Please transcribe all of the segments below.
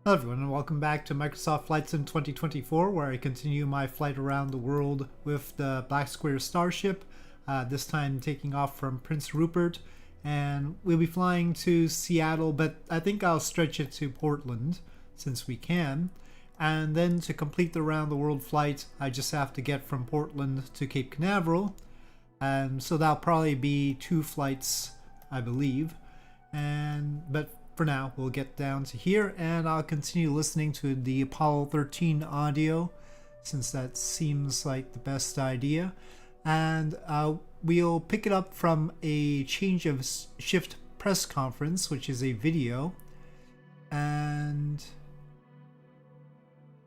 Hello everyone and welcome back to Microsoft Flight Sim 2024, where I continue my flight around the world with the Beechcraft Starship, this time taking off from Prince Rupert, and we'll be flying to Seattle, but I think I'll stretch it to Portland since we can. And then to complete the round the world flight, I just have to get from Portland to Cape Canaveral, and so that'll probably be 2 flights, I believe. But for now, we'll get down to here, and I'll continue listening to the Apollo 13 audio, since that seems like the best idea. And we'll pick it up from a change of shift press conference, which is a video, and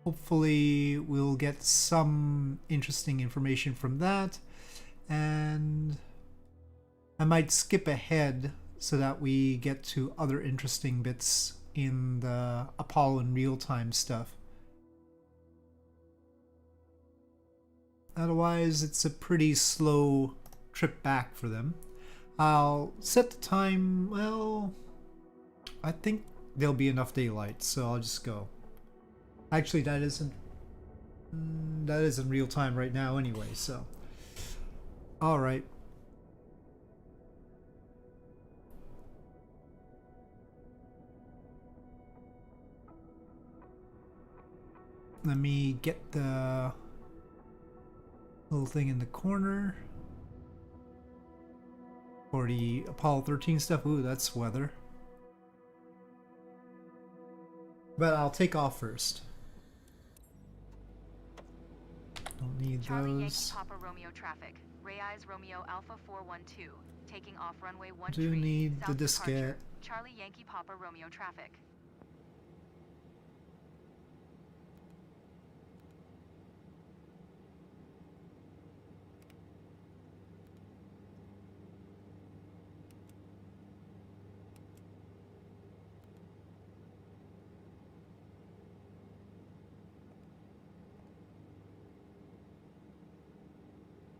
hopefully we'll get some interesting information from that. And I might skip ahead so that we get to other interesting bits in the Apollo in real-time stuff. Otherwise, it's a pretty slow trip back for them. I'll set the time, well, I think there'll be enough daylight, so I'll just go. Actually, that isn't real time right now anyway, so. Alright. Let me get the little thing in the corner for the Apollo 13 stuff. Ooh, that's weather. But I'll take off first. Don't need Charlie Yankee those. Papa Romeo traffic. Ray Eyes Romeo Alpha 412. Taking off runway 13. Do need the South diskette. departure. Charlie Yankee Papa Romeo traffic.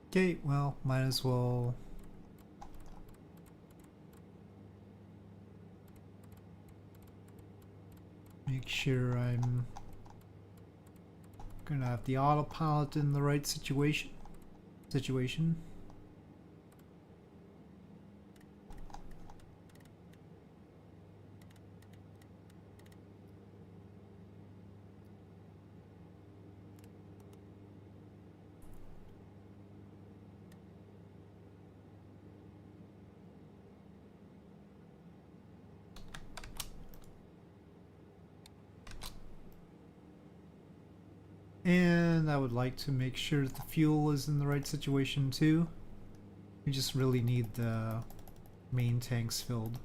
Okay, well, might as well make sure I'm gonna have the autopilot in the right situation. And I would like to make sure that the fuel is in the right situation too. We just really need the main tanks filled.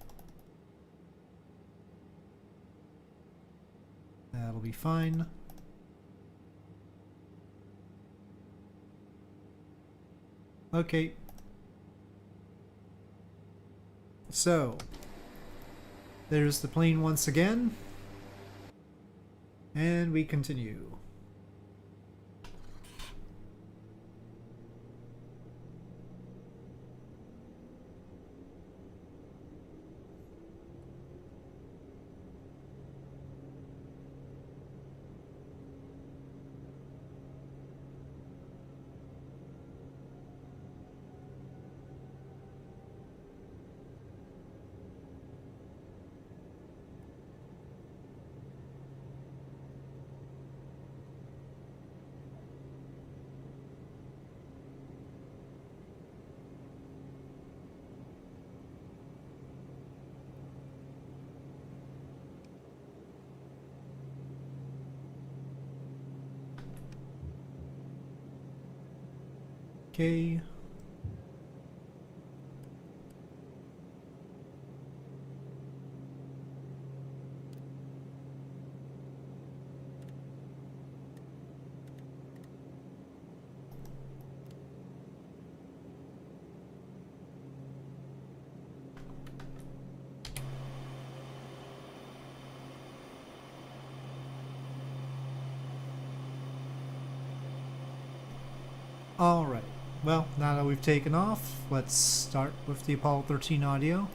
That'll be fine. Okay. So, there's the plane once again. And we continue. Okay. All right. Well, now that we've taken off, let's start with the Apollo 13 audio.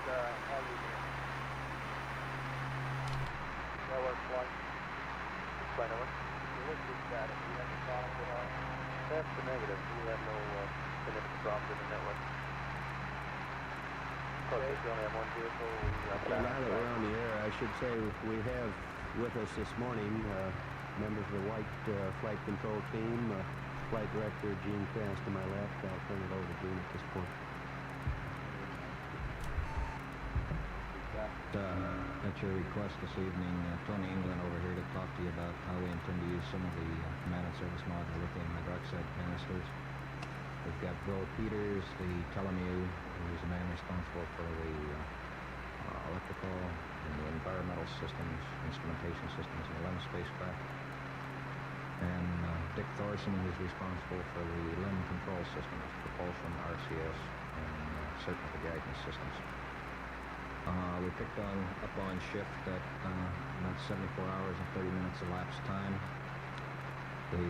how you doing? Network flight. Flight network. What's your status? Do you have any problems at all? That's the negative. We have no significant problems in the network. Of course, we only have one vehicle. Well, now that we're on the air, I should say we have with us this morning members of the White Flight Control Team, Flight Director Gene Fast to my left. I'll turn it over to Gene at this point. At your request this evening, Tony England over here to talk to you about how we intend to use some of the command and service module lithium hydroxide canisters. We've got Bill Peters, the Telemu, who's the man responsible for the electrical and the environmental systems, instrumentation systems in the LEM spacecraft. And Dick Thorson, who's responsible for the LEM control systems, propulsion, RCS, and certain of the guidance systems. We picked up on shift at about 74 hours and 30 minutes elapsed time. The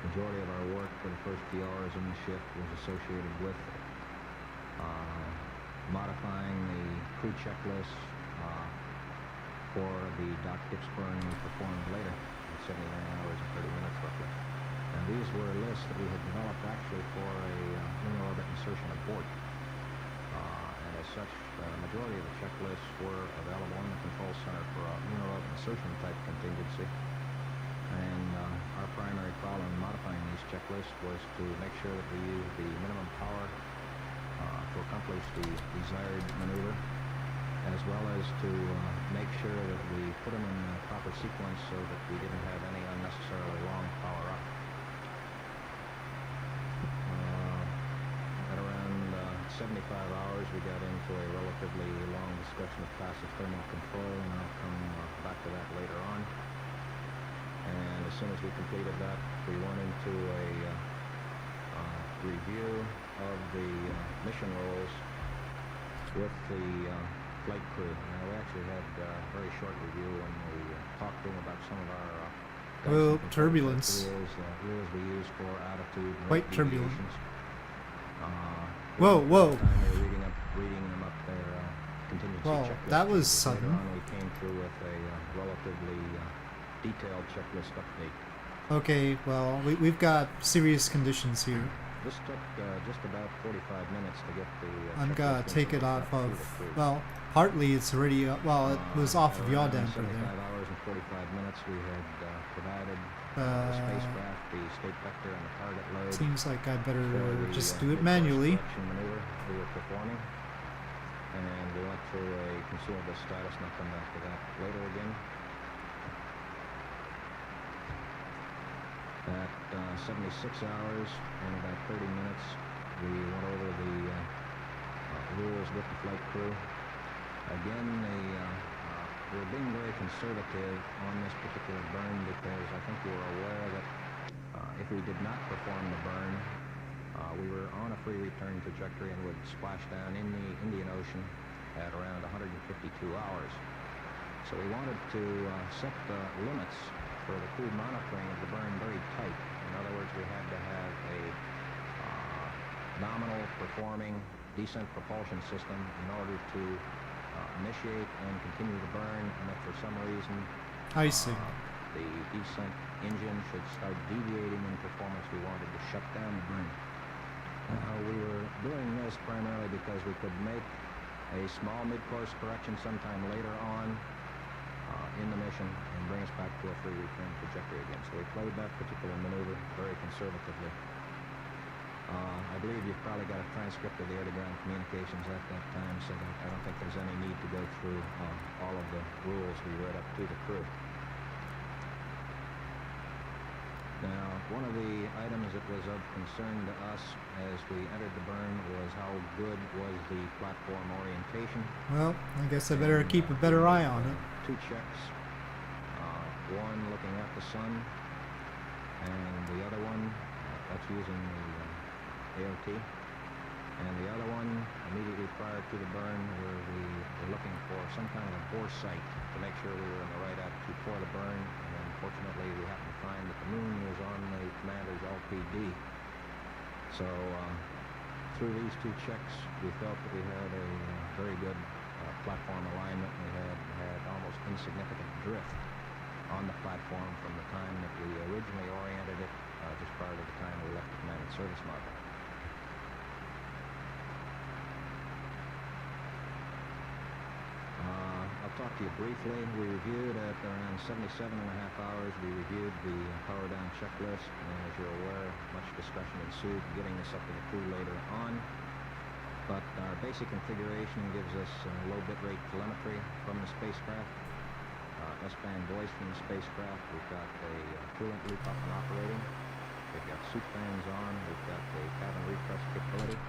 majority of our work for the first few hours in the shift was associated with modifying the crew checklist for the dock tips burn we performed later at 79 hours and 30 minutes roughly. And these were lists that we had developed actually for a lunar orbit insertion aboard. And as such, the majority of the checklists were available in the control center for a lunar orbit insertion type contingency. And our primary problem in modifying these checklists was to make sure that we used the minimum power to accomplish the desired maneuver, as well as to make sure that we put them in the proper sequence so that we didn't have any unnecessarily long power up. At around 75 hours, we got into a relatively long discussion of passive thermal control, and I'll come back to that later on. And as soon as we completed that, we went into a review of the mission roles with the flight crew. Now, we actually had a very short review when we talked to them about some of our well, turbulence. Rules we use for altitude and Quite rate turbulent. deviations. Whoa, whoa. Time they were reading them up their contingency Well, checklist. that was Later sudden. on, we came through with a relatively detailed checklist update. Okay, well, we've got serious conditions here. This took just about 45 minutes to get the I'm gonna checklist take it information off up to of, the crew. well, partly it's already, well, it was off of yaw Around damper 75 there. hours and 45 minutes we had provided the spacecraft, the state vector, and the target load. Seems like I better for the, just do it mid-course manually. correction maneuver we were performing. And we went through a consumable status, and I'll come back to that later again. At 76 hours and about 30 minutes, we went over the rules with the flight crew. Again, we're being very conservative on this particular burn because I think we were aware that if we did not perform the burn, we were on a free return trajectory and would splash down in the Indian Ocean at around 152 hours. So we wanted to set the limits for the crew monitoring of the burn very tight. In other words, we had to have a nominal performing descent propulsion system in order to initiate and continue the burn, and if for some reason I see. the descent engine should start deviating in performance, we wanted to shut down the burn. We were doing this primarily because we could make a small mid-course correction sometime later on in the mission and bring us back to a free return trajectory again. So we played that particular maneuver very conservatively. I believe you've probably got a transcript of the air-to-ground communications at that time, so that I don't think there's any need to go through all of the rules we read up to the crew. Now, one of the items that was of concern to us as we entered the burn was how good was the platform orientation. Well, I guess I better And, keep a better we eye had, on it. Two checks, one looking at the sun, and the other one, that's using the AOT, and the other one immediately prior to the burn where we were looking for some kind of a bore sight to make sure we were in the right attitude for the burn, and unfortunately we happened to find that the moon was on the commander's LPD. So Through these two checks, we felt that we had a very good platform alignment. We had almost insignificant drift on the platform from the time that we originally oriented it, just prior to the time we left the command and service module. I'll talk to you briefly. We reviewed at around 77 and a half hours. We reviewed the power down checklist, and as you're aware, much discussion ensued getting this up to the crew later on. But our basic configuration gives us low bitrate telemetry from the spacecraft, S-band voice from the spacecraft. We've got a coolant loop up and operating. We've got soup fans on. We've got the cabin refresh capability.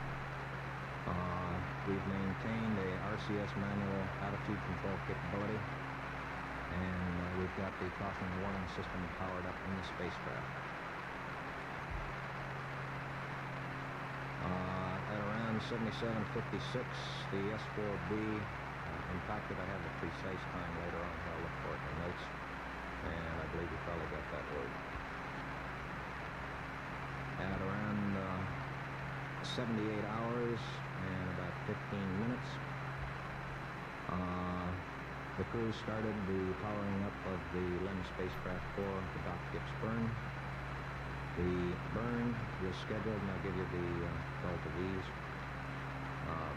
We've maintained a RCS manual attitude control capability, and we've got the caution and warning system powered up in the spacecraft. At around 77:56, the S4B impacted. I have the precise time later on. I'll look for it in the notes, and I believe we probably got that word. At around 78 hours and about 15 minutes, the crew started the powering up of the LEM spacecraft core, the Doc Gibbs burn. The burn was scheduled, and I'll give you the delta V's.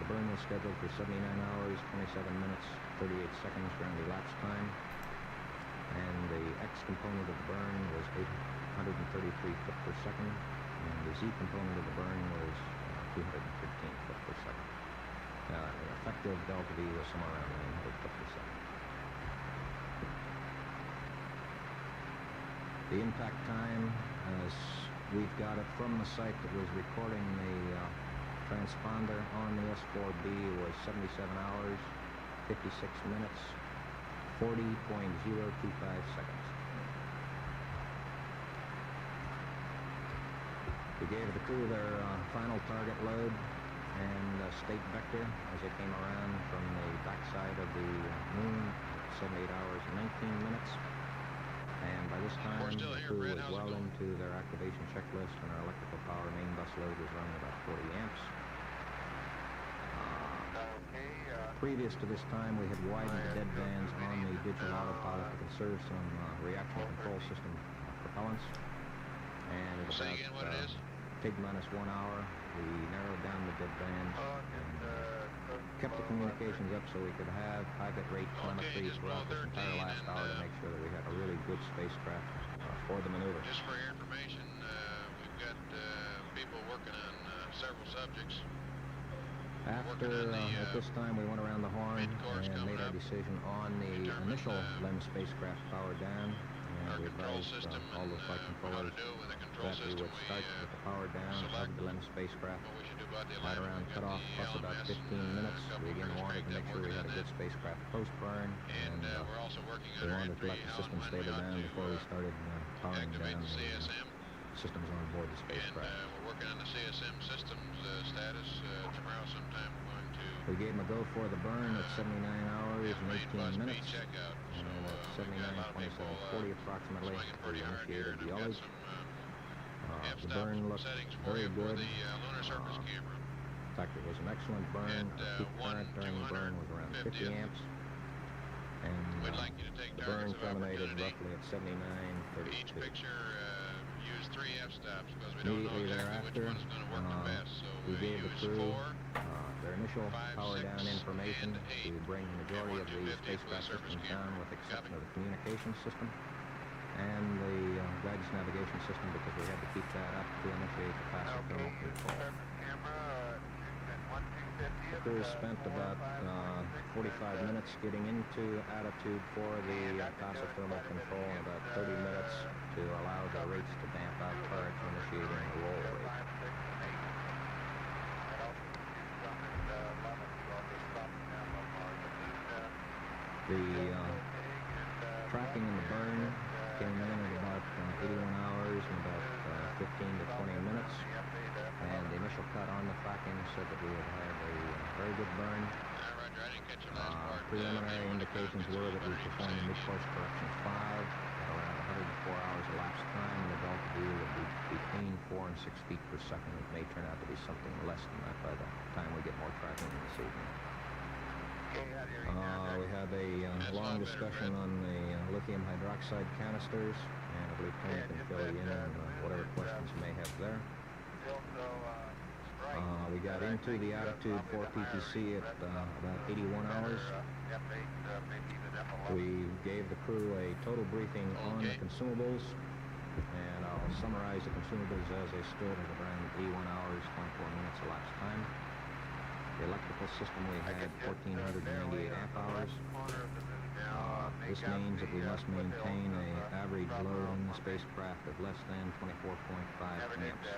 The burn was scheduled for 79 hours, 27 minutes, 38 seconds ground elapsed time, and the X component of the burn was 833 foot per second, and the Z component of the burn was 215 foot per second. The effective delta V was somewhere around 900 foot per second. The impact time, as we've got it from the site that was recording the transponder on the S4B, was 77 hours, 56 minutes, 40.025 seconds. We gave the crew their final target load and state vector as they came around from the backside of the moon, 78 hours and 19 minutes. And by this time, the crew was well into their activation checklist, and our electrical power main bus load was running about 40 amps. Previous to this time, we had widened the dead bands on the digital autopilot to conserve some reaction control system propellants. And at about T-minus 1 hour, we narrowed down the dead bands and kept the communications up so we could have high bit rate telemetry throughout this entire last hour to make sure that we had a really good spacecraft for the maneuver. Just for your information, we've got people working on several subjects. After, at this time, we went around the horn and made our decision on the initial LEM spacecraft power down, and we advised all the flight controllers that we would start with the power down of the LEM spacecraft right around cutoff plus about 15 minutes. We again wanted to make sure we had a good spacecraft post-burn, and we wanted to let the system stable down before we started powering down the systems on board the spacecraft. And we're working on the CSM systems status. Tomorrow sometime we're going to... We gave them a go for the burn at 79 hours and 18 minutes, and at 79:27:40 approximately, we initiated the ullage. The burn looked very good. In fact, it was an excellent burn. Peak current during the burn was around 50 amps, and the burn terminated roughly at 79:32. Each picture use 3 f-stops because we don't know Immediately exactly which thereafter, one is going to work the best. So we gave the use crew 4, their initial 5, power 6, down information and 8. to bring the majority of the 1 250 spacecraft for the service systems camera. down with the exception Copy. of the communications system and the guidance navigation system, because we had to keep that up to initiate the passive thermal control. The crew spent about 45 minutes getting into attitude for the passive thermal control and about 30 minutes to allow the rates to damp out prior to initiating the roll rate. The tracking in the burn came in at about 81 hours and about 15 to 20 minutes, and the initial cut on the tracking said that we had had a very good burn. Preliminary indications were that we performed the mid-course correction 5 at around 24 hours elapsed time, and the delta V would be between 4 and 6 feet per second. It may turn out to be something less than that by the time we get more tracking this evening. We had a long discussion on the lithium hydroxide canisters, and I believe Tony can fill you in on whatever questions you may have there. We got into the attitude for PTC at about 81 hours. We gave the crew a total briefing on the consumables, and I'll summarize the consumables as they stood at around 81 hours, 24 minutes elapsed time. The electrical system, we had 1,498 amp hours. This means that we must maintain an average load in the spacecraft of less than 24.5 amps.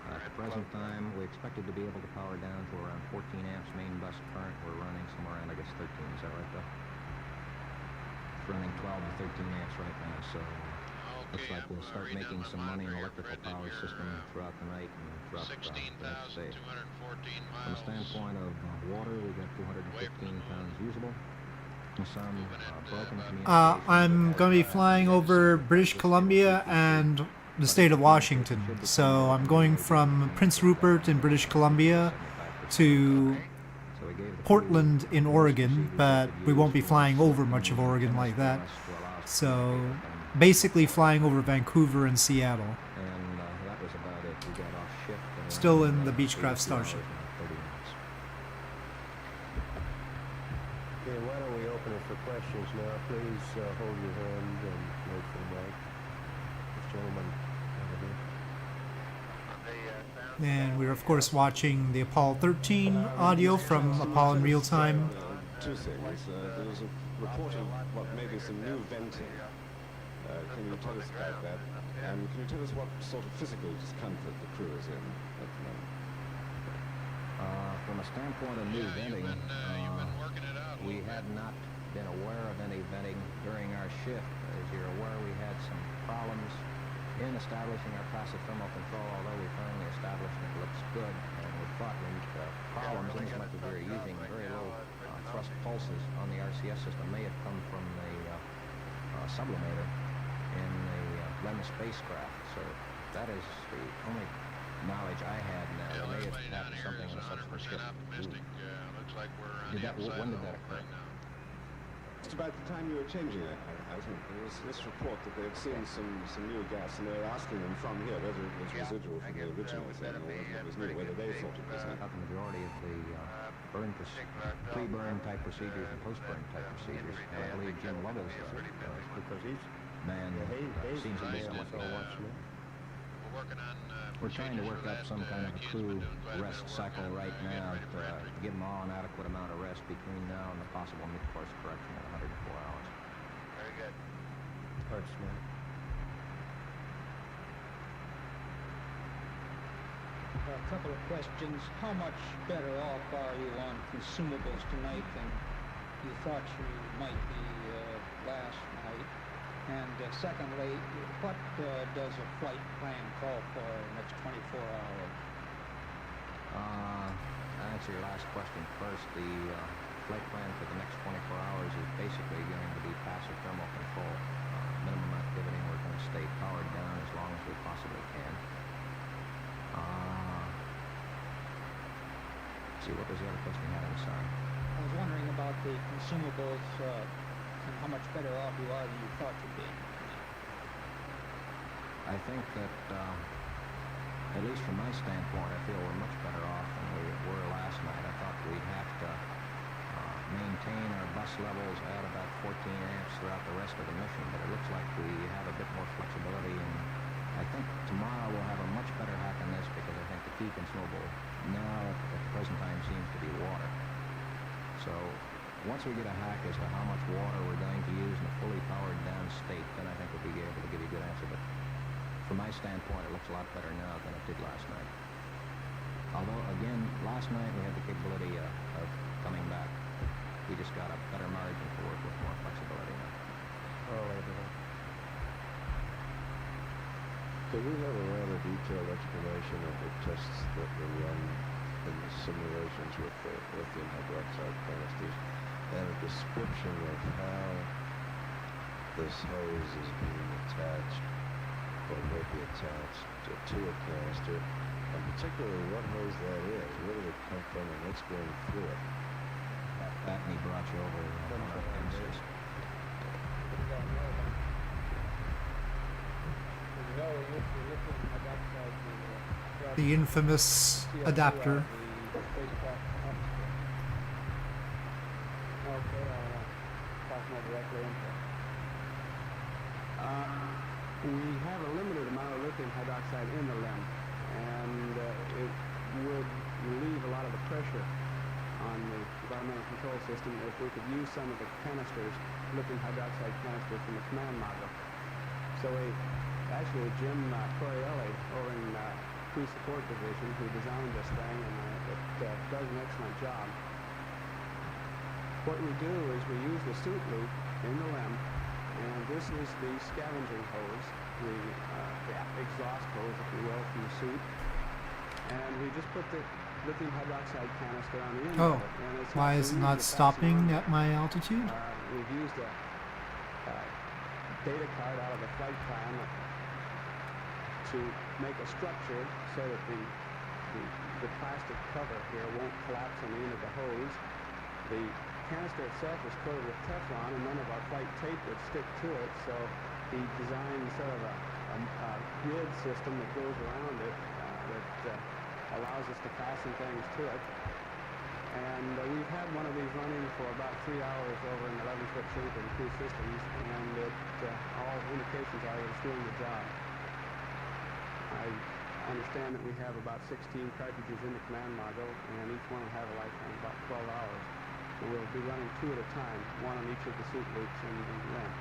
At the present time, we expected to be able to power down to around 14 amps main bus current. We're running somewhere around, I guess, 13. Is that right, Bill? It's running 12 to 13 amps right now, so looks like we'll start making some money in the electrical power system throughout the night and throughout the next day. From the standpoint of water, we got 215 pounds usable. Some broken communication. I'm going to be flying over British Columbia and the state of Washington. So I'm going from Prince Rupert in British Columbia to Portland in Oregon, but we won't be flying over much of Oregon like that. So basically flying over Vancouver and Seattle. And that was about it. We got off shift. Still in the Beechcraft Starship. Okay, why don't we open it for questions now? Please hold your hand and wait for the mic. This gentleman over here. And we're of course watching the Apollo 13 audio from Apollo in real time. Two things. There was a report of what may be some new venting. Can you tell us about that? And can you tell us what sort of physical discomfort the crew is in at the moment? From a standpoint of new venting, we had not been aware of any venting during our shift. As you're aware, we had some problems in establishing our passive thermal control, although we finally established it looks good. And we thought we problems in as much as we were using very low thrust pulses on the RCS system may have come from the sublimator in the LEM spacecraft. So that is the only knowledge I had now. There may have happened something on a subsequent ship. Looks like we're on the outside When of did the that hole occur? right now. Just about the time you were changing it, I think there was this report that they had seen some new gas, and they were asking them from here whether it was residual from the original thing or whether it was new, whether they thought it was new. About the majority of the pre-burn type procedures and post-burn type procedures. And I believe Jim Lovell's Because he's man seems to be somewhat We're working on. We're trying to work up some kind of a crew rest cycle right now to give them all an adequate amount of rest between now and the possible mid-course correction at 104 hours. Very good. Parts, man. A couple of questions. How much better off are you on consumables tonight than you thought you might be last night? And secondly, what does a flight plan call for the next 24 hours? To answer your last question first, the flight plan for the next 24 hours is basically going to be passive thermal control. Minimum activity, we're going to stay powered down as long as we possibly can. See, what was the other question you had? I'm sorry. I was wondering about the consumables and how much better off you are than you thought you'd be. I think that, at least from my standpoint, I feel we're much better off than we were last night. I thought we'd have to maintain our bus levels at about 14 amps throughout the rest of the mission, but it looks like we have a bit more flexibility, and I think tomorrow we'll have a much better hack on this because I think the key consumable now at the present time seems to be water. So once we get a hack as to how much water we're going to use in a fully powered down state, then I think we'll be able to give you a good answer. But from my standpoint, it looks a lot better now than it did last night. Although, again, last night we had the capability of coming back. We just got a better margin to work with, more flexibility now. Oh, wait a minute. Could we have a rather detailed explanation of the tests that were run in the simulations with the lithium hydroxide canisters, and a description of how this hose is being attached, or will be attached to a canister, and particularly what hose that is, where did it come from, and what's going through it. That and he brought you over one of our canisters. The infamous adapter. We have a limited amount of lithium hydroxide in the LEM, and it would relieve a lot of the pressure on the environmental control system if we could use some of the canisters, lithium hydroxide canisters from the command module. So actually Jim Corielli over in Crew Support Division, who designed this thing, and it does an excellent job. What we do is we use the suit loop in the LEM, and this is the scavenging hose, the exhaust hose, if you will, from the suit. And we just put the lithium hydroxide canister on the end of it. And it's Why is it not stopping at my altitude? We've used a data card out of the flight plan to make a structure so that the plastic cover here won't collapse on the end of the hose. The canister itself is coated with Teflon, and none of our flight tape would stick to it, so he designed sort of a grid system that goes around it that allows us to fasten things to it. And we've had one of these running for about 3 hours over an 11-foot chute in Crew Systems, and all indications are that it's doing the job. I understand that we have about 16 cartridges in the command module, and each one will have a lifetime of about 12 hours. So we'll be running 2 at a time, one on each of the suit loops in the LEM.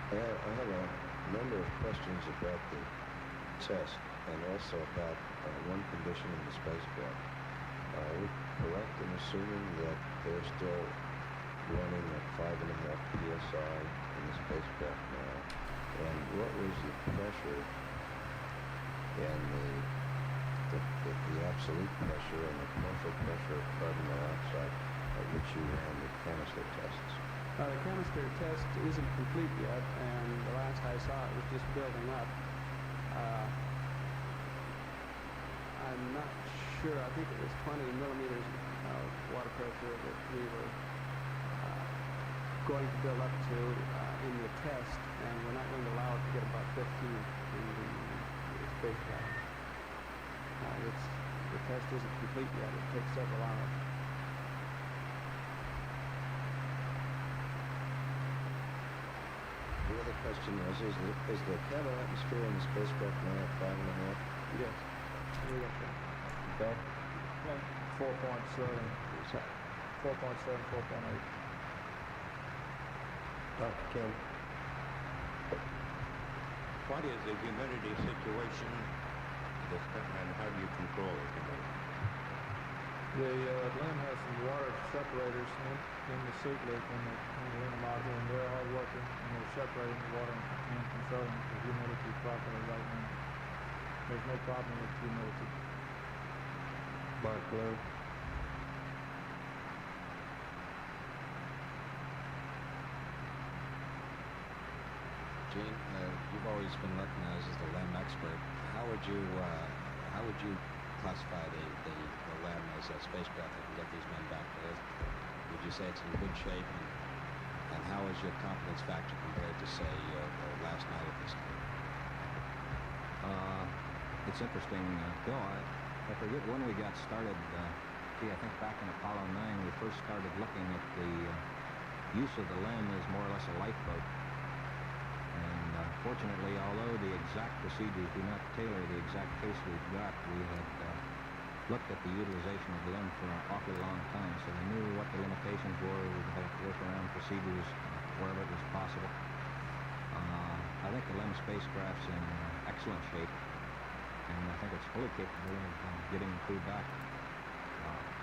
I have a number of questions about the test, and also about one condition in the spacecraft. Are we correct in assuming that they're still running at 5.5 psi in the spacecraft now? And what was the pressure and the absolute pressure and the commercial pressure of carbon dioxide at which you ran the canister tests? The canister test isn't complete yet, and the last I saw it was just building up. I'm not sure. I think it was 20 millimeters of water pressure that we were going to build up to in the test, and we're not going to allow it to get above 15 in the spacecraft. The test isn't complete yet. It takes several hours. The other question was, is the cabin atmosphere in the spacecraft now at 5.5? Yes. Okay. 4.7, 4.8. Dr. Kim. What is the humidity situation, and how do you control the humidity? The LEM has some water separators in the suit loop in the LEM module, and they're all working, and they're separating the water and controlling the humidity properly right now. There's no problem with humidity. Mark Lowe. Gene, you've always been recognized as the LEM expert. How would you classify the LEM as a spacecraft that can get these men back to Earth? Would you say it's in good shape? And how is your confidence factor compared to, say, last night at this time? It's interesting, Bill. I forget when we got started. I think back in Apollo 9, we first started looking at the use of the LEM as more or less a lifeboat. And fortunately, although the exact procedures do not tailor the exact case we've got, we had looked at the utilization of the LEM for an awfully long time, so we knew what the limitations were. We developed workaround procedures wherever it was possible. I think the LEM spacecraft's in excellent shape, and I think it's fully capable of getting the crew back.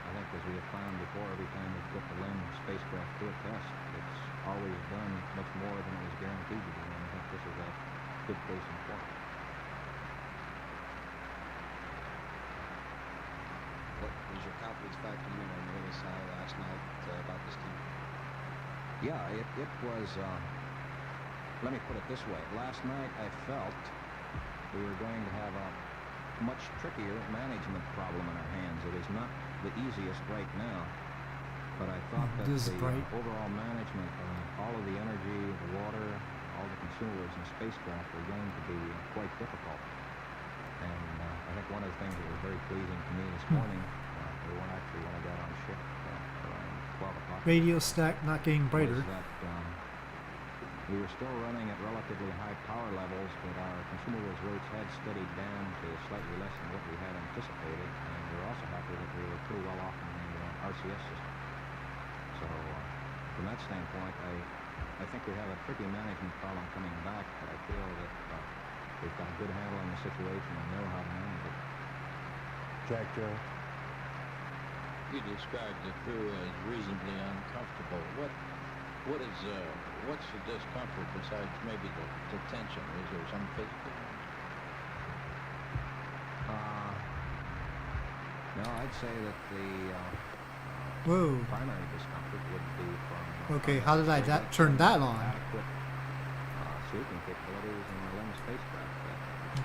I think, as we have found before, every time we've put the LEM spacecraft to a test, it's always done much more than it was guaranteed to do, and I think this is a good case in point. What was your confidence factor, on the other side last night about this team? Yeah, it was, let me put it this way. Last night I felt we were going to have a much trickier management problem in our hands. It is not the easiest right now, but I thought that This is the bright. overall management, all of the energy, the water, all the consumables in spacecraft were going to be quite difficult. And I think one of the things that was very pleasing to me this morning, when I got on ship around 12 o'clock. Radio stack not getting brighter. Was that we were still running at relatively high power levels, but our consumables rates had steadied down to slightly less than what we had anticipated, and we were also happy that we were pretty well off in the RCS system. So from that standpoint, I think we have a tricky management problem coming back, but I feel that we've got a good handle on the situation and know how to manage it. Jack Joe. You described the crew as reasonably uncomfortable. What's the discomfort besides maybe the tension? Is there some physical? No, I'd say that the Whoa. primary discomfort would be from... Okay, how did I turn that on? Adequate sweeping capabilities in the LEM spacecraft.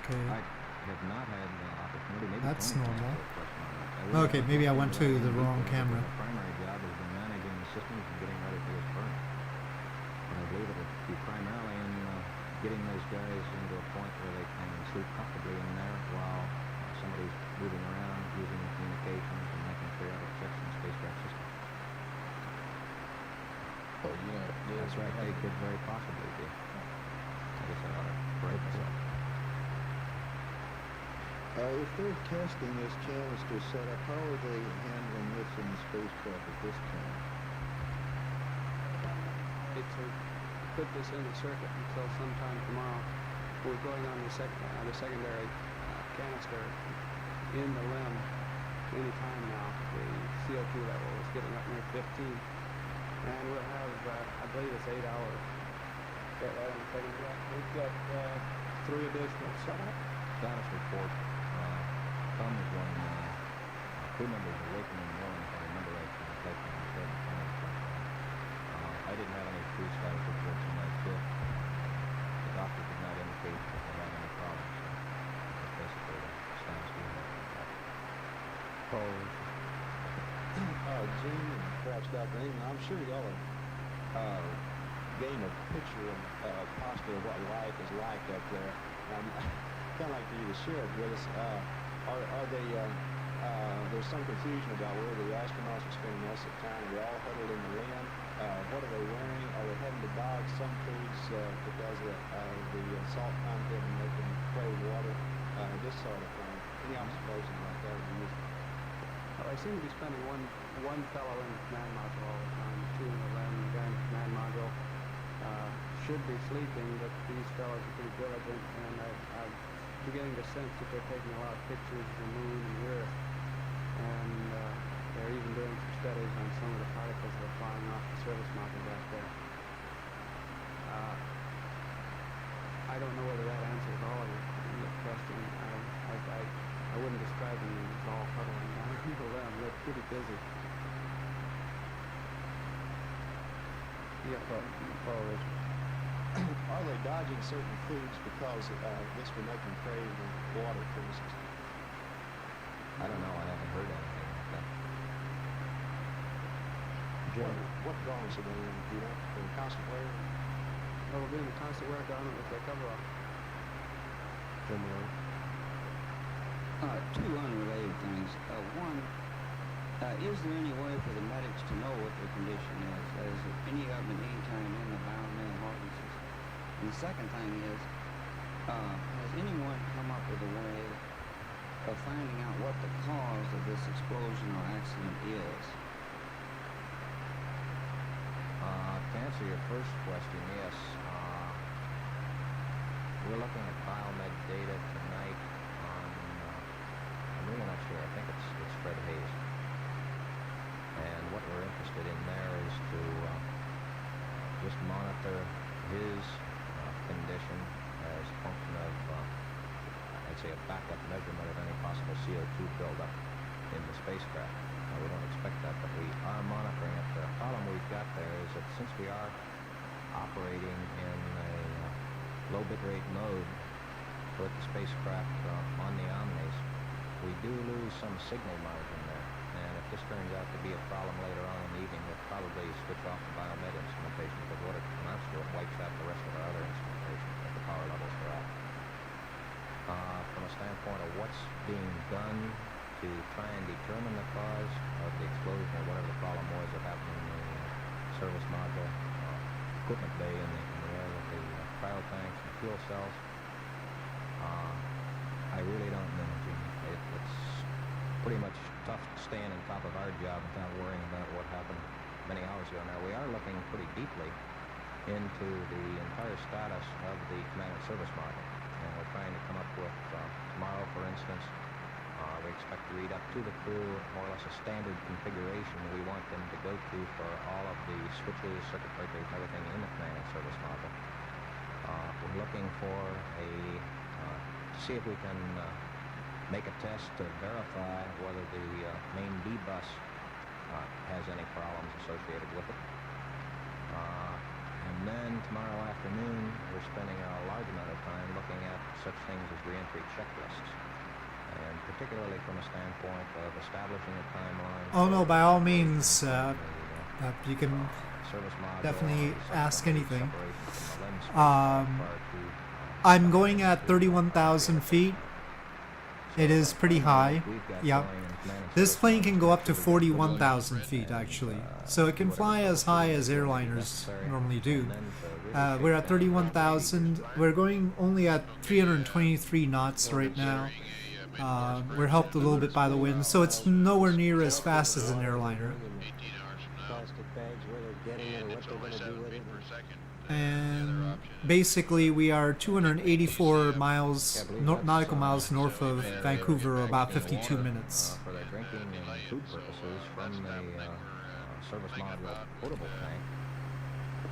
Okay. I have not had the opportunity. Maybe That's Tony can normal. answer a question on that. Okay, maybe I went to the wrong camera. The primary job has been managing the systems and getting ready for this burn. But I believe it will be primarily in getting those guys into a point where they can sleep comfortably in there while somebody's moving around, using the communications, and making sure everything checks in the spacecraft system. Oh, yeah. That's right, they could very possibly be. I guess I ought to break myself. If they're testing this canister setup, how are they handling this in the spacecraft at this time? It's to put this in the circuit until sometime tomorrow. We're going on the secondary canister in the LEM any time now. The CO2 level is getting up near 15. And we'll have, I believe it's 8 hours. Get that in the second breath. We've got 3 additional Status report. Tom was one crew members awakening in the morning, if I remember right from the flight plan. I didn't have any crew status reports in my shift. The doctor did not indicate that they had any problems. So that's basically the status we had. Gene, and perhaps Dr. England, I'm sure y'all are getting a picture of possibly of what life is like up there. Kind of like for you to share it with us. Are they, there's some confusion about where the astronauts are spending most of the time. Are they all huddled in the LEM? What are they wearing? Are they having to dodge some foods because of the salt content and they can play with water? This sort of thing. Any observations like that would be useful. Well, I seem to be spending one fellow in the command module all the time, 2 in the LEM, the guy in the command module should be sleeping, but these fellows are pretty diligent, and I'm beginning to sense that they're taking a lot of pictures of the moon and the Earth, and they're even doing some studies on some of the particles that are flying off the service module back there. I don't know whether that answers all of your question. I wouldn't describe them as all huddling down in the LEM. They're pretty busy. Yeah, Are they dodging certain foods because this would make them crave water, for instance? I don't know. I haven't heard anything like that. Jim, what garments are they in? Do you know? In constant wear? Well, we'll be in the constant wear garment with their cover off. Jim Rowe. 2 unrelated things. One, is there any way for the medics to know what their condition is? Is any of them at any time in the biomedical emergencies? And the second thing is, has anyone come up with a way of finding out what the cause of this explosion or accident is? To answer your first question, yes. We're looking at biomed data tonight on, I'm really not sure, I think it's Fred Hayes. And what we're interested in there is to just monitor his condition as a function of, I'd say, a backup measurement of any possible CO2 buildup in the spacecraft. We don't expect that, but we are monitoring it. The problem we've got there is that since we are operating in a low bitrate mode with the spacecraft on the Omnis, we do lose some signal margin there. And if this turns out to be a problem later on in the evening, we'll probably switch off the biomed instrumentation, because what it amounts to, it wipes out the rest of our other instrumentation at the power levels we're at. From a standpoint of what's being done to try and determine the cause of the explosion or whatever the problem was that happened in the service module, equipment bay in the air with the cryo tanks and fuel cells, I really don't know, Jim. It's pretty much tough staying on top of our job without worrying about what happened many hours ago. Now, we are looking pretty deeply into the entire status of the command and service module. And we're trying to come up with, tomorrow, for instance, we expect to read up to the crew more or less a standard configuration we want them to go to for all of the switches, circuit breakers, everything in the command and service module. We're looking for to see if we can make a test to verify whether the main D-bus has any problems associated with it. And then tomorrow afternoon, we're spending a large amount of time looking at such things as reentry checklists, and particularly from a standpoint of establishing a timeline. Oh no, by all means, you can definitely ask anything. I'm going at 31,000 feet. It is pretty high. Yep. This plane can go up to 41,000 feet, actually. So it can fly as high as airliners normally do. We're at 31,000. We're going only at 323 knots right now. We're helped a little bit by the wind, so it's nowhere near as fast as an airliner. And basically we are 284 miles, nautical miles north of Vancouver, about 52 minutes. For their drinking and food purposes from the service module potable tank.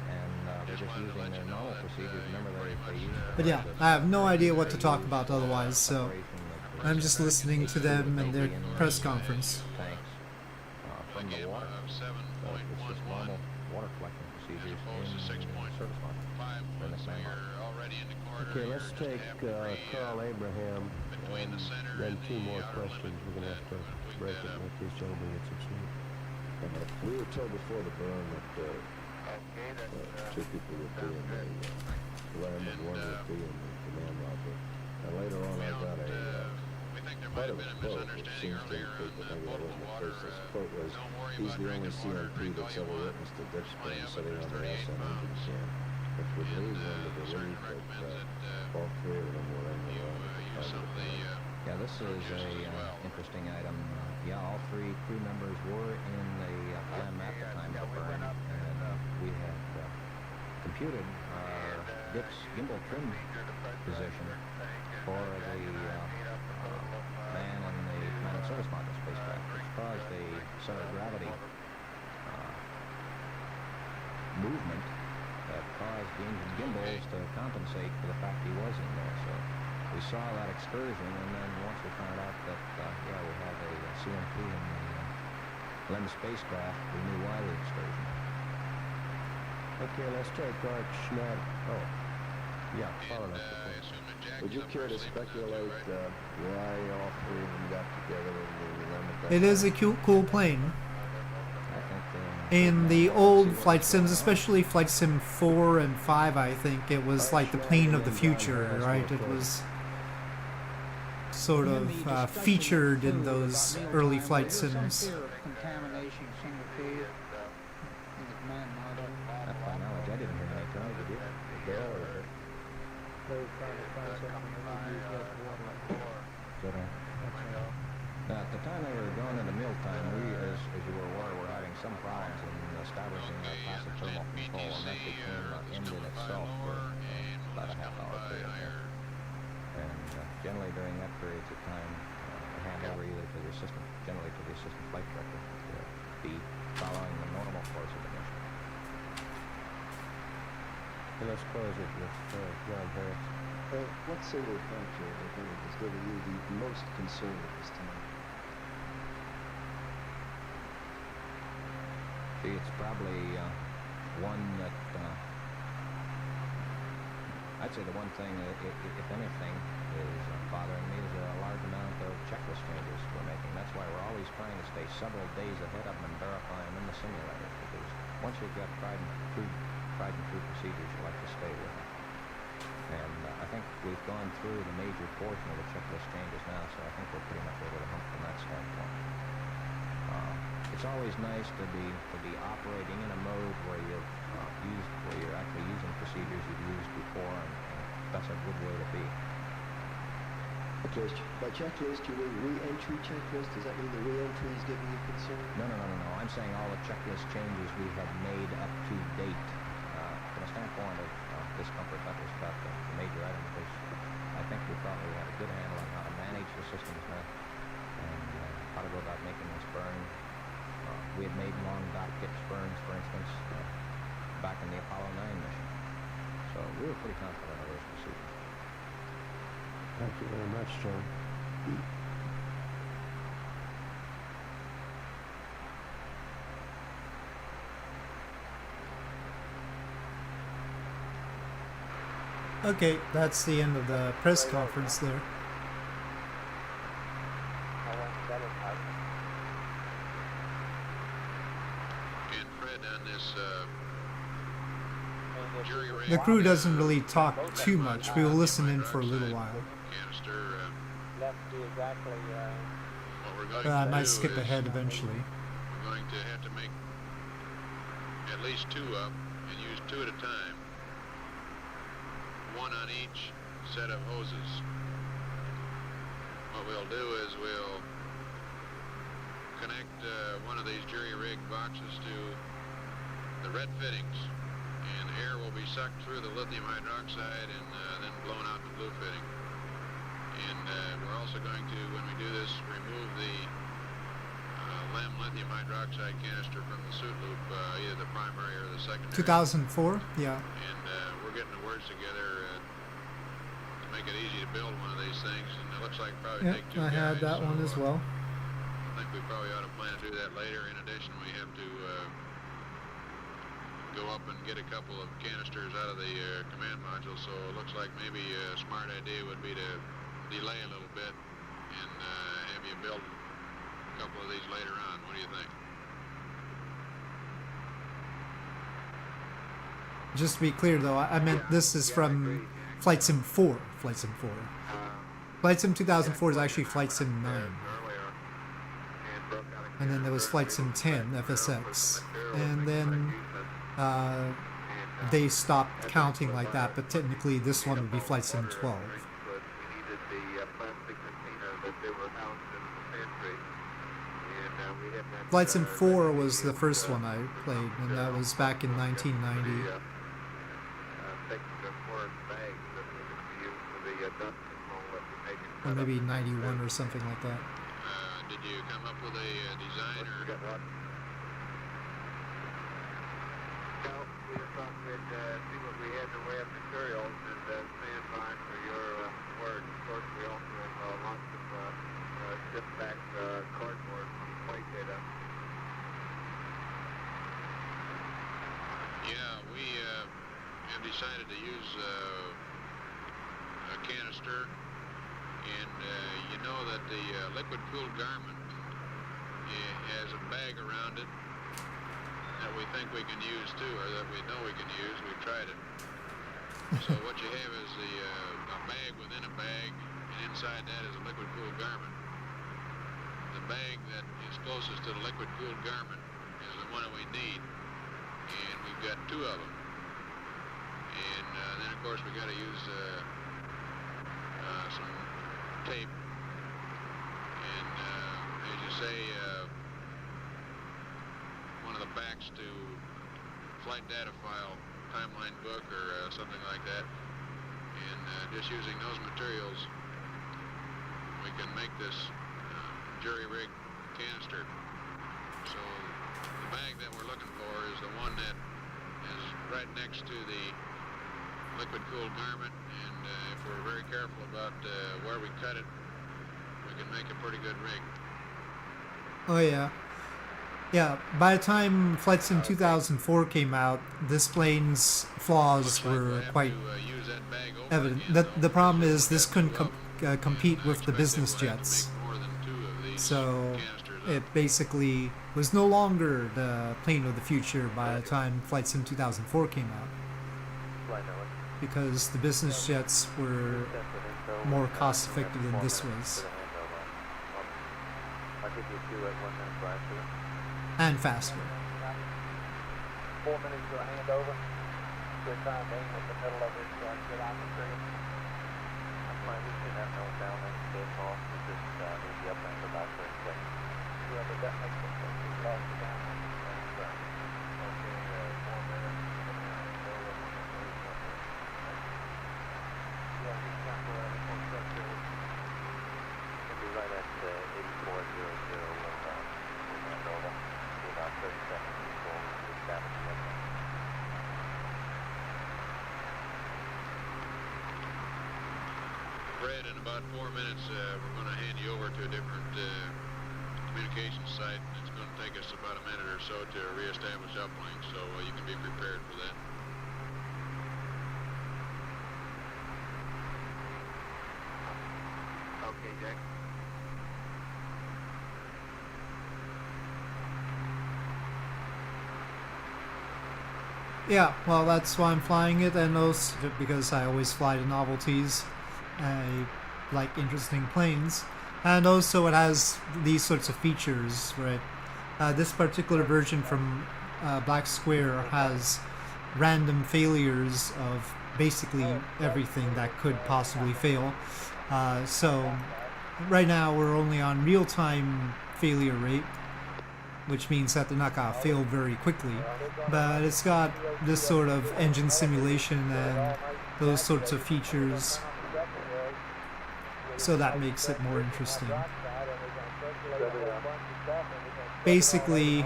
And they're just using their normal procedures. Remember they use... But yeah, I have no idea what to talk about otherwise, so I'm just listening to them and their press conference. From the water. So it's just normal water collection procedures in the service module. Okay, let's take Carl Abraham, and then two more questions. We're going to have to break it with these gentlemen get some sleep. We were told before the burn that two people would be in the LEM and one would be in the command module. And later on I got a part of a quote which seems to indicate that maybe that wasn't the case. This quote was, he's the only CMP that's ever witnessed a dip spring sitting on the S on engine jam, which would lead one to believe that all three of them were in the Yeah, this is a interesting item. Yeah, all three crew members were in the LEM at the time of the burn, and we had computed our dip's gimbal trim position for the man in the command and service module spacecraft, which caused a center of gravity movement that caused the engine gimbals to compensate for the fact he was in there. So we saw that excursion, and then once we found out that, yeah, we had a CMP in the LEM spacecraft, we knew why the excursion. Okay, let's take Art Schnatt. Oh, yeah, far enough. Would you care to speculate why all three of them got together in the LEM? It is a cool plane. In the old flight sims, especially Flight Sim 4 and 5, I think, it was like the plane of the future, right? It was sort of featured in those early flight sims. Contamination single phase in the command module. That's my knowledge. I didn't hear any terms of it. They were trying to find something that would use less water. At the time they were going into mealtime, we, as you were aware, were having some problems in establishing a passive thermal control, and that became an end in itself for about a half-hour period there. And generally during that period of time, I hand over either to the assistant, generally to the assistant flight director, to be following the normal course of the mission. And let's close it with John Harris. What single factor, if any, is giving you the most concern at this time? See, it's probably one that I'd say the one thing, if anything, is bothering me is a large amount of checklist changes we're making. That's why we're always trying to stay several days ahead of them and verify them in the simulator. Because once you've got tried and true procedures, you like to stay with them. And I think we've gone through the major portion of the checklist changes now, so I think we're pretty much over the hump from that standpoint. It's always nice to be operating in a mode where you're actually using procedures you've used before, and that's a good way to be. Okay, by checklist, you mean re-entry checklist? Does that mean the re-entry is giving you concern? No. I'm saying all the checklist changes we had made up to date. From a standpoint of discomfort, that was about the major item, because I think we thought we had a good handle on how to manage the systems now, and how to go about making this burn. We had made long dot pitch burns, for instance, back in the Apollo 9 mission. So we were pretty confident of those procedures. Thank you very much, John. Okay, that's the end of the press conference there. And Fred, on this jury rig, The crew doesn't really talk too much. We will listen in for a little while. canister, Left to do exactly what we're going But I to might do skip is ahead eventually. we're going to have to make at least two up and use two at a time. One on each set of hoses. What we'll do is we'll connect one of these jury rig boxes to the red fittings, and air will be sucked through the lithium hydroxide and then blown out the blue fitting. And we're also going to, when we do this, remove the LEM lithium hydroxide canister from the suit loop, either the primary or the secondary. 2004? Yeah. And we're getting the words together to make it easy to build one of these things, and it looks like probably Yep, take two I had guys, that one as well. I think we probably ought to plan to do that later. In addition, we have to go up and get a couple of canisters out of the command module, so it looks like maybe a smart idea would be to delay a little bit and have you build a couple of these later on. What do you think? Just to be clear though, I meant this is from Flight Sim 4. Flight Sim 4. Flight Sim 2004 is actually Flight Sim 9. And then there was Flight Sim 10, FSX. And then they stopped counting like that, but technically this one would be Flight Sim 12. Flight Sim 4 was the first one I played, and that was back in 1990. Or maybe 91 or something like that. Did you come up with a design or? No, we just thought we'd see what we had in the way of materials and stand by for your word. Of course, we also have lots of shipped back cardboard from flight data. Yeah, we have decided to use a canister, and you know that the liquid-cooled garment has a bag around it that we think we can use too, or that we know we can use. We've tried it. So what you have is a bag within a bag, and inside that is a liquid-cooled garment. The bag that is closest to the liquid-cooled garment is the one that we need, and we've got two of them. And then of course we got to use some tape, and as you say, one of the backs to flight data file, timeline book, or something like that. And just using those materials, we can make this jury rig canister. So the bag that we're looking for is the one that is right next to the liquid-cooled garment, and if we're very careful about where we cut it, we can make a pretty good rig. Oh yeah. Yeah, by the time Flight Sim 2004 came out, this plane's flaws were quite Use that bag over evident. again, The though, problem because is this this couldn't one blew up, compete and I with the expect they business will have to jets. make more than 2 of these So canisters it basically was no longer the plane of the future by the time Flight Sim 2004 came out. Because the business jets were more cost effective than this was. And faster. 4 minutes to a handover. Good time to aim at the middle of it so I can get out the tree. I'm fine. We should have no down and dead ball. We just need the up and the back for a second. Yeah, but that makes sense. We lost it down. That's right. Okay, 4 minutes. Yeah, we can't go out for structure. We'll be right at 8400. We'll hand over. Be about 30 seconds before we establish the up. Fred, in about 4 minutes, we're going to hand you over to a different communication site. It's going to take us about a minute or so to reestablish uplink, so you can be prepared for that. Okay, Jack. Yeah, well, that's why I'm flying it, and also because I always fly the novelties. I like interesting planes, and also it has these sorts of features, right? This particular version from Black Square has random failures of basically everything that could possibly fail. So right now we're only on real-time failure rate, which means that they're not gonna fail very quickly. But it's got this sort of engine simulation and those sorts of features, so that makes it more interesting. Basically,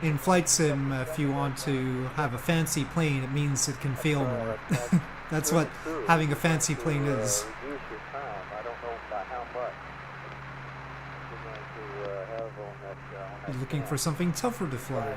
in Flight Sim, if you want to have a fancy plane, it means it can fail more. That's what having a fancy plane is. Reduce your time. I don't know by how much you're going to have on that. You're looking for something tougher to fly.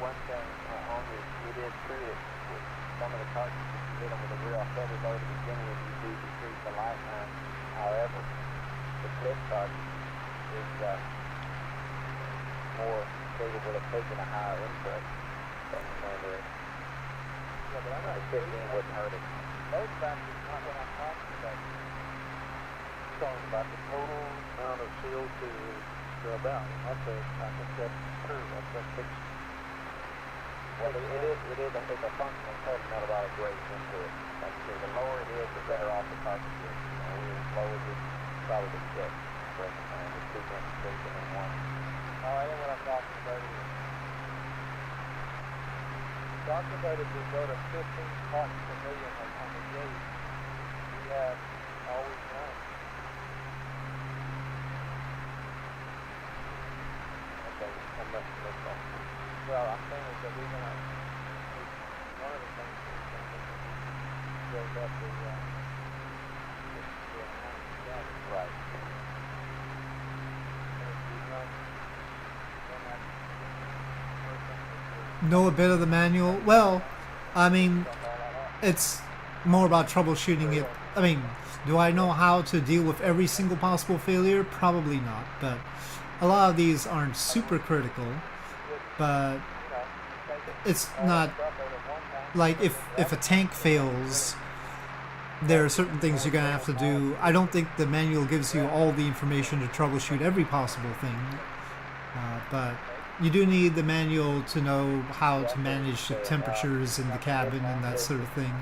One thing on this, it is true that with some of the cartridges you hit them with a real heavy load to begin with, you do decrease the lifetime. However, the clip cartridge is more capable of taking a higher input than the standard. Yeah, but I'm not sure it wouldn't hurt it. Those factors not what I'm talking about. I'm talking about the total amount of CO2 about. I think that's true. That's a fixed. Well, it is a functional total metabolic rate into it. Like I say, the lower it is, the better off the cartridge is. We're as low as it's probably six. Breaking time with 2 demonstration and 1. All right, and what I'm talking about is talking about if we go to 15 parts per million on the gauge, we have always one. Okay, I'm not sure. Well, I'm saying is that we're going to, one of the things we're going to build up the right. Know a bit of the manual? Well, I mean, it's more about troubleshooting it. I mean, do I know how to deal with every single possible failure? Probably not, but a lot of these aren't super critical. But it's not like if a tank fails, there are certain things you're gonna have to do. I don't think the manual gives you all the information to troubleshoot every possible thing, but you do need the manual to know how to manage the temperatures in the cabin and that sort of thing.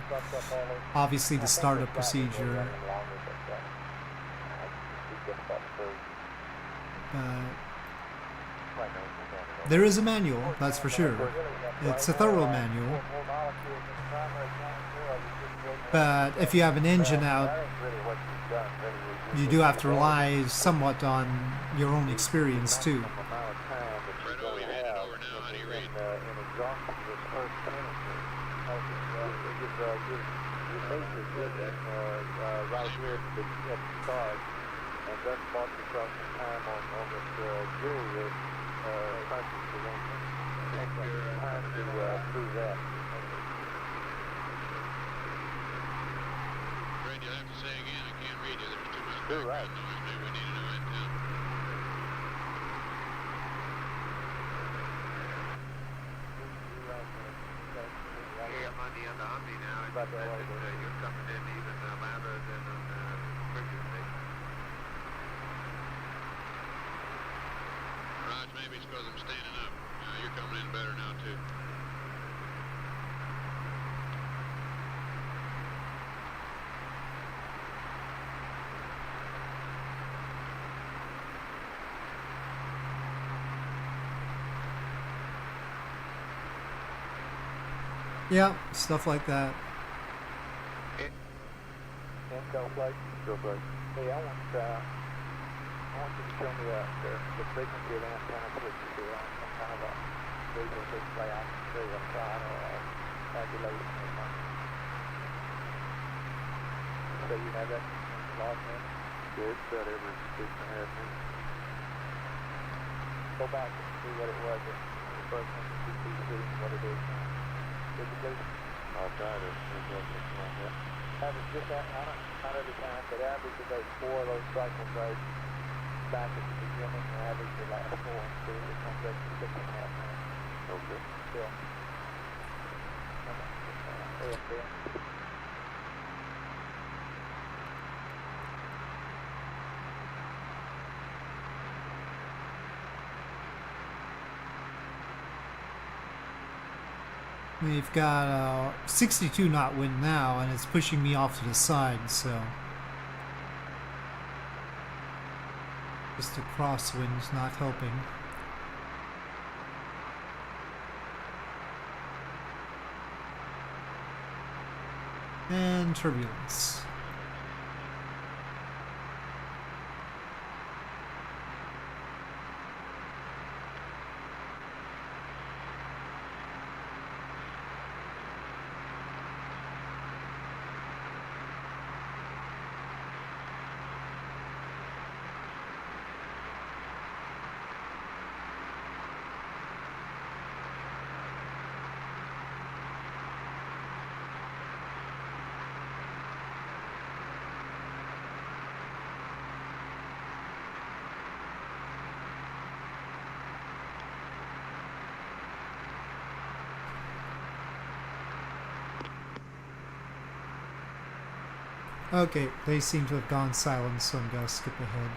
Obviously the startup procedure. There is a manual, that's for sure. It's a thorough manual. But if you have an engine out, you do have to rely somewhat on your own experience too. And just bought yourself some time on this jewel rig purchase for one thing. Time to prove that. Fred, you'll have to say again. I can't read you. There's too much You're right. background noise. Maybe we need to know antenna. Hey, I'm on the other Humvee now. It's that you're coming in even louder than on the previous station. Raj, maybe it's because I'm standing up. You're coming in better now, too. Yeah, stuff like that. Intel flight. Go flight. Hey, I want you to show me the frequency of antenna switches here on some kind of a visual display. I can show you a side or a tabulation or something. So you have that logged in? Good, set every 6.5 minutes. Go back and see what it was at the first one, the CPC, and what it is now. Did you please? I'll try to look up this one, yeah. Average just that, not every time, but average of those 4 of those cycles right back at the beginning, and average the last 4, and see if it comes up to 6.5 minutes. Okay. Yeah. AFL. We've got a 62 knot wind now, and it's pushing me off to the side, so just the crosswind's not helping. And turbulence. Okay, they seem to have gone silent, so I'm gonna skip ahead.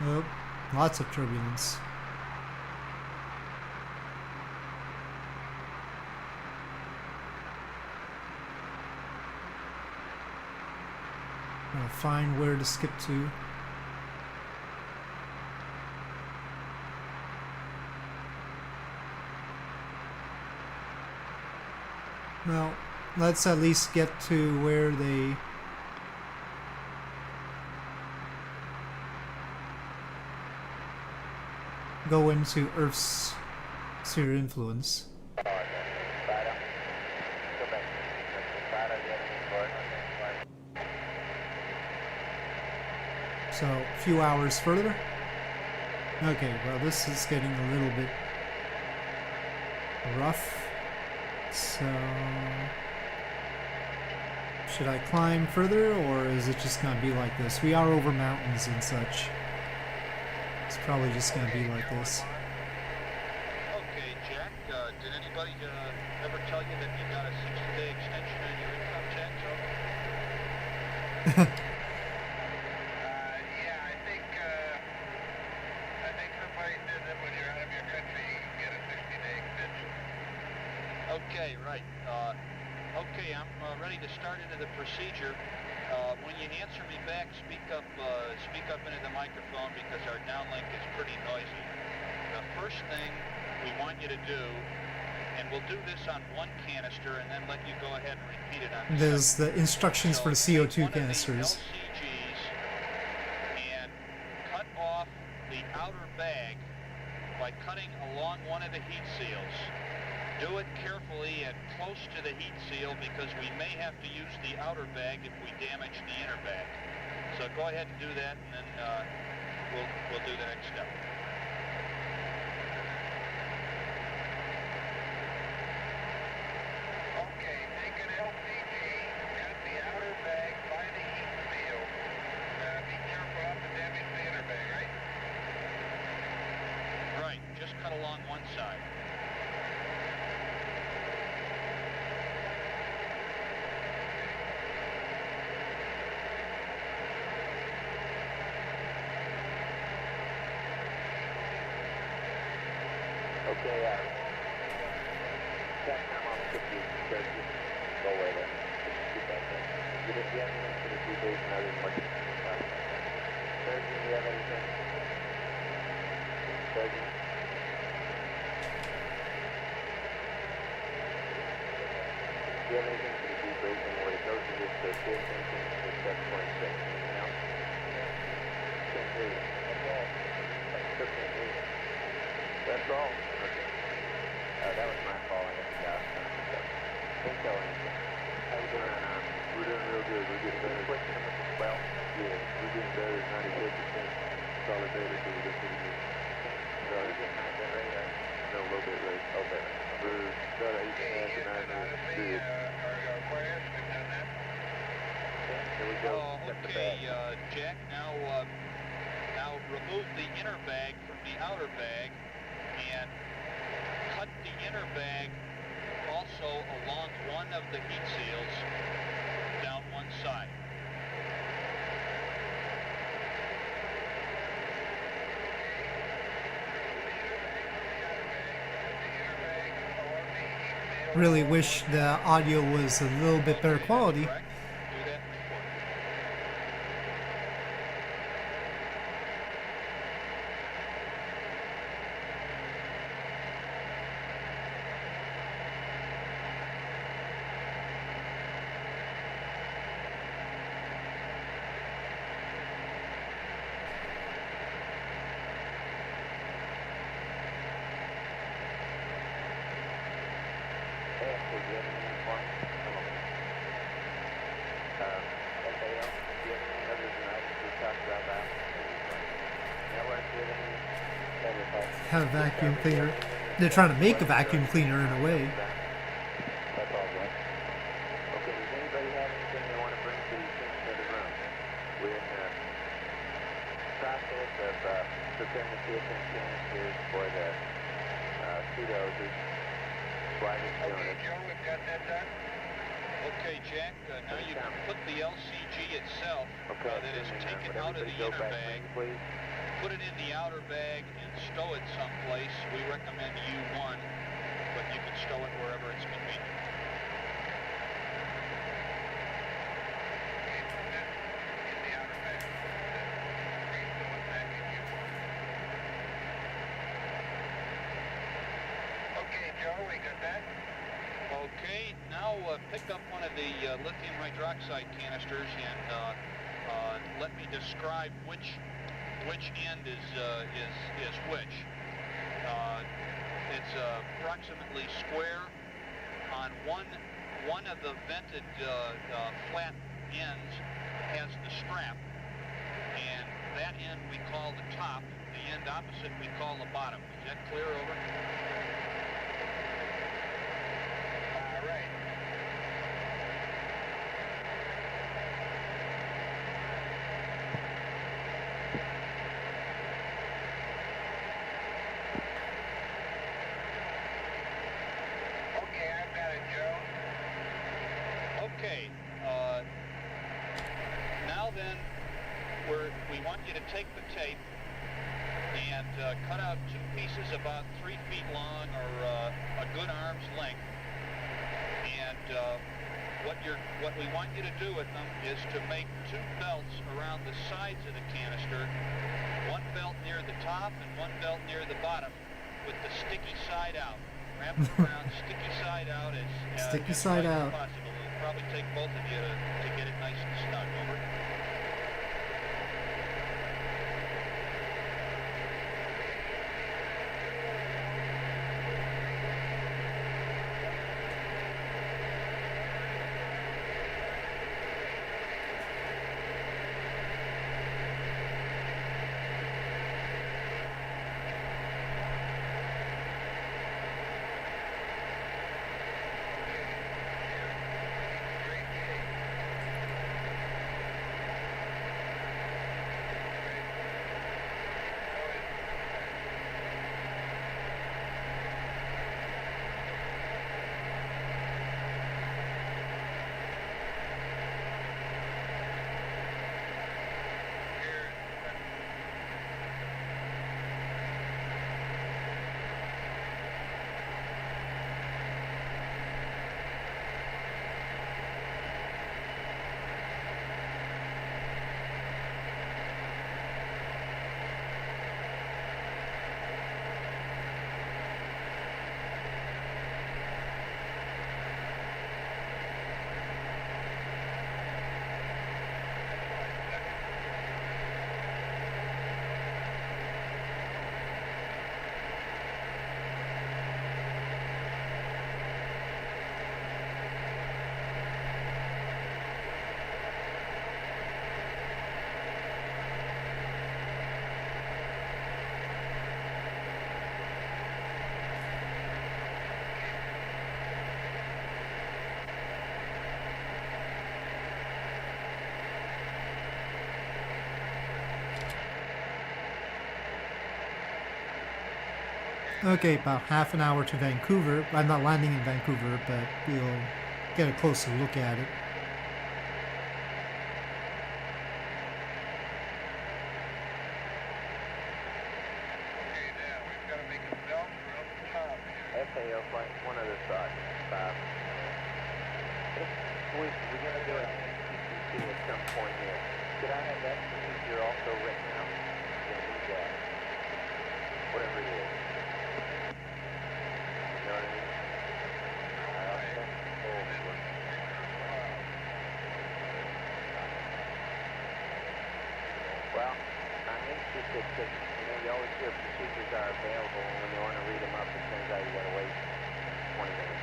Oh, lots of turbulence. I'll find where to skip to. Well, let's at least get to where they go into Earth's sphere of influence. So, a few hours further. Okay, well this is getting a little bit rough. So, should I climb further, or is it just gonna be like this? We are over mountains and such. It's probably just gonna be like this. Okay, Jack, did anybody ever tell you that you got a 60-day extension on your income tax? Yeah, I think then when you're out of your country, you get a 60-day extension. Okay, right. Okay, I'm ready to start into the procedure. When you answer me back, speak up into the microphone because our downlink is pretty noisy. The first thing we want you to do, and we'll do this on one canister and then let you go ahead and repeat it on the There's the instructions for the CO2 take one canisters. of the LCGs and cut off the outer bag by cutting along one of the heat seals. Do it carefully and close to the heat seal because we may have to use the outer bag if we damage the inner bag. So go ahead and do that, and then we'll do the next step. Okay, take an LCG, cut the outer bag by the heat seal. Be careful not to damage the inner bag, right? Right, just cut along one side. Okay, check time on 50, 30. Go away there. Just get back there. You have anything for the 2 days and others much? Surgeon, you have anything? Surgeon? Do you have anything for the debriefing where the dosage is to 15 to 7.6? Anything else? Can't hear you. That's all. Still can't hear you. That's all. Okay. That was my fault. I got the gas done. So, can't tell anything. How you doing? We're doing real good. We're getting better. Quick as well. Yeah, we're getting better. 96% solid data, so we're pretty good. So you're getting 9 bit rate, right? No, low bit rate. Okay. We're about 8.5 to 9 minutes. Good. Here we go. Okay, Jack. Now remove the inner bag from the outer bag and cut the inner bag also along one of the heat seals down one side. Really wish the audio was a little bit better quality. Have a vacuum cleaner. They're trying to make a vacuum cleaner in a way. That's all right. Okay, does anybody have anything they want to bring to the attention of the room? We're in the process of preparing the CSM canisters for the pseudo-doses. Okay, Joe, we've got that done. Okay, Jack, now you can put the LCG itself that is taken out of the inner bag, put it in the outer bag, and stow it someplace. We recommend U1, but you can stow it wherever it's convenient. Okay, Joe, we got that. Okay, now pick up one of the lithium hydroxide canisters and let me describe which end is which. It's approximately square. On one of the vented flat ends has the strap, and that end we call the top. The end opposite we call the bottom. Is that clear? Over. Right. Okay, I've got it, Joe. Okay. Now then, we want you to take the tape and cut out 2 pieces about 3 feet long or a good arm's length. And what we want you to do with them is to make 2 belts around the sides of the canister, 1 belt near the top and 1 belt near the bottom, with the sticky side out. Wrap it around, sticky side out as Sticky as side tight as out. possible. It'll probably take both of you to get it nice and snug. Over. Okay, about half an hour to Vancouver. I'm not landing in Vancouver, but we'll get a closer look at it. FAO flight, one other thought, Bob. We're going to do an ECC at some point here. Could I have that procedure also written out? We're going to need that. Whatever it is. You know what I mean? I'll send it over. Well, I'm interested because, you know, you always hear procedures are available, and when you want to read them up, it turns out you got to wait 20 minutes.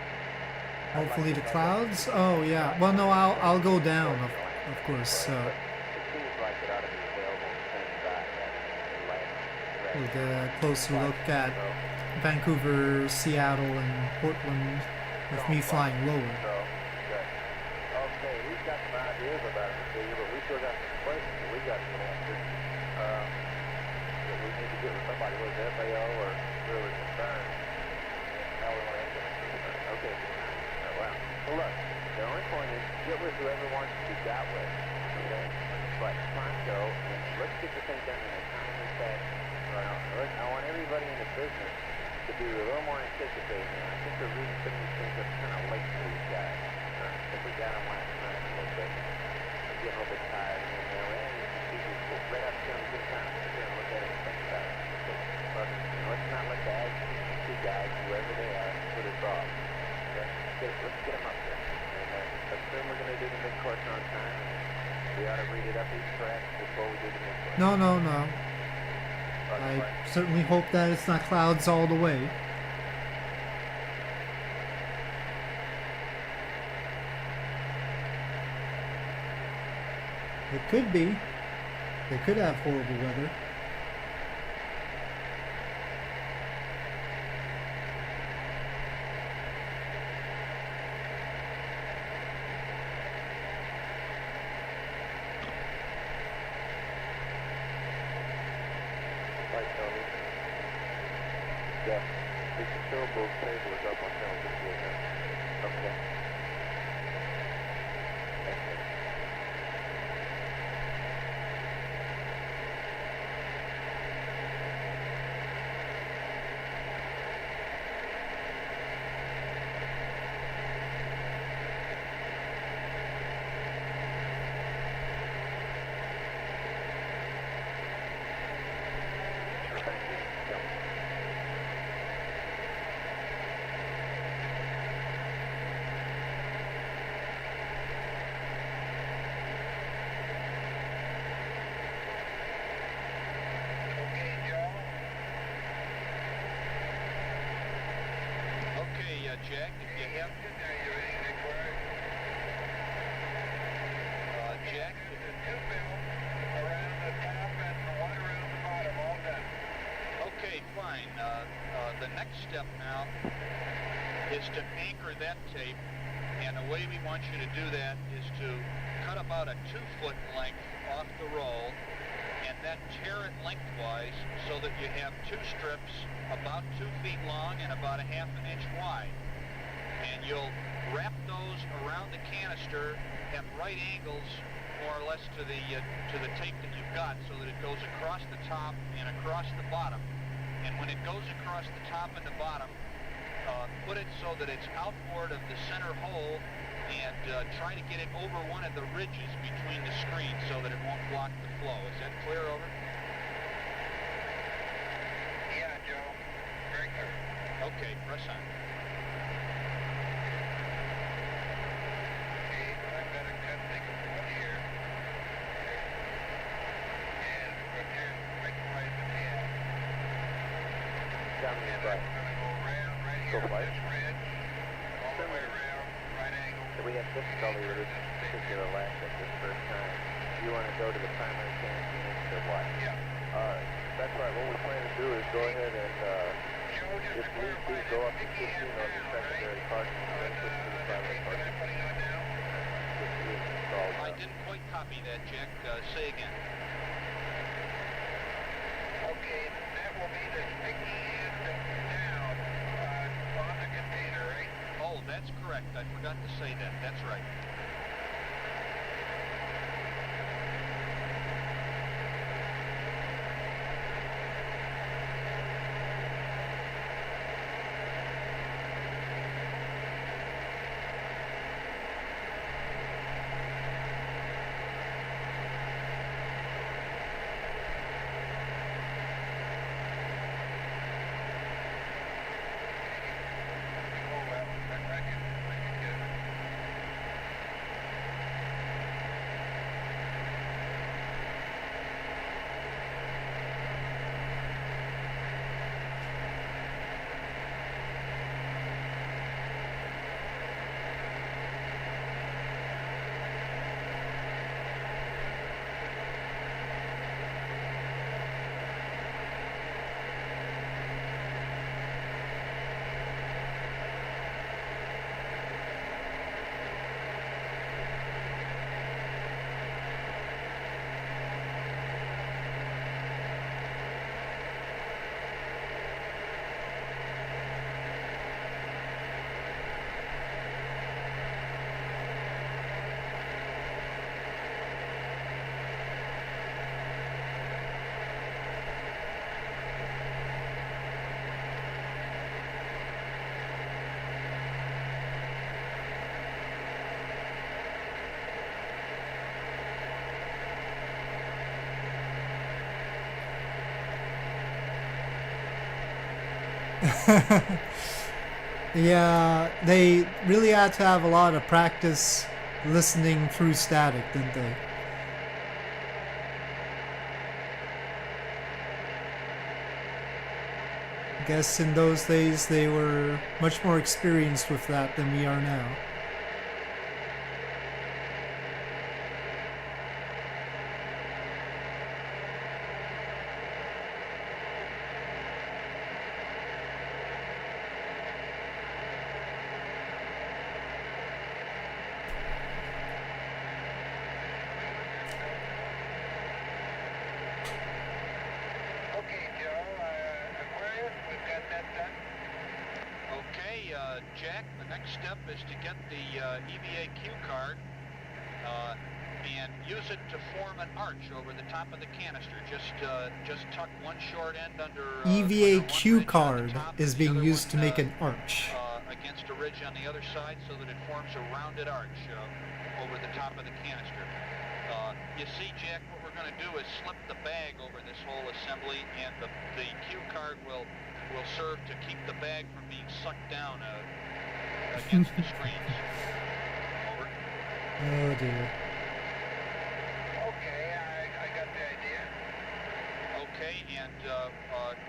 Hopefully the clouds. Oh yeah. Well, no, I'll go down, of course. It seems like it ought to be available at the same time. We'll get a closer look at Vancouver, Seattle, and Portland with me flying lower. Okay, we've got some ideas about it, but we still got some questions that we got to get answered. That we need to get with somebody, whether it's FAO or really concerned. How we want to implement this. Okay. Well, look, the only point is get with whoever wants to be got with. Okay? But pronto, and let's get the thing done in a timely fashion. I want everybody in the business to be a little more anticipating. I think they're reading some of these things up kind of late for these guys. I think we got them last night a little bit. I'm getting a little bit tired. And, you know, procedures right up to them, good time to sit there and look at it and think about it. But, you know, let's not let the AGC guys, whoever they are, put us off. Okay? Let's get them up there. And assume we're going to do the mid-course on time. And we ought to read it up each track before we do the mid-course. No. I certainly hope that it's not clouds all the way. It could be. They could have horrible weather. Yeah, the controllable table is up on channel 58 now. Okay. Jack, if you have... Jack? Okay, fine. The next step now is to anchor that tape, and the way we want you to do that is to cut about a 2-foot length off the roll and then tear it lengthwise so that you have 2 strips about 2 feet long and about a ½ an inch wide. And you'll wrap those around the canister at right angles more or less to the tape that you've got, so that it goes across the top and across the bottom. And when it goes across the top and the bottom, put it so that it's outboard of the center hole, and try to get it over one of the ridges between the screens so that it won't block the flow. Is that clear, over? Yeah, Joe. Very clear. Okay, press on. Okay, I better cut things one here. And put here lengthwise in half. Down the right. I'm going to go around right here with this ridge, all the way around, right angle. So we have difficulty with this particular latch at this first time. Do you want to go to the primary canister or what? Yeah. Alright. That's right. What we plan to do is go ahead and, if need be, go up to 15 on the secondary parking and then switch to the primary parking. I didn't quite copy that, Jack. Say again. Okay, that will be the sticky end down on the container, right? Oh, that's correct. I forgot to say that. That's right. Yeah, they really had to have a lot of practice listening through static, didn't they? I guess in those days they were much more experienced with that than we are now. Jack, the next step is to get the EVA cue card and use it to form an arch over the top of the canister. Just tuck one short end under EVA cue card is being used to make an arch against a ridge on the other side, so that it forms a rounded arch over the top of the canister. You see, Jack, what we're going to do is slip the bag over this whole assembly, and the cue card will serve to keep the bag from being sucked down against the screens. Over. Oh dear. Okay, I got the idea. Okay, and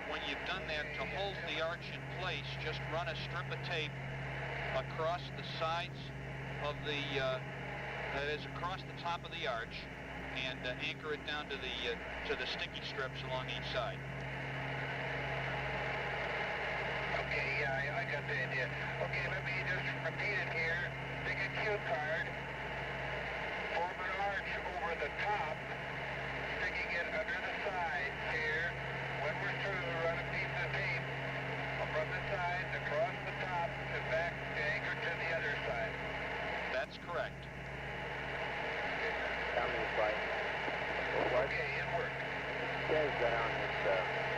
when you've done that, to hold the arch in place, just run a strip of tape across the sides of the, that is across the top of the arch, and anchor it down to the sticky strips along each side. Okay, yeah, I got the idea. Okay, let me just repeat it here. Take a cue card, form an arch over the top, sticking it under the sides here. When we're through, run a piece of tape from the sides across the top and back to anchor to the other side. That's correct. Down this flight. Okay, it worked. It says that on this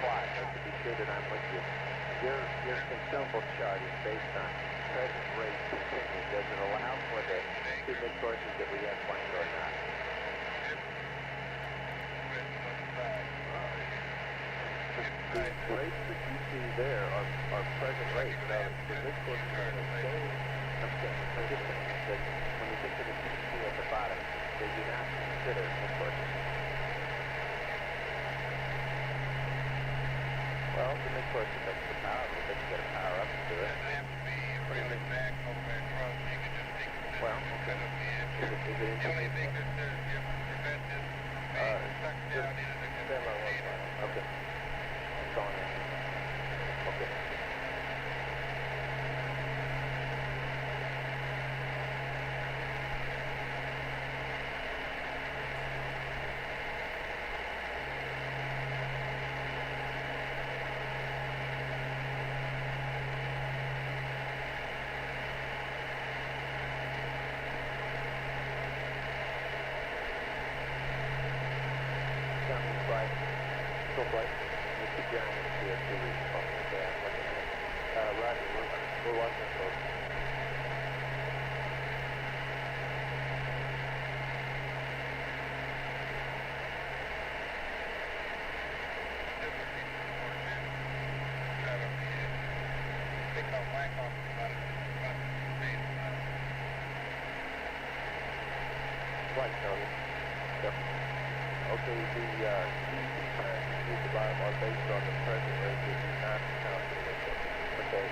plot, just to be sure that I'm with you, your consumable chart is based on present rate continued. Does it allow for the two mid-courses that we have planned or not? The rates that you see there are present rates. Now, the mid-courses are the same. I'm just saying that when you get to the TC at the bottom, they do not consider mid-courses. Well, the mid-course affects the power, but you got to power up to do it. Well, okay. Is it interesting? Okay. It's on in. Okay. Flight. You keep your eye on the CO2 response. Okay, I'm looking at it. Roger, we're watching close. Flight, Tony. Yep. Okay, the at the bottom are based on the present rate that do not count the initial. Okay.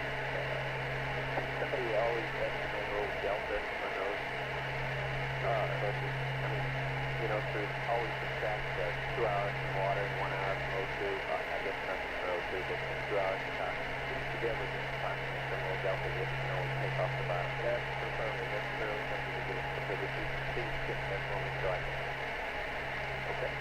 Somebody always estimate a little delta on those. There's always subtract 2 hours from water and 1 hour from O2. I guess nothing from O2, but 2 hours from time. Together with the approximate some little delta that you can always take off the bottom. That's confirming necessarily something to do. Okay, but you please skip that for me so I can. Okay.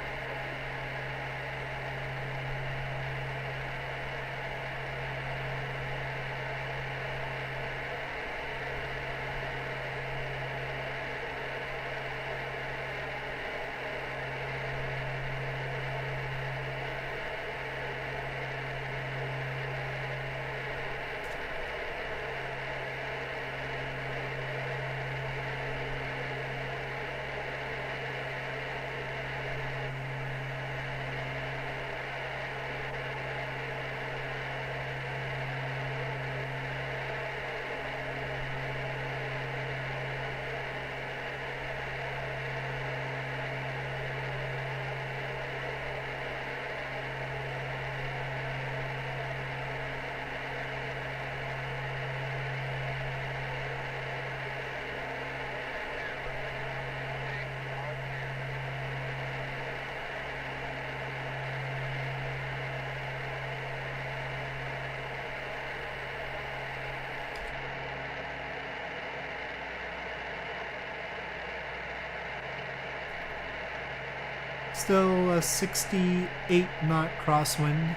Still a 68 knot crosswind,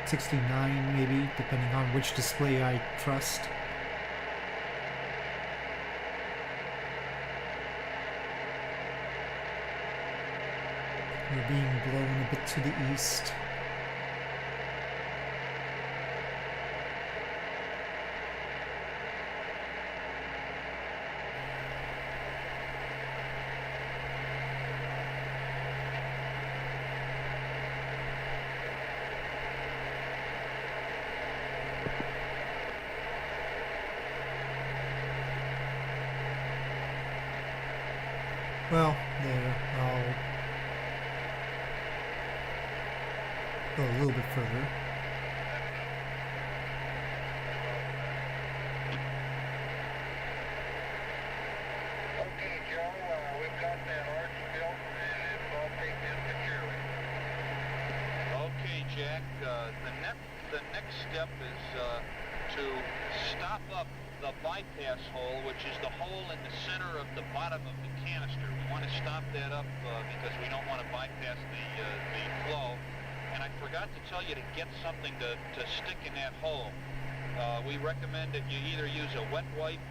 69 maybe, depending on which display I trust. We're being blown a bit to the east. Well, there, I'll go a little bit further. step is to stop up the bypass hole, which is the hole in the center of the bottom of the canister. We want to stop that up because we don't want to bypass the flow. And I forgot to tell you to get something to stick in that hole. We recommend that you either use a wet wipe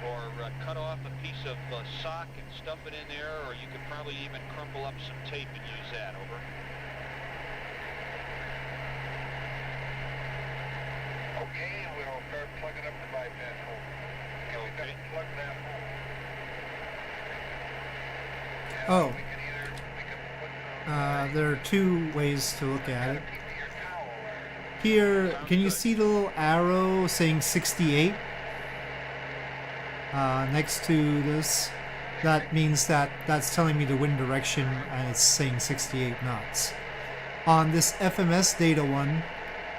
or cut off a piece of sock and stuff it in there, or you could probably even crumple up some tape and use that. Over. Okay, and we'll start plugging up the bypass hole. Okay, we got to plug that hole. Oh. There are two ways to look at it. Here, can you see the little arrow saying 68? Next to this, that means that's telling me the wind direction, and it's saying 68 knots. On this FMS data one,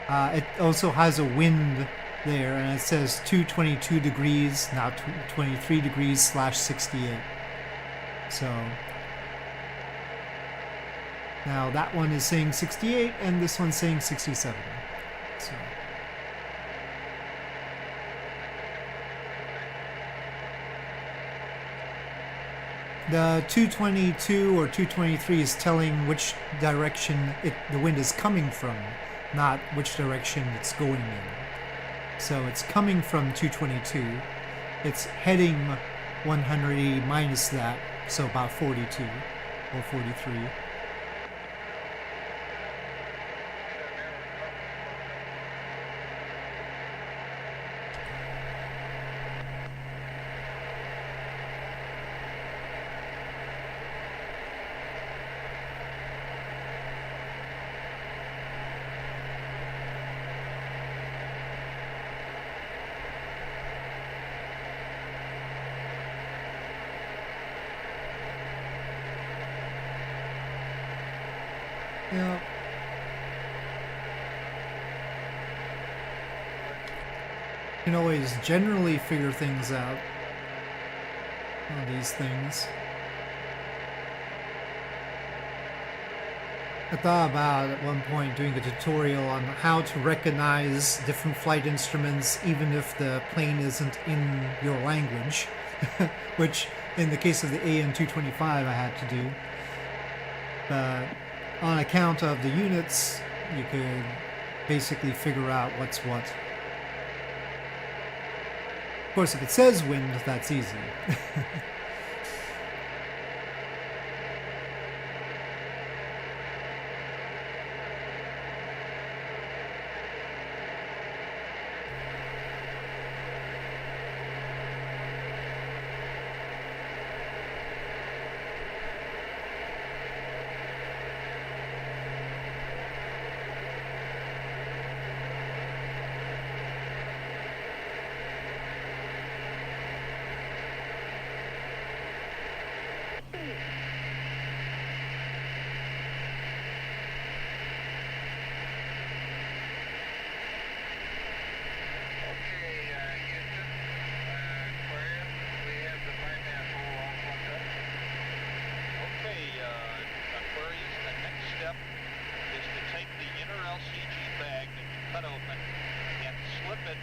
it also has a wind there, and it says 222 degrees, now 23 degrees / 68. So now that one is saying 68, and this one's saying 67. So. The 222 or 223 is telling which direction the wind is coming from, not which direction it's going in. So it's coming from 222. It's heading 180 minus that, so about 42 or 43. Yeah. You can always generally figure things out on these things. I thought about at one point doing a tutorial on how to recognize different flight instruments even if the plane isn't in your language, which in the case of the AN-225 I had to do. But on account of the units, you could basically figure out what's what. Of course, if it says wind, that's easy.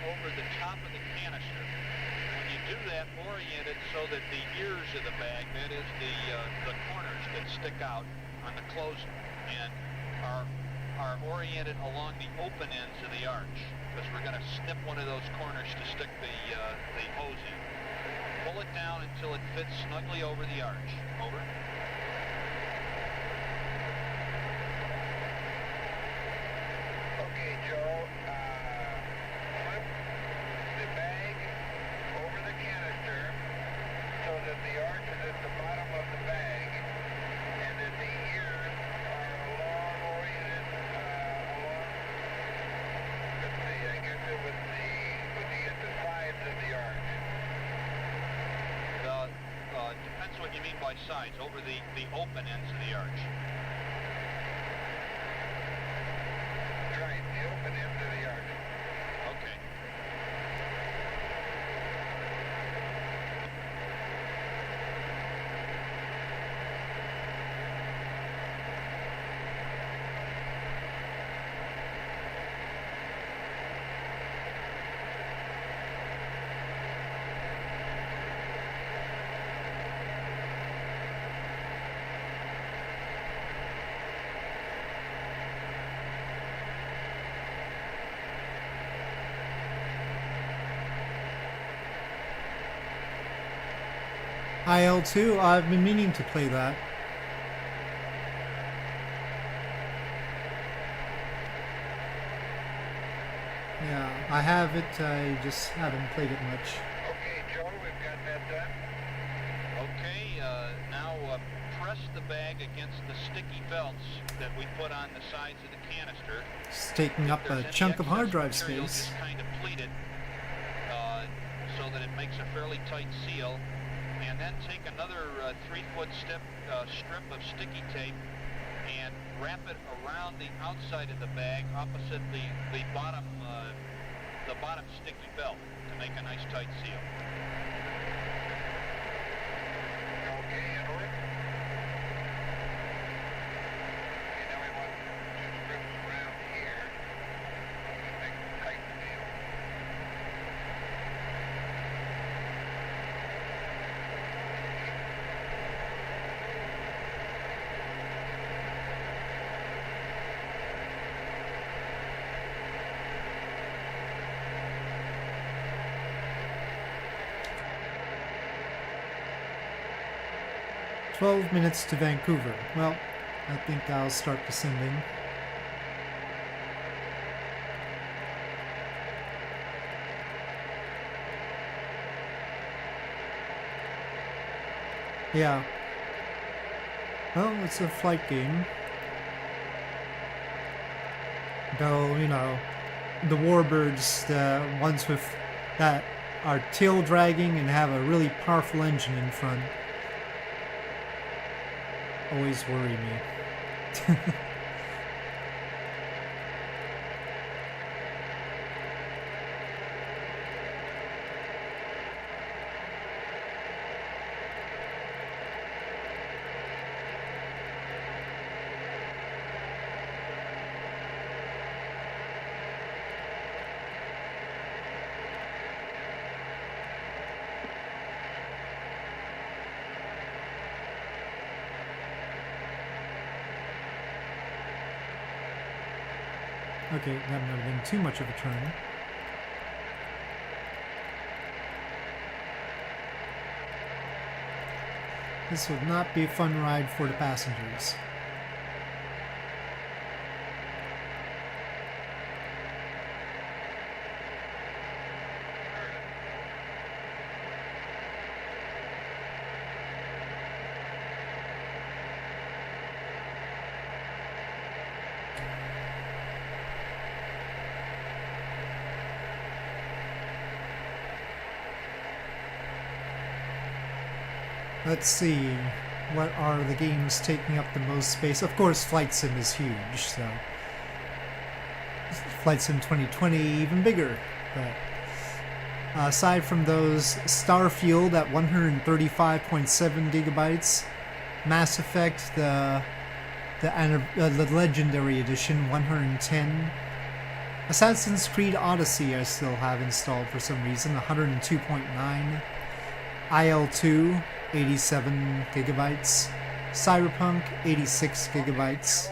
Over the top of the canister. When you do that, orient it so that the ears of the bag, that is the corners that stick out on the closing, and are oriented along the open ends of the arch, because we're going to snip one of those corners to stick the hose in. Pull it down until it fits snugly over the arch. Over. Okay, Joe. That the arch is at the bottom of the bag, and that the ears are along oriented along. Let's see, I guess it was at the sides of the arch. Depends what you mean by sides. Over the open ends of the arch. Right, the open ends of the arch. Okay. IL-2, I've been meaning to play that. Yeah, I have it, I just haven't played it much. Okay, Joe, we've got that done. Okay, now press the bag against the sticky belts that we put on the sides of the canister. It's taking up a chunk of hard drive space. Just kind of pleat it so that it makes a fairly tight seal, and then take another 3-foot strip of sticky tape and wrap it around the outside of the bag opposite the bottom sticky belt to make a nice tight seal. Okay, in order. Okay, now we want 2 strips around here to make a tight seal. 12 minutes to Vancouver. Well, I think I'll start descending. Yeah. Well, it's a flight game. Though, you know, the warbirds, the ones with that are tail dragging and have a really powerful engine in front, always worry me. Okay, that might have been too much of a turn. This would not be a fun ride for the passengers. Let's see, what are the games taking up the most space? Of course, Flight Sim is huge, so Flight Sim 2020 even bigger. But aside from those, Starfield at 135.7 gigabytes, Mass Effect, the Legendary Edition, 110. Assassin's Creed Odyssey I still have installed for some reason, 102.9. IL-2, 87 gigabytes, Cyberpunk 86 gigabytes,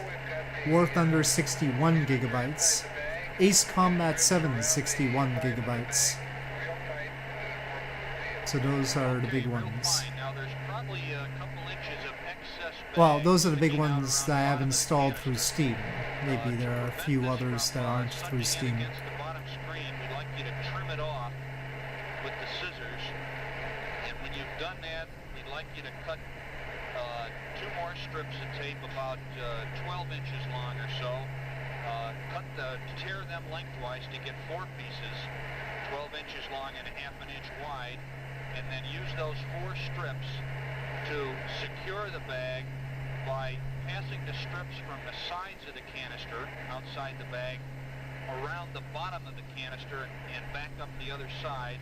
War Thunder 61 gigabytes, Ace Combat 7 61 gigabytes. So those are the big ones. Well, those are the big ones that I have installed through Steam. Maybe there are a few others that aren't through Steam. Strips of tape about 12 inches long or so. Tear them lengthwise to get 4 pieces, 12 inches long and ½ an inch wide, and then use those 4 strips to secure the bag by passing the strips from the sides of the canister outside the bag around the bottom of the canister and back up the other side.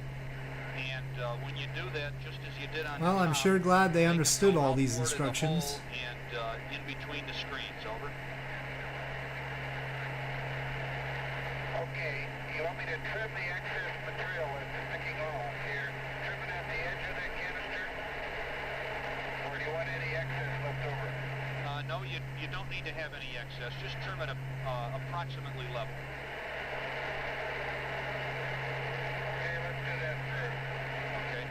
And when you do that, just as you did on well, the I'm top, sure glad they understood all these instructions. And in between the screens, over. Okay, you want me to trim the excess material that's sticking off here? Trim it at the edge of the canister? Or do you want any excess left over? No, you don't need to have any excess. Just trim it approximately level. Okay, let's do that first. Okay.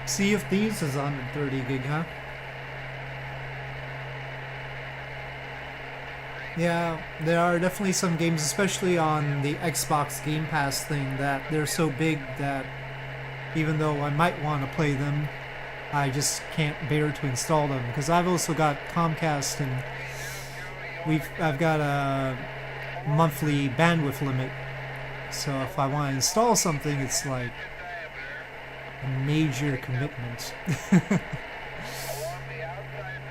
Sea of Thieves is 130 gig, huh? Yeah, there are definitely some games, especially on the Xbox Game Pass thing, that they're so big that even though I might want to play them, I just can't bear to install them. Because I've also got Comcast and I've got a monthly bandwidth limit. So if I want to install something, it's like a major commitment.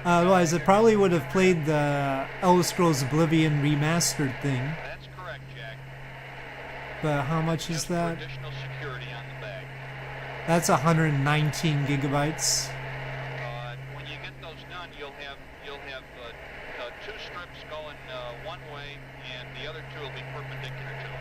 Otherwise, I probably would have played the Elder Scrolls Oblivion remastered thing. That's correct, Jack. But how much is that? Additional security on the bag. That's 119 gigabytes. When you get those done, you'll have two strips going one way, and the other two will be perpendicular to it.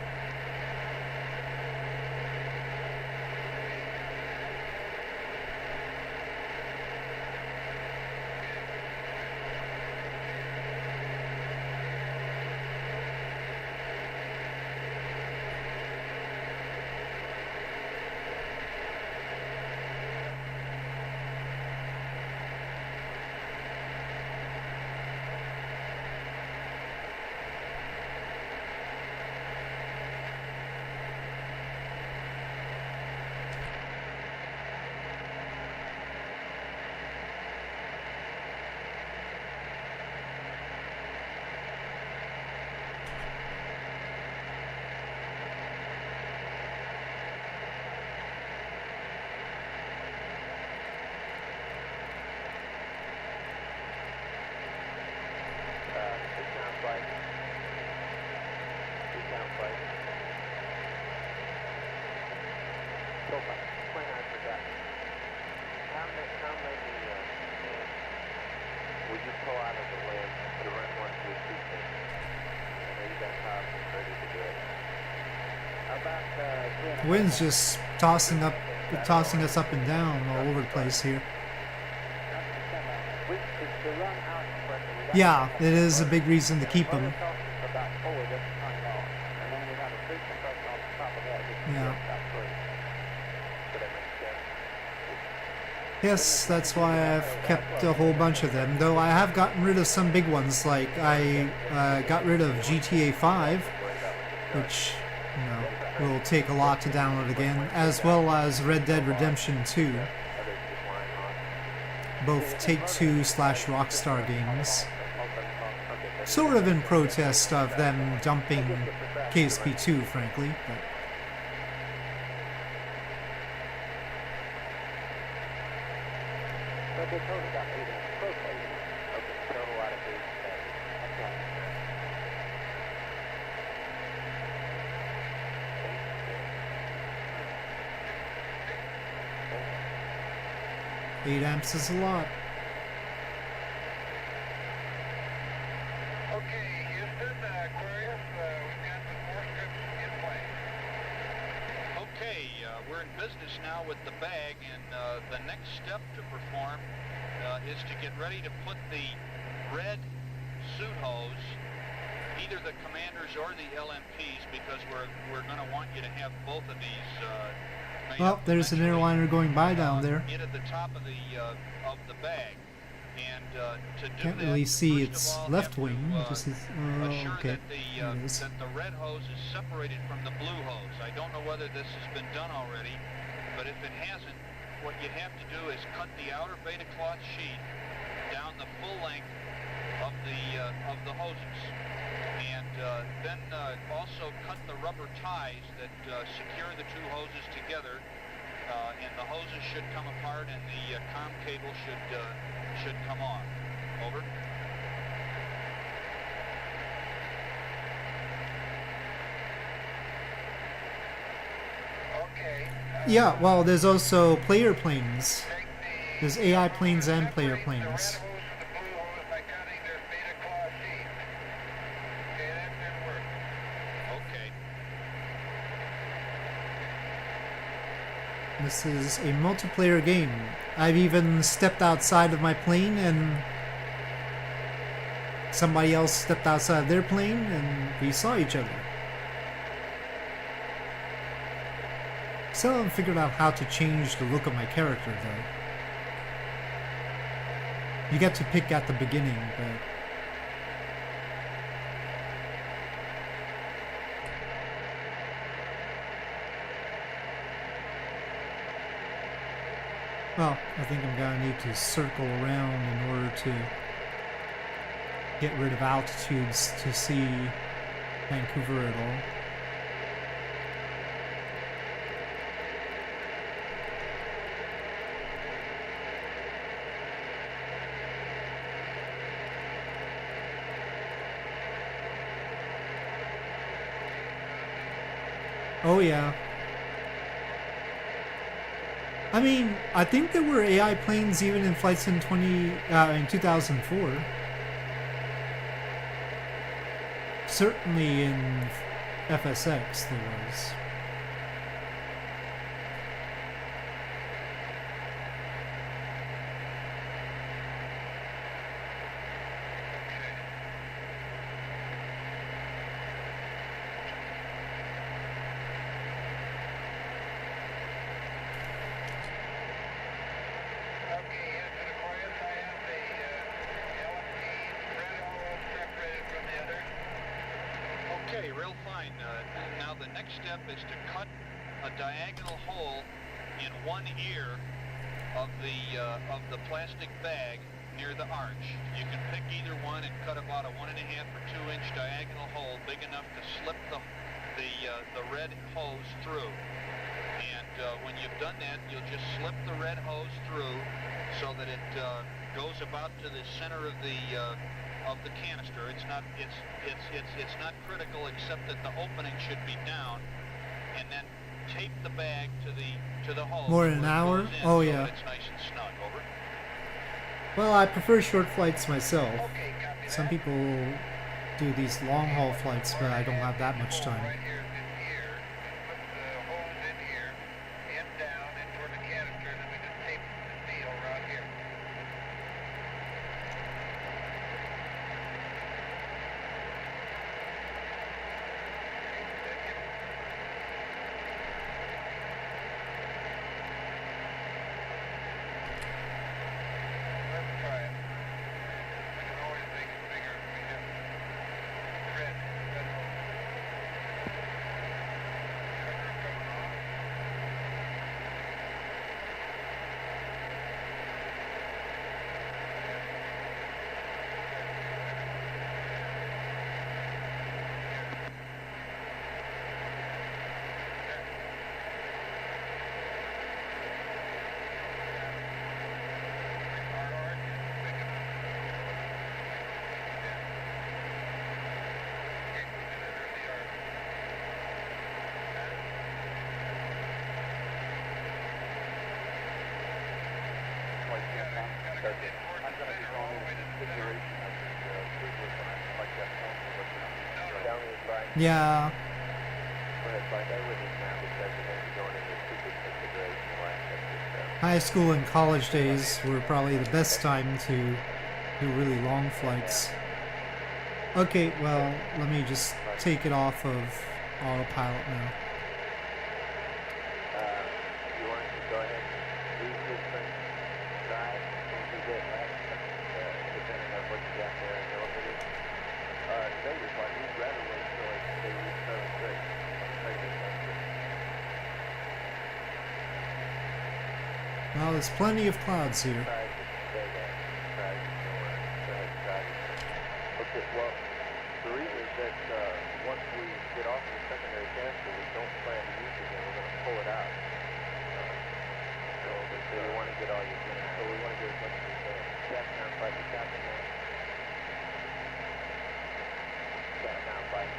Would you pull out of the wind to run one through 210? I know you got power ready to do it. About The wind's just tossing us up and down all over the place here. Yeah, it is a big reason to keep them. Yeah. Yes, that's why I've kept a whole bunch of them, though I have gotten rid of some big ones, like I got rid of GTA 5, which, you know, will take a lot to download again, as well as Red Dead Redemption 2, both Take-Two / Rockstar games, sort of in protest of them dumping KSP 2, frankly, but they told about 8 inch propane. Okay, total out of 8 okay. 8 amps is a lot. Okay, Houston, Aquarius, we've got the 4 strips in place. Okay, we're in business now with the bag, and the next step to perform is to get ready to put the red suit hose, either the commanders or the LMPs, because we're going to want you to have both of these. Well, there's an airliner going by down there. In at the top of the bag, and to do Can't that, really see first its of all, left have wing. to, Just assure okay. that that the red hose is separated from the blue hose. I don't know whether this has been done already, but if it hasn't, what you have to do is cut the outer beta cloth sheet down the full length of the hoses, and then also cut the rubber ties that secure the two hoses together, and the hoses should come apart, and the comm cable should come off. Over. Okay. Yeah, well, there's also player planes. There's AI planes and player planes. This is a multiplayer game. I've even stepped outside of my plane and somebody else stepped outside of their plane and we saw each other. Still haven't figured out how to change the look of my character, though. You get to pick at the beginning, but... Well, I think I'm gonna need to circle around in order to get rid of altitudes to see Vancouver at all. Oh yeah. I mean, I think there were AI planes even in Flight Sim 2004. Certainly in FSX there was. Okay, real fine. Now the next step is to cut a diagonal hole in one ear of the plastic bag near the arch. You can pick either one and cut about a 1.5 or 2 inch diagonal hole big enough to slip the red hose through. And when you've done that, you'll just slip the red hose through so that it goes about to the center of the canister. It's not critical, except that the opening should be down, and then tape the bag to the hole. More than an hour? Oh so yeah. that it's nice and snug. Over. Well, I prefer short flights myself. Some people do these long haul flights, but I don't have that much time. Yeah. High school and college days were probably the best time to do really long flights. Okay, well, let me just take it off of autopilot now. You want to go ahead and leave this thing drive and you get back, depending on what you got there in the elevator. Today was like, we'd rather wait till they reach 7-6. Well, there's plenty of clouds here. Okay, well, the reason is that once we get off the secondary canister, we don't plan to use it again. We're going to pull it out. So you want to get all your things. So we want to get as much as we can. Captain down, fight. Captain down. Captain down, fight.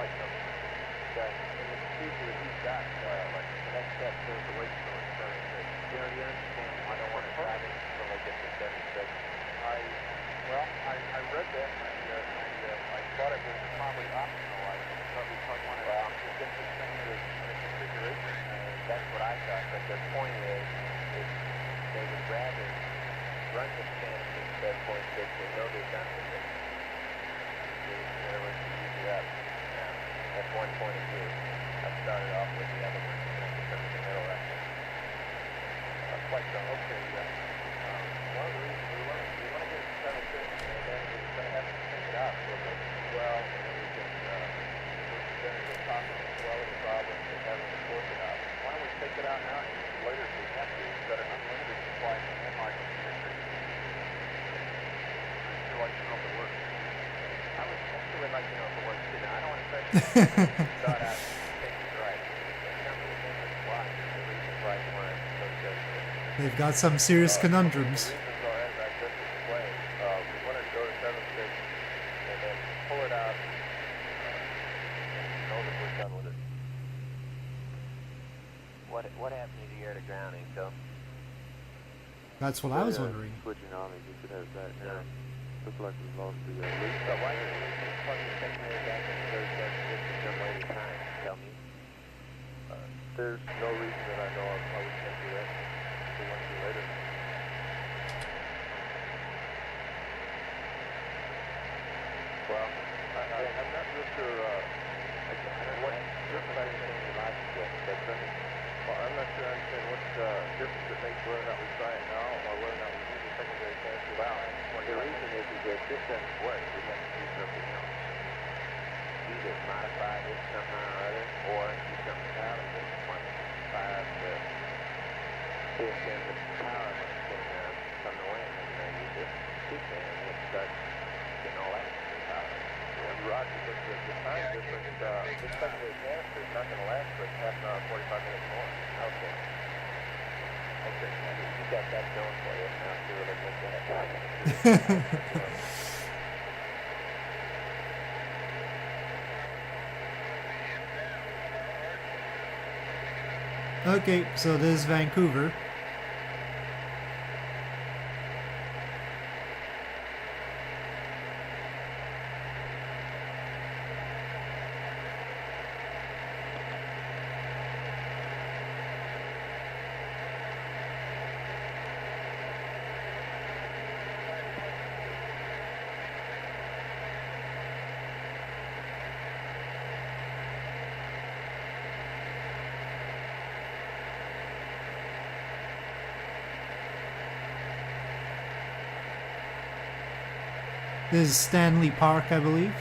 Flight number. Okay. And the procedure that he's got, like the next step is the wait till it's 76. You understand? I don't want to drive it until they get to 76. I read that and I thought it was probably optional. I thought we probably wanted to get this thing in the configuration. That's what I thought, but their point is they would rather run the canister instead of point 6. They know they're done with it. In other words, to use it up. That's one point of view. That's Start out, take it right. Tell me again why the reason right one so just They've got some serious conundrums. the reasons are as I just explained. We wanted to go to 76 and then pull it out and know that we're done with it. What happened to the air to grounding, so? That's what I was wondering. Switching on, you should have that now. Looks like we lost the loop. So why did we plug the secondary back in the third just for some later time? Tell me. There's no reason that I know of why we can't do that. We want to do later. Well, I'm not real sure what difference I understand your logic with, but I'm not sure I understand what difference it makes whether or not we try it now or whether or not we use the secondary canister. Well, the reason is that this doesn't work. We have to do something else. Either modify this somehow or other, or do something out of this 1.5 to this and the power can come away and then use this soup pan which starts getting all that power. Roger, but the time difference, this secondary canister is not going to last for half an hour, 45 minutes more. Okay. Okay, you got that going for you. Now see what it looks like. Okay, so this is Vancouver. This is Stanley Park, I believe.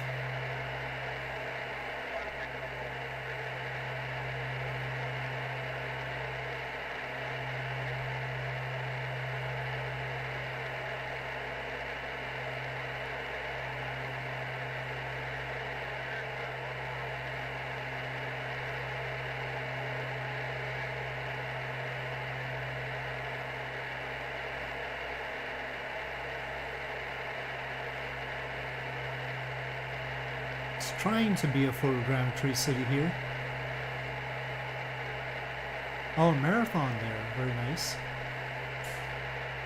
Trying to be a photogrammetry city here. Oh, marathon there, very nice.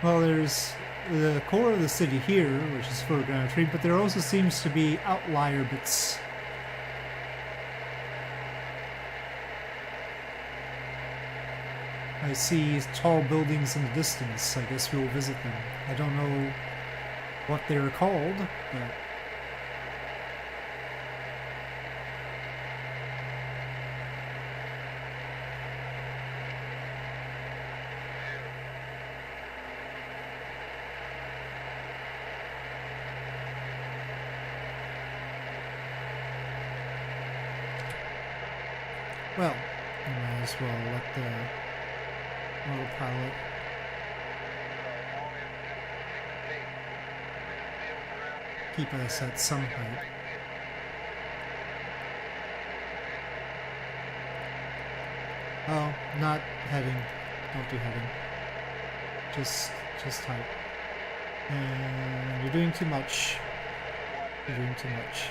Well, there's the core of the city here, which is photogrammetry, but there also seems to be outlier bits. I see tall buildings in the distance. I guess we'll visit them. I don't know what they're called, but well, you might as well let the autopilot keep us at some height. Oh, not heading. Don't do heading. Just height. And you're doing too much. You're doing too much.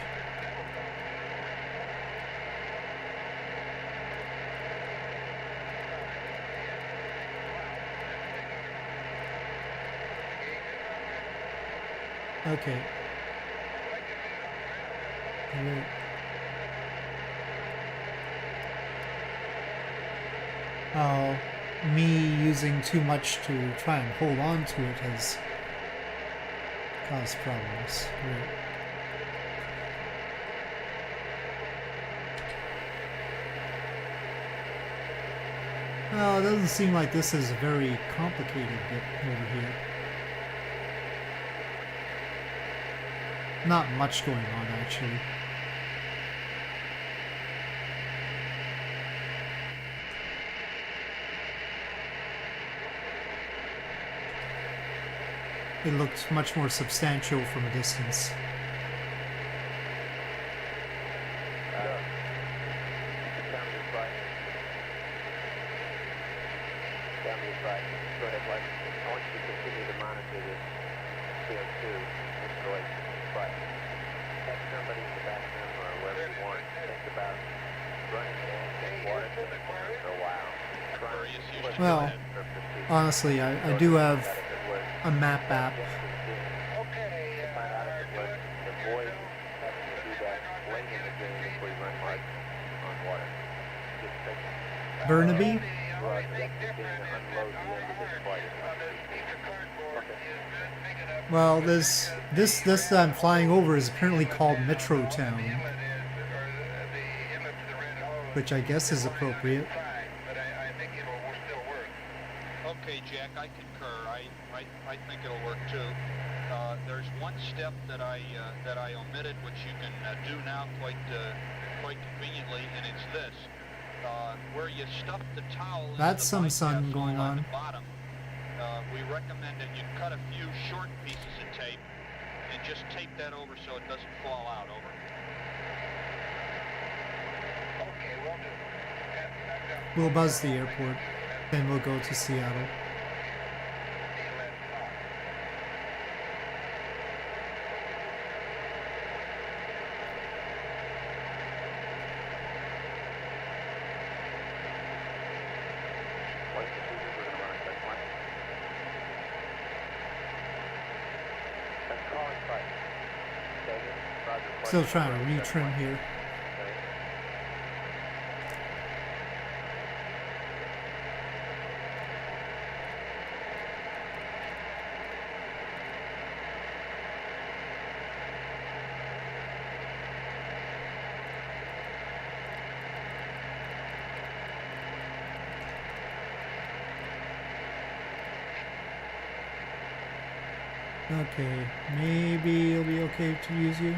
Okay. Here. Oh, me using too much to try and hold on to it has caused problems. Great. Well, it doesn't seem like this is a very complicated bit over here. Not much going on, actually. It looked much more substantial from a distance. You're right. Go ahead, Bud. I want you to continue to monitor this CO2 installation. But text somebody in the back room or wherever you want. Think about running it in, take water for a while. Well, honestly, I do have a map app. Burnaby? Well, this that I'm flying over is apparently called Metro Town, which I guess is appropriate. Okay, Jack, I concur. I think it'll work too. There's one step that I omitted, which you can do now quite conveniently, and it's this: where you stuff the towel. That's some sun going on. At the bottom, we recommend that you cut a few short pieces of tape and just tape that over so it doesn't fall out. Over. Okay, will do. We'll buzz the airport, then we'll go to Seattle. Still trying to retrim here. Okay, maybe it'll be okay to use you.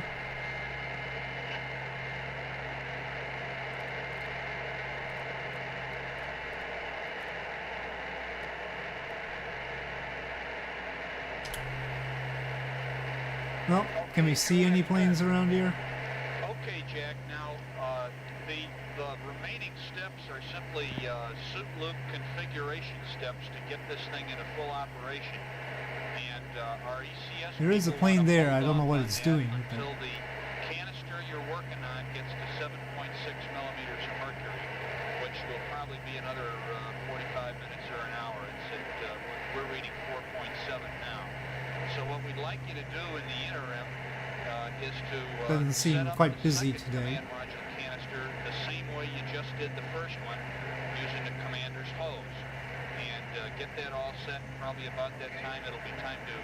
Well, can we see any planes around here? Okay, Jack. Now, the remaining steps are simply suit loop configuration steps to get this thing into full operation. And our ECS. There is a plane there. I don't know what it's doing. Until the canister you're working on gets to 7.6 millimeters of mercury, which will probably be another 45 minutes or an hour. We're reading 4.7 now. So what we'd like you to do in the interim is to doesn't seem quite busy today. Command module canister the same way you just did the first one, using the commander's hose, and get that all set. Probably about that time it'll be time to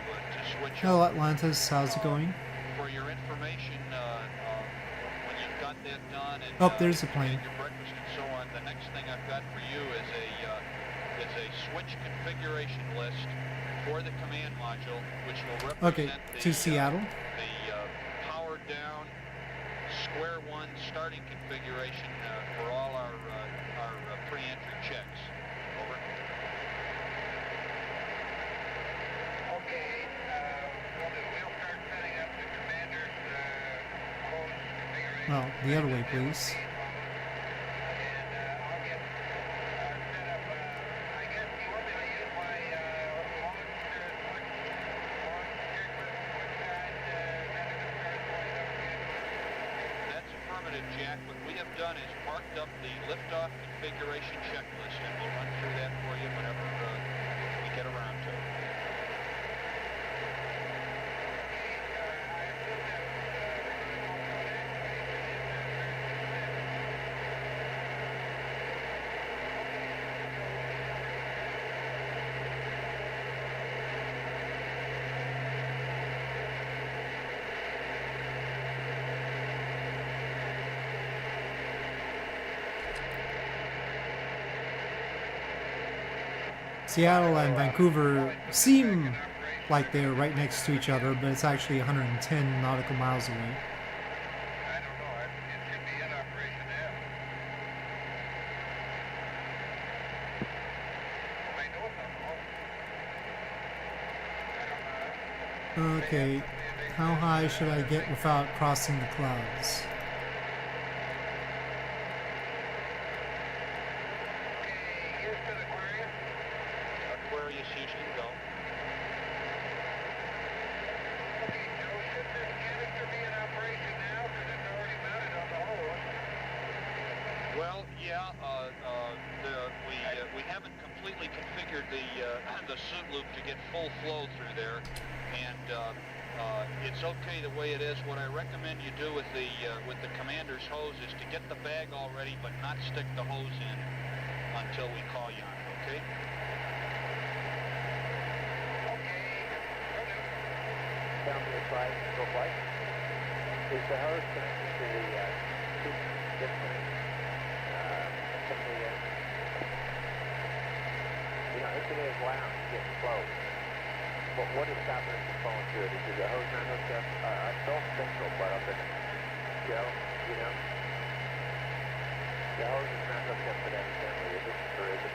switch. Hello, Atlantis. How's it going? For your information, when you've got that done and there's a plane. Your breakfast and so on, the next thing I've got for you is a switch configuration list for the command module, which will represent to Seattle. The powered down square one starting configuration for all our pre-entry checks. Over. Okay, we'll start setting up the commander's hose configuration. Well, the other way, please. Jack, what we have done is marked up the liftoff configuration checklist, and we'll run through that for you whenever we get around to it. Seattle and Vancouver seem like they're right next to each other, but it's actually 110 nautical miles away. I don't know. It should be in operation now. Okay, how high should I get without crossing the clouds? Well, yeah, we haven't completely configured the suit loop to get full flow through there, and it's okay the way it is. What I recommend you do with the commander's hose is to get the bag all ready, but not stick the hose in until we call you on it. Okay? Down to the side, go flight. Is the hose connected to the tube disconnect? Simply yes. You know, if it is loud, you get flow. But what is stopping it from flowing through it? Is the hose not hooked up? I don't think so, but up in Joe, you know? The hose is not hooked up to that assembly, is it? Or is it?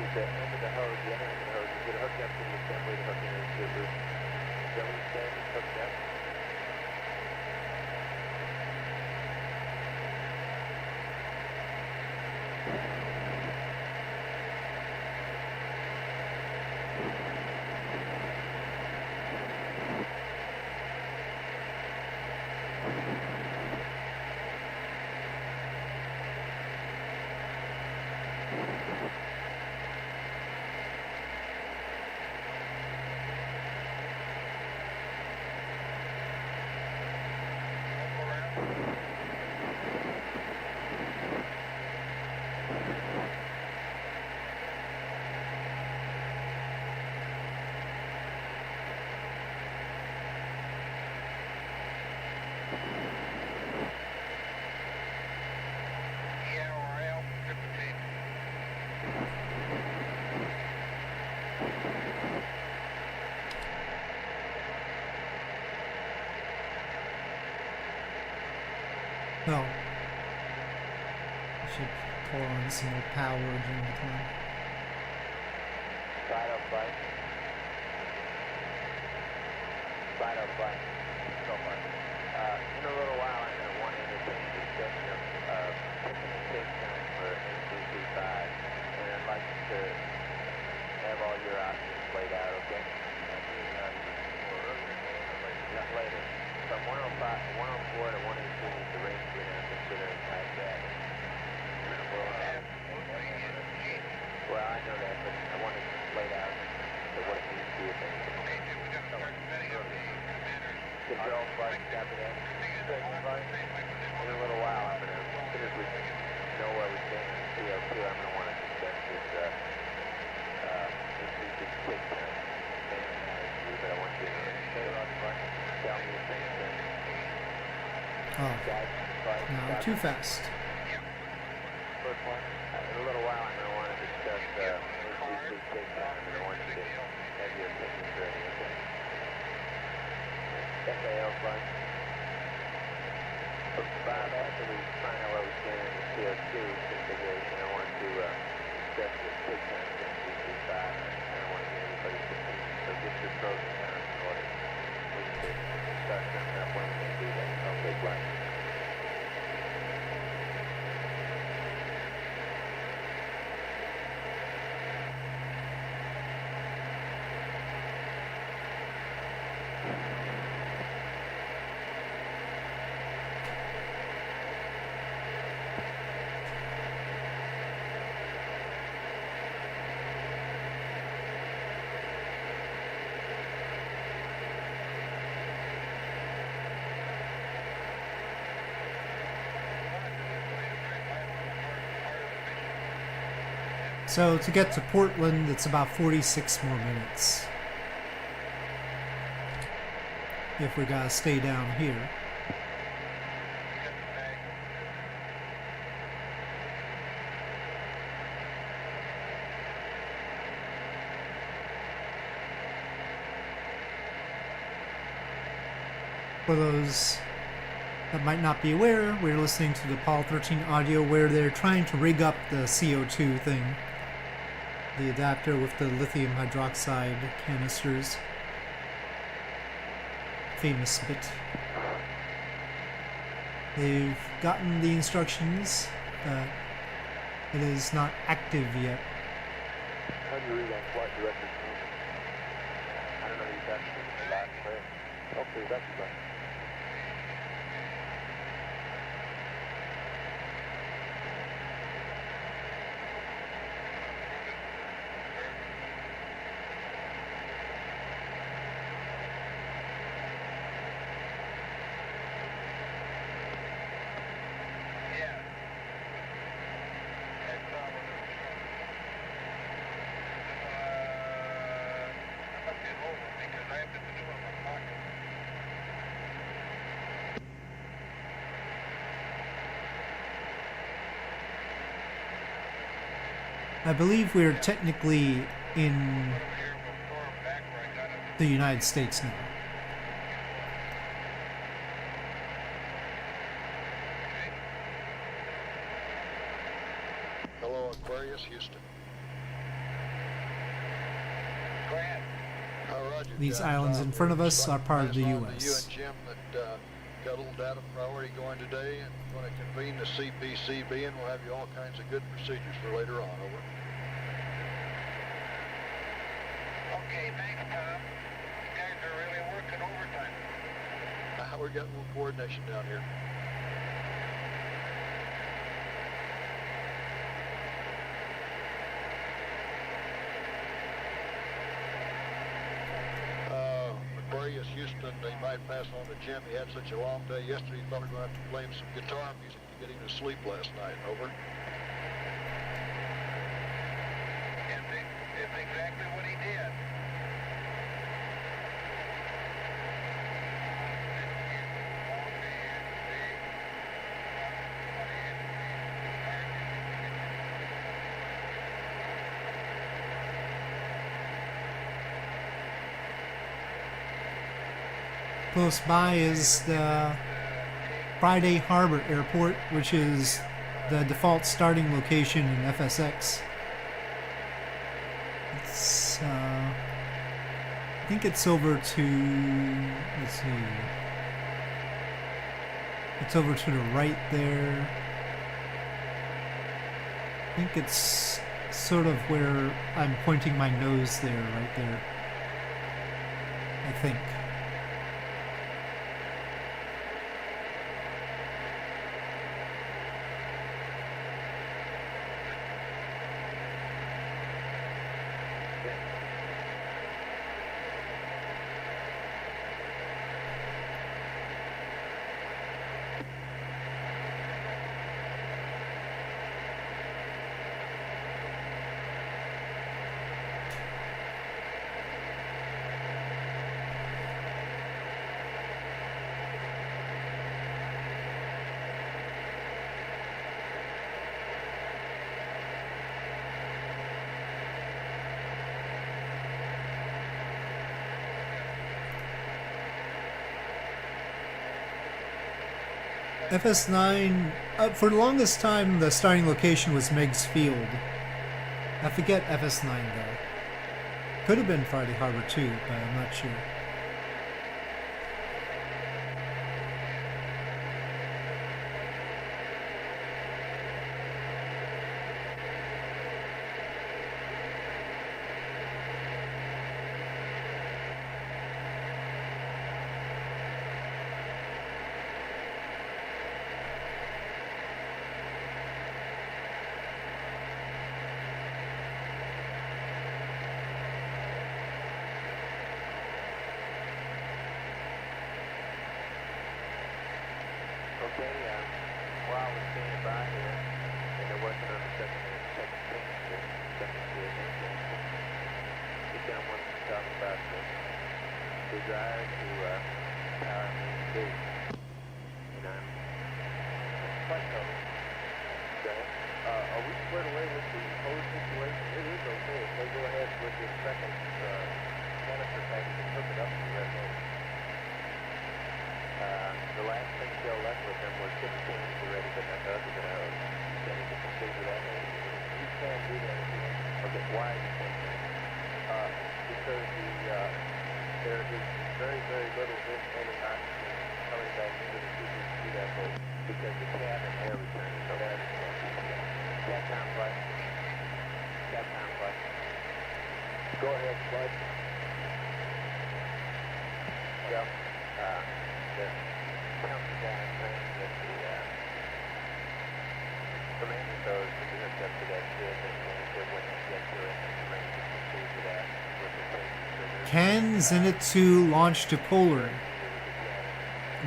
Is the end of the hose, the other end of the hose, is it hooked up to the assembly to hook into the suit loop? Is that what you said? It's hooked up? Well, I should pour on some more power during the time. Side up flight. Side up flight. So far. In a little while, I'm going to want to entertain a discussion of picking a take time for NCC-5, and I'd like to have all your options laid out, okay? Not later. From 104 to 118 is the range we're now considering high cat. Well, I know that, but I want it laid out so what it means to you. Control flight, copy that. In a little while, I'm going to, as soon as we know where we stand on CO2, I'm going to want to discuss this take time. But I want you to tell me if things Oh, now too fast. First one, in a little while I'm going to want to discuss NCC take time, and I want you to have your opinions ready, okay? FAL flight. Bob, after we find out where we stand in the CO2 configuration, I want to discuss the take time of NCC-5, and I want to hear everybody's opinion, so get your pros and cons in order. We need to start coming up when we can do that. Okay, flight. So to get to Portland, it's about 46 more minutes. If we gotta stay down here. For those that might not be aware, we're listening to the Apollo 13 audio where they're trying to rig up the CO2 thing. The adapter with the lithium hydroxide canisters. Famous bit. They've gotten the instructions, but it is not active yet. How do you read on flight director's notes? I don't know, you got the last prayer. Okay, that's fine. I believe we're technically in the United States now. Hello, Aquarius, Houston. Grant. Roger, These Jack. islands in front of us are part of the Pass on to you U.S. and Jim that got a little data priority going today, and going to convene the CPCB, and we'll have you all kinds of good procedures for later on. Over. Okay, thanks, Tom. You guys are really working overtime. We're getting a little coordination down here. Aquarius, Houston, they might pass on to Jim. He had such a long day yesterday, he thought we were going to have to play him some guitar music to get him to sleep last night. Over. It's exactly what he did. Close by is the Friday Harbor Airport, which is the default starting location in FSX. It's, I think it's over to, let's see, it's over to the right there. I think it's sort of where I'm pointing my nose there, right there. I think. FS9, for the longest time, the starting location was Meigs Field. I forget FS9 though. Could have been Friday Harbor too, but I'm not sure. Okay, while I was standing by here, and they're working on the second engine, this gentleman wanted to talk about the desire to power main gate. And I'm quite covered. Okay. Are we squared away with the hose situation? It is okay if they go ahead with this second canister package and hook it up to the red hose. The last thing Joe left with them was 6 cans already, but not the other than ours. Can you configure that? You can do that if you want. Okay, why you can't? Because there is very, very little, if any, oxygen coming back into the tubing through that hole because the cabin air return is so bad. Capcom flight. Capcom flight. Go ahead, flight. Joe, the county guy saying that the landing those will be hooked up to that ship, and that when they get to it, the range is proceed to that with the safety triggers. Can Zenit 2 launch to Polar?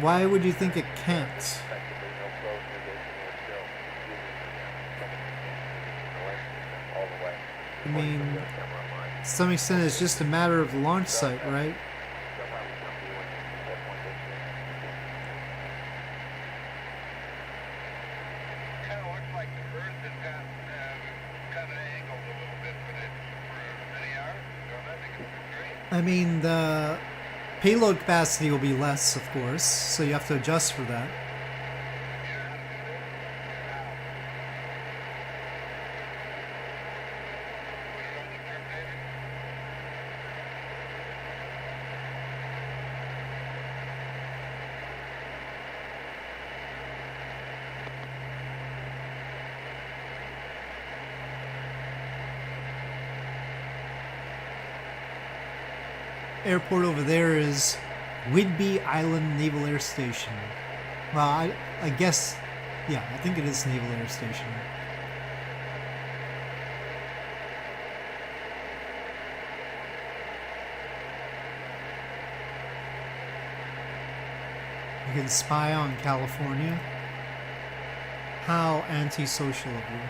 Why would you think it can't? Effectively, no flow negation, we're still using the technical all the way. I mean, to some extent, it's just a matter of the launch site, right? Kind of looks like the Earth has got kind of angled a I mean, the payload capacity will be less, of course, so you have to adjust for that. Airport over there is Whidbey Island Naval Air Station. Well, I guess, yeah, I think it is Naval Air Station. You can spy on California. How antisocial of you.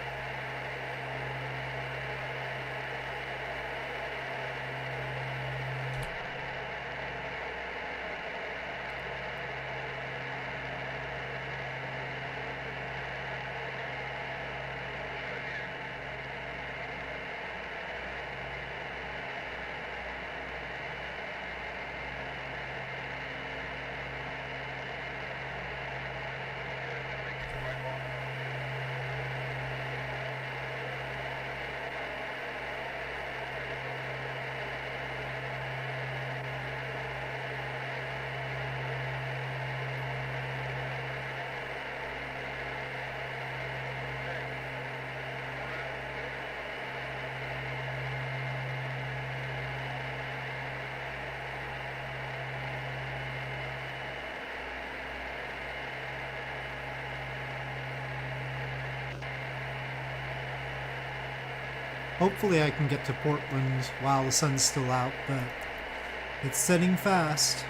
Hopefully I can get to Portland while the sun's still out, but it's setting fast.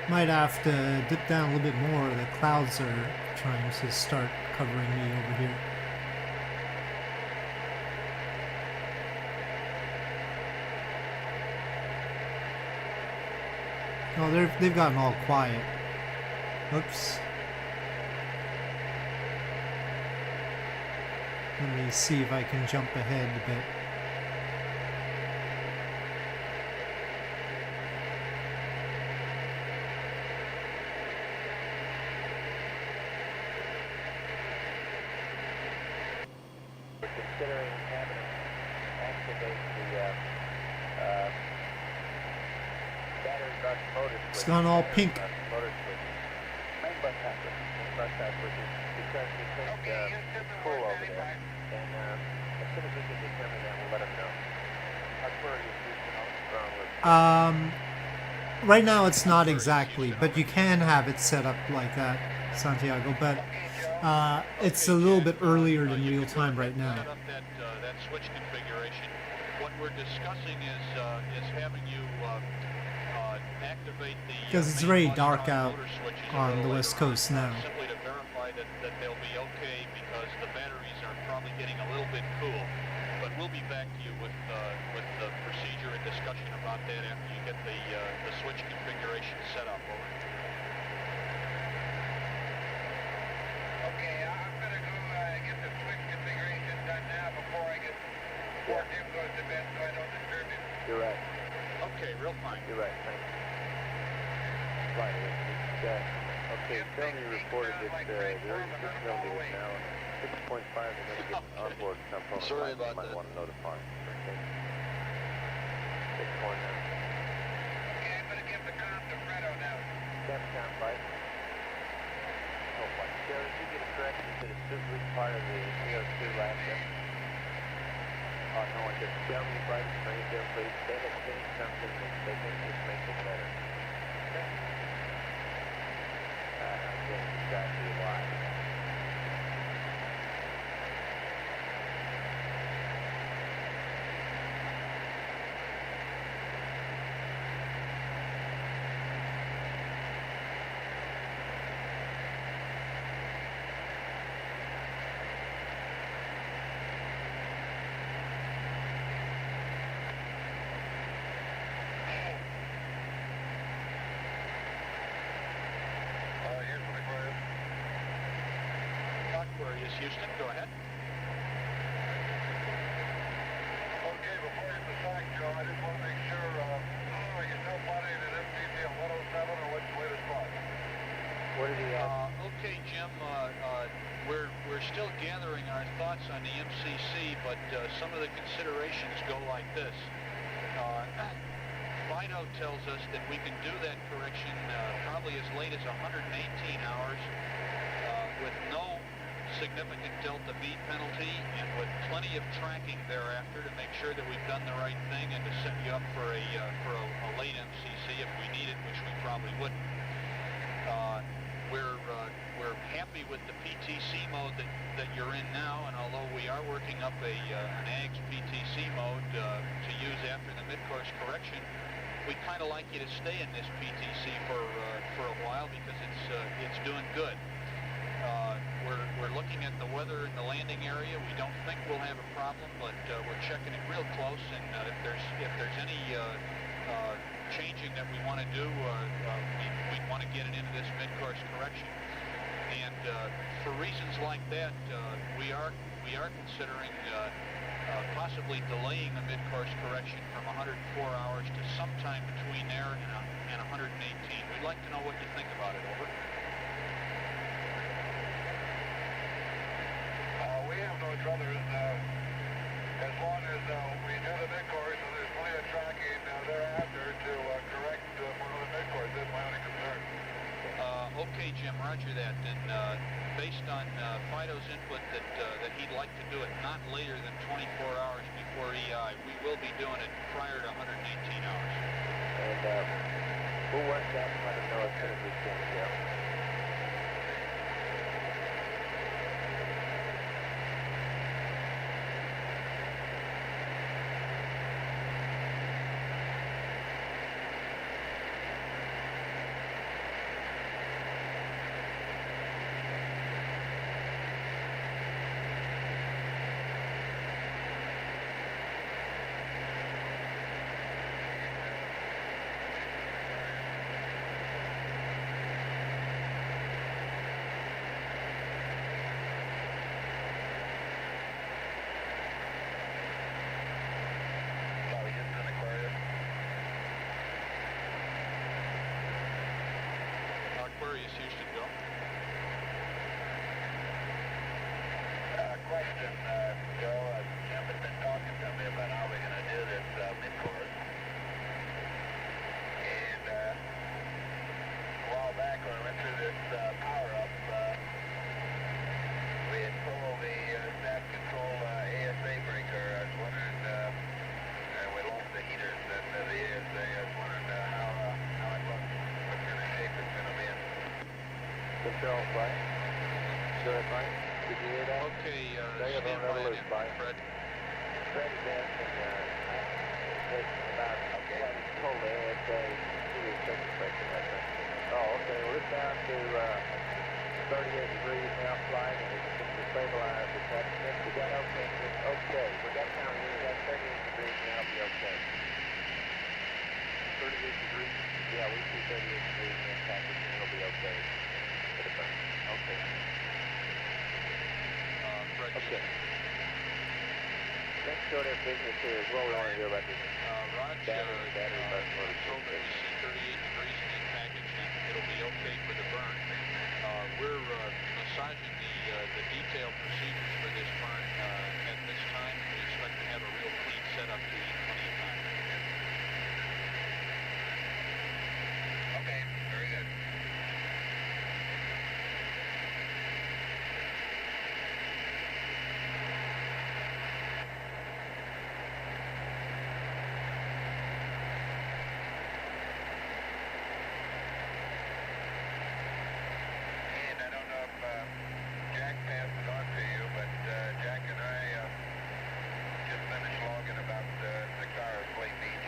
Might have to dip down a little bit more. The clouds are trying to start covering me over here. Oh, they've gotten all quiet. Oops. Let me see if I can jump ahead a bit. Considering having to activate the battery bus motor switch. It's gone all pink. Motor switch. Main bus switch is because we think it's cool over there. And as soon as we can determine that, we'll let them know. How far are you using all strong with? Right now it's not exactly, but you can have it set up like that, Santiago, but it's a little bit earlier than real time right now. Set up that switch configuration. What we're discussing is having you activate the Because it's very dark out on the West Coast now. Simply to verify that they'll be okay, because the batteries are probably getting a little bit cool. But we'll be back to you with the procedure and discussion about that after you get the switch configuration set up. Over. Okay, I'm gonna go get the switch configuration done now before I get before Jim goes to bed, so I don't disturb him. You're right. Okay, real fine. You're right. Thanks. Right. Okay, Tony reported that the urgency facility is now 6.5. They're going to get an onboard component. Sorry about might that. want to notify. Okay. 6.9. Okay, I'm gonna give the comm to Fredo now. Capcom flight. Oh, what? Joe, did you get a correction to the suit was part of the CO2 last year? Oh, no, I just tell me by the train there, please. They have seen something that they think just makes it better. Okay. I guess exactly why. Houston, go ahead. Okay, before you decide, Joe, I just want to make sure, are you still planning an MCC on 107 or what's the latest thought? What did he ask? Okay, Jim, we're still gathering our thoughts on the MCC, but some of the considerations go like this. Fido tells us that we can do that correction probably as late as 118 hours with no significant delta V penalty and with plenty of tracking thereafter to make sure that we've done the right thing and to set you up for a late MCC if we need it, which we probably wouldn't. We're happy with the PTC mode that you're in now, and although we are working up an AGS PTC mode to use after the mid-course correction, we'd kind of like you to stay in this PTC for a while because it's doing good. We're looking at the weather in the landing area. We don't think we'll have a problem, but we're checking it real close, and if there's any changing that we want to do, we'd want to get it into this mid-course correction. And for reasons like that, we are considering possibly delaying the mid-course correction from 104 hours to sometime between there and 118. We'd like to know what you think about it. Over. We have no troubles as long as we do the mid-course and there's plenty of tracking thereafter to correct one of the mid-course. That's my only concern. Okay, Jim, roger that. And based on Fido's input that he'd like to do it not later than 24 hours before EI, we will be doing it prior to 118 hours. And we'll work that and let him know as soon as we can, Joe. Aquarius, Houston, go. Question, Joe. Jim has been talking to me about how we're going to do this mid-course. And a while back when we went through this power-up, we had pulled the staff control ASA breaker. I was wondering, and we lost the heaters and the ASA. I was wondering how it looks, what kind of shape it's going to be in. Control flight. Good flight. Did you hear that? Okay, stand by it in, Fred. Fred is asking about pull the ASA heater circumspection. Oh, okay. Well, it's down to 38 degrees now flight, and it's going to stabilize at that. We got okay. Okay. We got down here. We got 38 degrees now. It'll be okay. 38 degrees? Yeah, we see 38 degrees in this package, and it'll be okay. Okay. Okay. Let's go to business here. Is what we want to do about this. Battery bus motor. Told that we see 38 degrees in this package, and it'll be okay for the burn. We're massaging the detailed procedures for this burn at this time. We expect to have a real clean setup to eat plenty of time. Okay, very good. Jack passed it on to you, but Jack and I just finished logging about 6 hours late beach.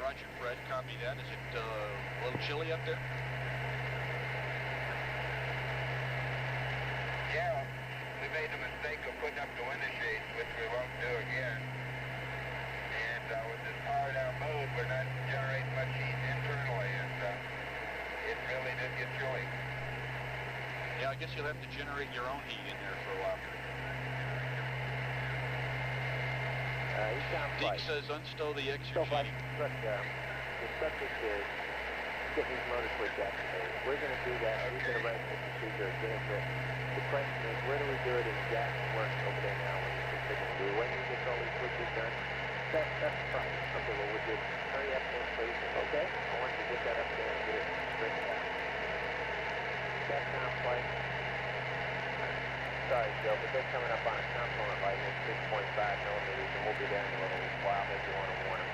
Roger, Fred, copy that. Is it a little chilly up there? Yeah, we've made the mistake of putting up the window shades, which we won't do again. And with this power down mode, we're not generating much heat internally, and it really did get chilly. Yeah, I guess you'll have to generate your own heat in there for a while. Deke says unstow the extra heating. Look, the subject is get these motor switch activated. We're going to do that. We're going to write the procedure, get it written. The question is, where do we do it in Jack's work over there now when he's configuring? Do we wait until he gets all these switches done? That's the problem. Okay, well, would you hurry up then, please? Okay? I want you to get that up there and get it straightened out. That sounds like... Sorry, Joe, but they're coming up on a component light at 6.5 millimeters, and we'll be there in a little while if you want to warn them.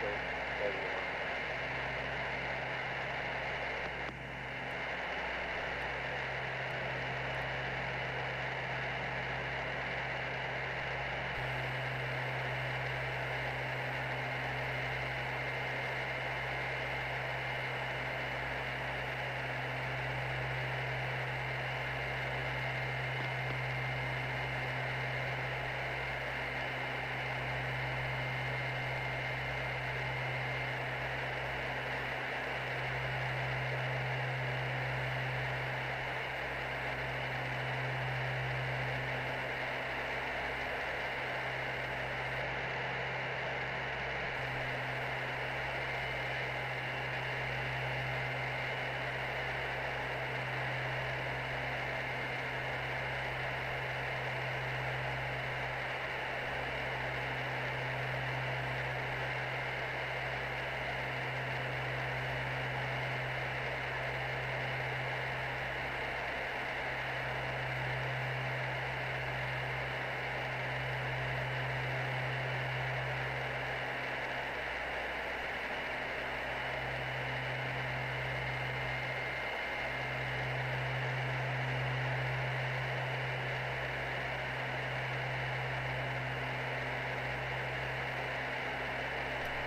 So, there you are.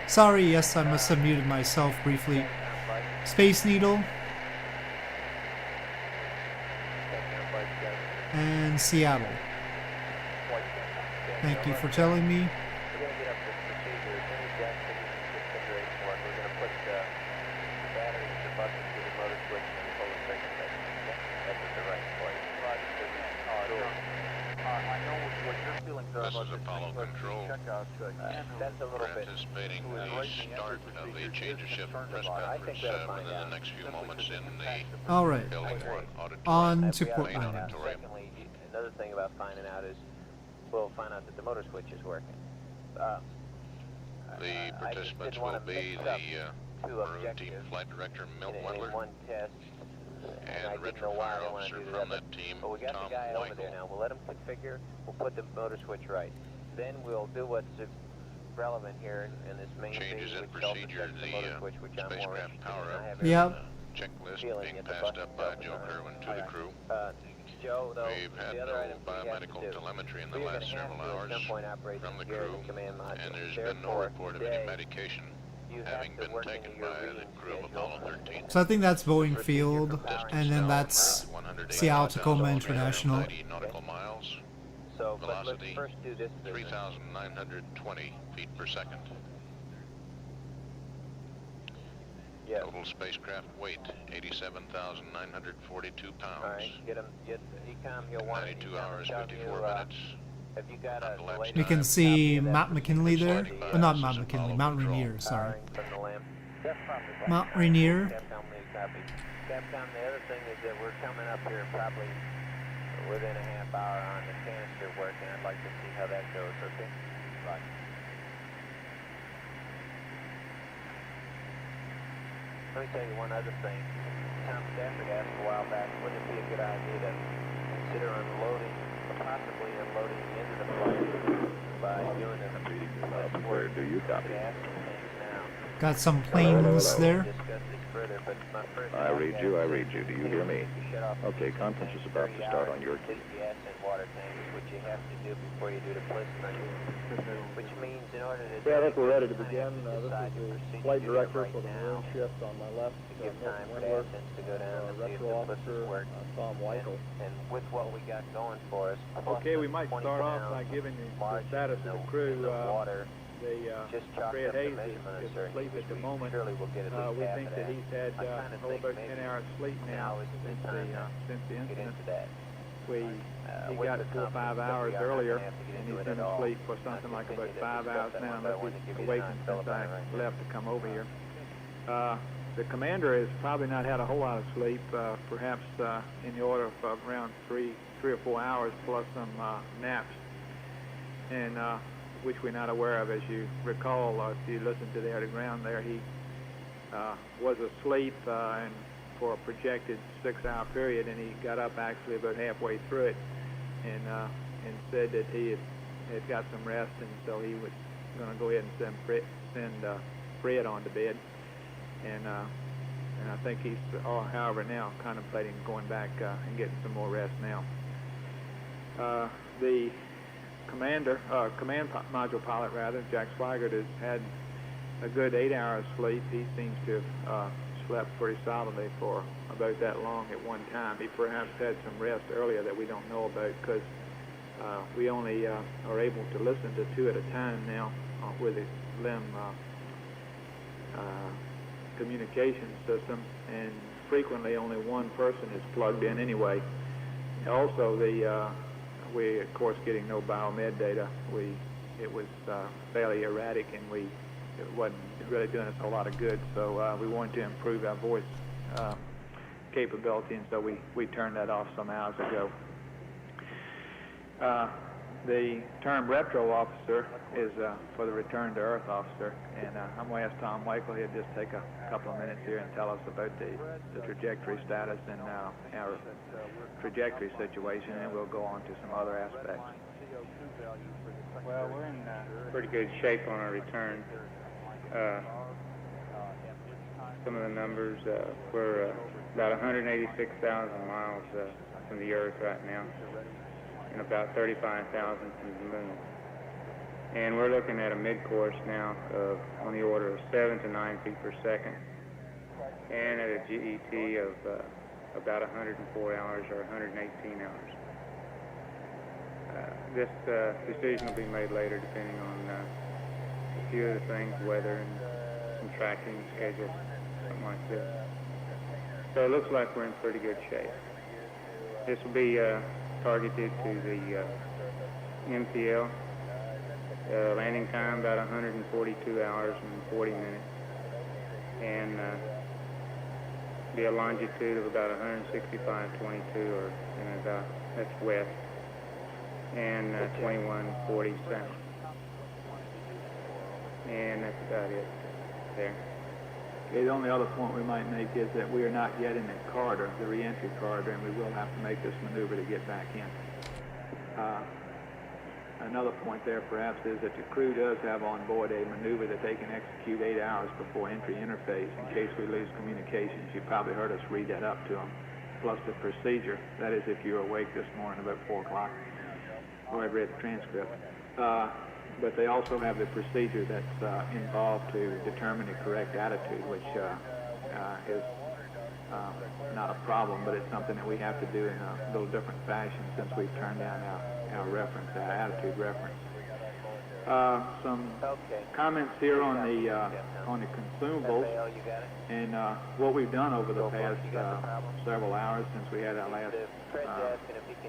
Sorry, yes, I must have muted myself briefly. Space Needle. And Seattle. Thank you for telling me. We're going to get up this procedure. As soon as Jack finishes this configuration work, we're going to put the batteries, the buttons to the motor switch, and pull the trigger. That's at the right place. I know what you're feeling, sir. This is Apollo Control. That's a little We're bit. anticipating the start of the change of shift press conference within the next few moments in the Alright, Building 1 auditorium. on to Main Portland. auditorium. Secondly, another thing about finding out is we'll find out that the motor switch is working. The participants will be the Maroon Team Flight Director Milt Wendler one test, and Retro Fire Officer from that team, but we got Tom the guy over there Weichel. now. We'll let him configure. We'll put the motor switch right. Then we'll do what's relevant here in this main Changes feed, in which helps procedure, affect the the motor switch, which I'm more spacecraft interested in. power-up. I have every Yep. Checklist feeling being that the passed button's up by open. Joe Kerwin to the crew. Joe, though, We've had the other no items we have to biomedical do. telemetry in the We are last gonna have several to, at hours some point, operate from the the gears crew, and command module. and there's been no Therefore, report of any today, medication you having have to been work taken into your by the reading crew of schedule. Apollo 13. So I think that's Boeing Field, and then that's Seattle Tacoma International. 90 nautical miles. So, but let's Velocity first do this business. 3,920 feet per second. Yes. Total spacecraft weight 87,942 pounds. All right, get Ecom, he'll want 92 hours 54 minutes. Have you got a We can see Mount McKinley there. Oh, not Mount McKinley, Mount Rainier, sorry. from the lamp? Mount Rainier. Capcom, copy. Capcom, the other thing is that we're coming up here probably within a half hour on the canister work, and I'd like to see how that goes, okay? Right. Let me tell you one other thing. Tom Stafford asked a while back, wouldn't it be a good idea to consider unloading, possibly unloading the end of the flight by doing a Where do you copy? gas and things now? Got some planes there. Discuss it further, but my first I read you. Do you hear me? shut off Okay, conference is about to start on your key. gas and water tanks, which you have to do before you do the placement, which means in order to Yeah, I think we're ready to you begin. have to This decide is your the procedure flight to do it director right for the now Maroon shift on my left, to give Milton time for Wendler, Athens to go down and see if retro the Officer Tom Weichel. And with what we got going for us. Okay, we might start off by giving you the status of the crew. Fred Hayes is asleep at the moment. We think that he's had about 10 hours sleep now since the incident. He got 4 or 5 hours earlier, and he's been asleep for something like about 5 hours now, unless he's awakened since I left to come over here. The commander has probably not had a whole lot of sleep, perhaps in the order of around 3 or 4 hours plus some naps, and which we're not aware of. As you recall, if you listen to the air to ground there, he was asleep and for a projected 6-hour period, and he got up actually about halfway through it, and said that he had got some rest, and so he was going to go ahead and send Fred on to bed, and I think he's, however, now contemplating going back and getting some more rest now. The command module pilot, Jack Swigert, has had a good 8 hours sleep. He seems to have slept pretty solidly for about that long at one time. He perhaps had some rest earlier that we don't know about, because we only are able to listen to 2 at a time now with the LEM communication system, and frequently only one person is plugged in anyway. Also, we of course getting no biomed data. It was fairly erratic, and it wasn't really doing us a lot of good. So we wanted to improve our voice capability, and so we turned that off some hours ago. The term retro officer is for the return to Earth officer, and I'm going to ask Tom Weichel here to just take a couple of minutes here and tell us about the trajectory status and our trajectory situation, and we'll go on to some other aspects. Well, we're in pretty good shape on our return. Some of the numbers, we're about 186,000 miles from the Earth right now, and about 35,000 from the Moon. And we're looking at a mid-course now of on the order of 7 to 9 feet per second, and at a GET of about 104 hours or 118 hours. This decision will be made later depending on a few of the things, weather and some tracking schedule, something like this. So it looks like we're in pretty good shape. This will be targeted to the MPL. Landing time about 142 hours and 40 minutes, and be a longitude of about 165.22, or that's west, and 2140 south. And that's about it there. Okay, the only other point we might make is that we are not yet in the corridor, the re-entry corridor, and we will have to make this maneuver to get back in. Another point there perhaps is that the crew does have on board a maneuver that they can execute 8 hours before entry interface in case we lose communications. You probably heard us read that up to them, plus the procedure. That is if you're awake this morning about 4 o'clock, or I've read the transcript. But they also have the procedure that's involved to determine the correct attitude, which is not a problem, but it's something that we have to do in a little different fashion since we've turned down our reference, our attitude reference. Some comments here on the consumables, and what we've done over the past several hours since we had our last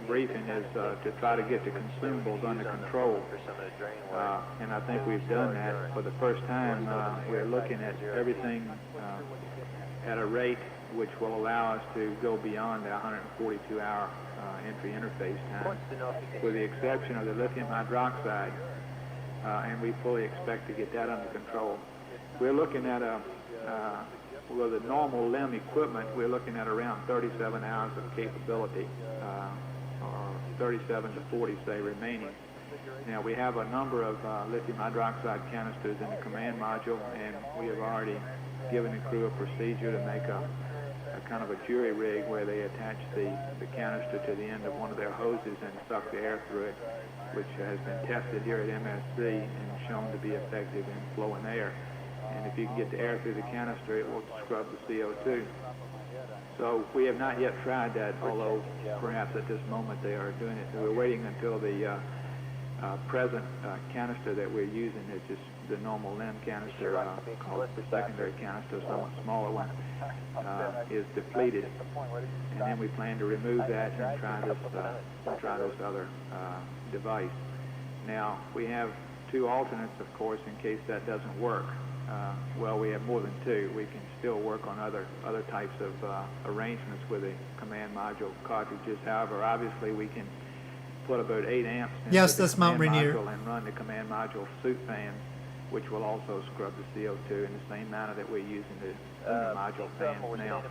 briefing is to try to get the consumables under control, and I think we've done that for the first time. We're looking at everything at a rate which will allow us to go beyond the 142-hour entry interface time, with the exception of the lithium hydroxide, and we fully expect to get that under control. We're looking at with the normal LEM equipment, we're looking at around 37 hours of capability, or 37 to 40, say, remaining. Now, we have a number of lithium hydroxide canisters in the command module, and we have already given the crew a procedure to make a kind of a jury rig where they attach the canister to the end of one of their hoses and suck the air through it, which has been tested here at MSC and shown to be effective in flowing air. And if you can get the air through the canister, it will scrub the CO2. So we have not yet tried that, although perhaps at this moment they are doing it. We're waiting until the present canister that we're using, is just the normal LEM canister, called the secondary canister, somewhat smaller one, is depleted. And then we plan to remove that and try this other device. Now, we have 2 alternates, of course, in case that doesn't work. Well, we have more than 2. We can still work on other types of arrangements with the command module cartridges. However, obviously we can put about 8 amps into the Mount command Rainier. module and run the command module suit fans, which will also scrub the CO2 in the same manner that we're using the lunar module fans now.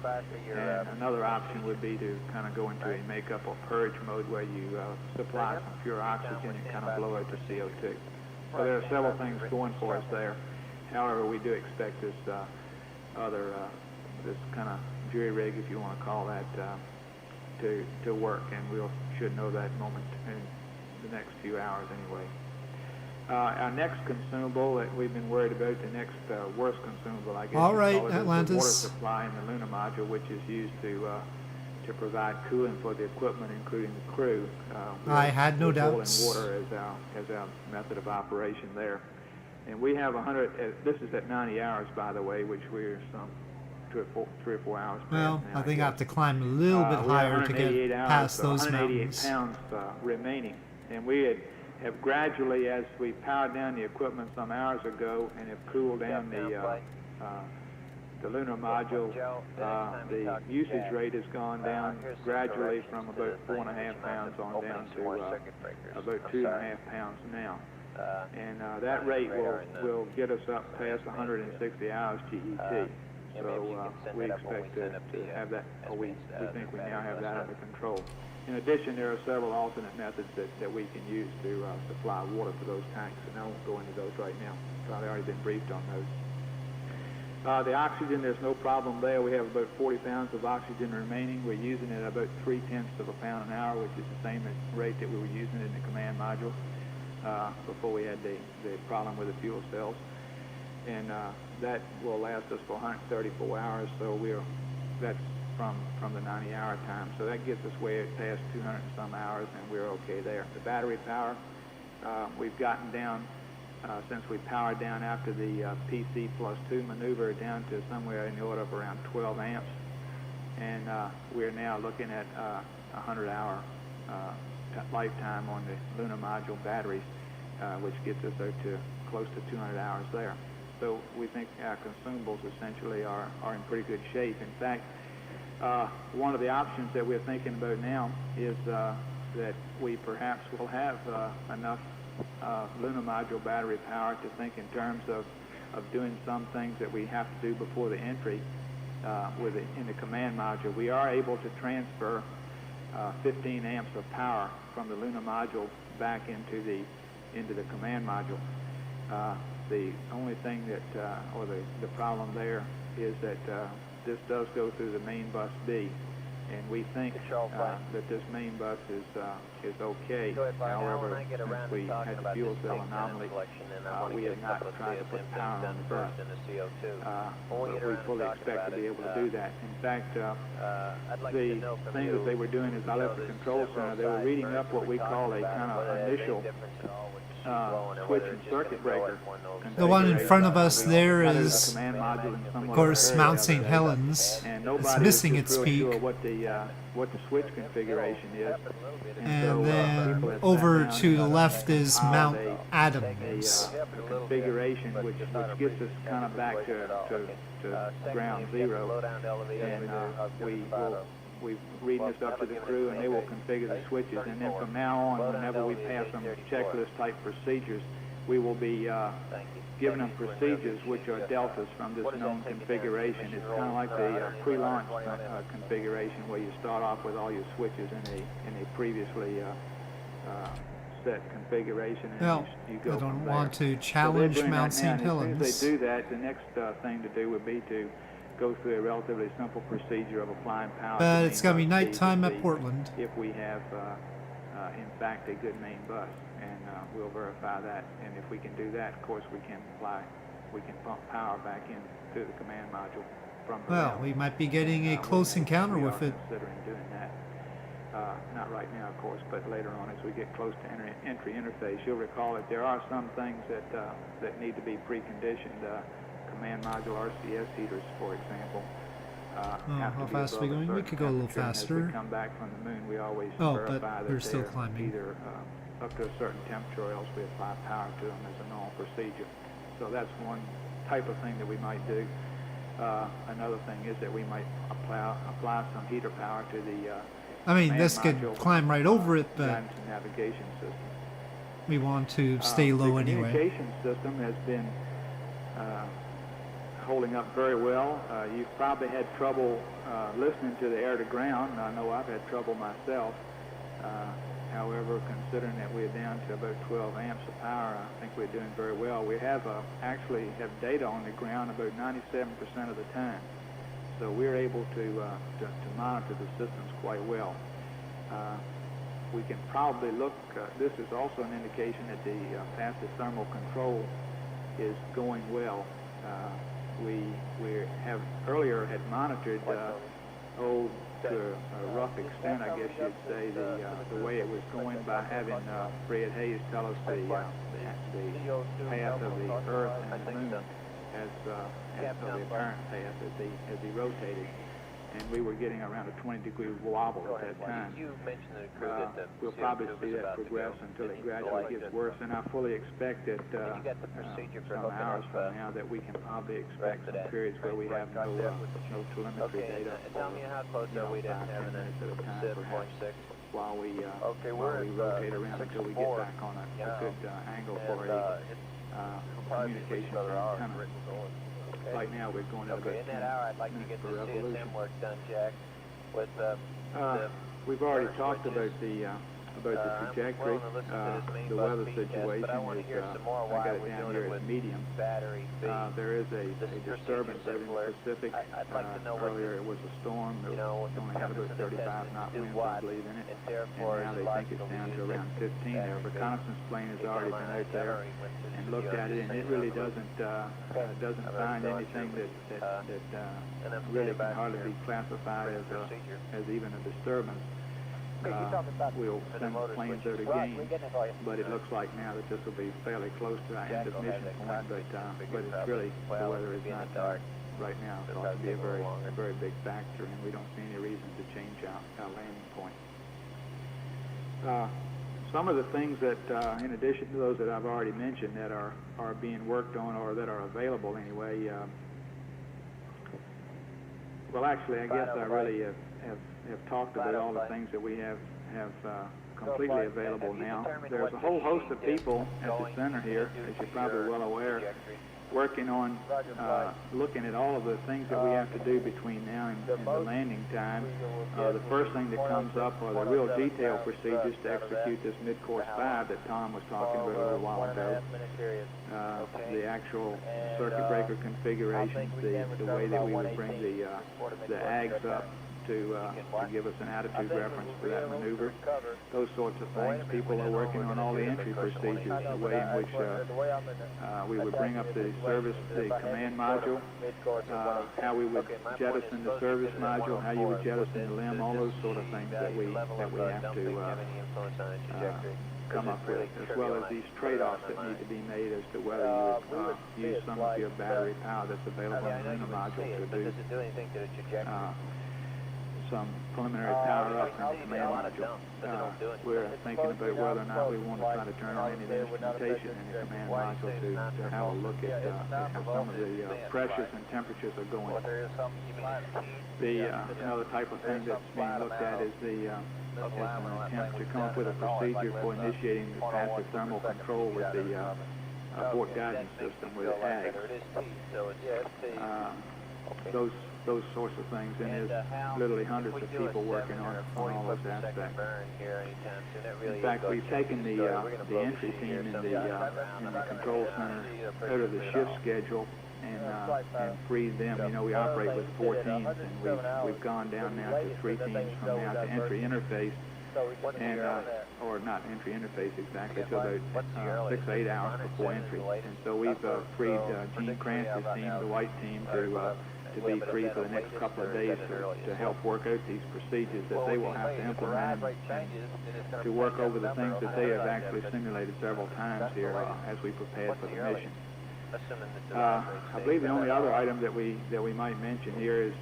And another option would be to kind of go into a makeup or purge mode where you supply some pure oxygen and kind of blow out the CO2. So there are several things going for us there. However, we do expect this this kind of jury rig, if you want to call that, to work, and we should know that moment in the next few hours anyway. Our next consumable that we've been worried about, the next worst consumable, I guess, All right, call it, Atlantis. is the water supply in the lunar module, which is used to provide cooling for the equipment, including the crew. I had no boiling doubts. water as our method of operation there. And we have 100, this is at 90 hours, by the way, which we're some 3 or 4 hours past Well, now, I think I guess. have to climb a little bit We have higher to 188 get hours, past so those 188 mountains. pounds remaining. And we have gradually, as we powered down the equipment some hours ago and have cooled down the lunar module, the usage rate has gone down gradually from about 4.5 pounds on down to about 2.5 pounds now. And that rate will get us up past 160 hours GET. So we expect to have that, or we think we now have that under control. In addition, there are several alternate methods that we can use to supply water for those tanks, and I won't go into those right now. I've probably already been briefed on those. The oxygen, there's no problem there. We have about 40 pounds of oxygen remaining. We're using it at about 0.3 of a pound an hour, which is the same rate that we were using in the command module before we had the problem with the fuel cells. And that will last us for 134 hours, so that's from the 90-hour time. So that gets us way past 200 and some hours, and we're okay there. The battery power, we've gotten down, since we powered down after the PC plus 2 maneuver, down to somewhere in the order of around 12 amps. And we're now looking at 100-hour lifetime on the lunar module batteries, which gets us out to close to 200 hours there. So we think our consumables essentially are in pretty good shape. In fact, one of the options that we're thinking about now is that we perhaps will have enough lunar module battery power to think in terms of doing some things that we have to do before the entry in the command module. We are able to transfer 15 amps of power from the lunar module back into the command module. The only thing that, or the problem there is that this does go through the main bus B, and we think that this main bus is okay. However, since we had the fuel cell anomaly, we have not tried to put power on the bus. But we fully expect to be able to do that. In fact, the thing that they were doing is I left the control center. They were reading up what we call a kind of initial switch and circuit breaker. The one in front of us there is, command module in of somewhat course, area Mount the St. other day. Helens. And It's nobody missing was its just real peak. sure what the switch configuration is. And so, then people have over sat down to the and left is compiled Mount a Adams. configuration which gets us kind of back to ground zero. And we read this up to the crew, and they will configure the switches. And then from now on, whenever we pass some checklist type procedures, we will be giving them procedures which are deltas from this known configuration. It's kind of like the pre-launch configuration, where you start off with all your switches in a previously set configuration, and Well, you go I from don't there. want to So challenge they're doing Mount that now, St. and as soon Helens. as they do that, the next thing to do would be to go through a relatively simple procedure of applying power. But to it's main gonna be bus B nighttime to at see Portland. if we have, in fact, a good main bus, and we'll verify that. And if we can do that, of course, we can pump power back into the command module. from the Well, realm. we might be getting a close encounter with we it. are considering doing that. Not right now, of course, but later on as we get close to entry interface. You'll recall that there are some things that need to be preconditioned. Command module RCS heaters, for example. How fast are we going? We could go a little faster. As we come back from the moon, we always but verify that we're still they're climbing. either up to a certain temperature or else we apply power to them as a normal procedure. So that's one type of thing that we might do. Another thing is that we might apply some heater power to the I mean, command this could module, climb right over it, but guidance and navigation system. we want to stay low the anyway. The communication system has been holding up very well. You've probably had trouble listening to the air-to-ground. I know I've had trouble myself. However, considering that we're down to about 12 amps of power, I think we're doing very well. We have actually have data on the ground about 97% of the time. So we're able to monitor the systems quite well. We can probably look, this is also an indication that the passive thermal control is going well. We have earlier had monitored, to a rough extent, I guess you'd say, the way it was going by having Fred Hayes tell us the path of the Earth and the Moon as the apparent path as he rotated. And we were getting around a 20-degree wobble at that time. We'll probably see that progress until it gradually gets worse, and I fully expect that some hours from now that we can probably expect some periods where we have no telemetry data for 5-10 minutes at a time, perhaps, while we rotate around until we get back on a good angle for a communication antenna. Right now we're going at about 10 minutes per revolution. We've already talked about the trajectory. The weather situation is, I got it down here as medium. There is a disturbance over in the Pacific. Earlier it was a storm that only had about 35 knot winds, I believe, in it. And now they think it's down to around 15 there. A reconnaissance plane has already been out there and looked at it, and it really doesn't find anything that really can hardly be classified as even a disturbance. We'll send planes out again, but it looks like now that this will be fairly close to our end of mission point, but it's really, the weather is not right now thought to be a very big factor, and we don't see any reason to change our landing point. Some of the things that, in addition to those that I've already mentioned, that are being worked on or that are available anyway, well, actually, I guess I really have talked about all the things that we have completely available now. There's a whole host of people at the center here, as you're probably well aware, working on looking at all of the things that we have to do between now and the landing time. The first thing that comes up are the real detailed procedures to execute this mid-course 5 that Tom was talking about a little while ago. The actual circuit breaker configurations, the way that we would bring the AGs up to give us an attitude reference for that maneuver. Those sorts of things. People are working on all the entry procedures, the way in which we would bring up the command module, how we would jettison the service module, how you would jettison the limb, all those sort of things that we have to come up with, as well as these trade-offs that need to be made as to whether you would use some of your battery power that's available in the lunar module to do some preliminary power up in the command module. We're thinking about whether or not we want to try to turn on any of the instrumentation in the command module to have a look at how some of the pressures and temperatures are going. Another type of thing that's being looked at is an attempt to come up with a procedure for initiating the passive thermal control with the port guidance system with AGs. Those sorts of things, and there's literally hundreds of people working on all those aspects. In fact, we've taken the entry team in the control center out of the shift schedule and freed them. You know, we operate with 4 teams, and we've gone down now to 3 teams from now to entry interface, and or not entry interface exactly, so about 6 to 8 hours before entry. And so we've freed Gene Crance's team, the white team, to to be free for the next couple of days to help work out these procedures that they will have to implement and to work over the things that they have actually simulated several times here as we prepared for the mission. I believe the only other item that we might mention here is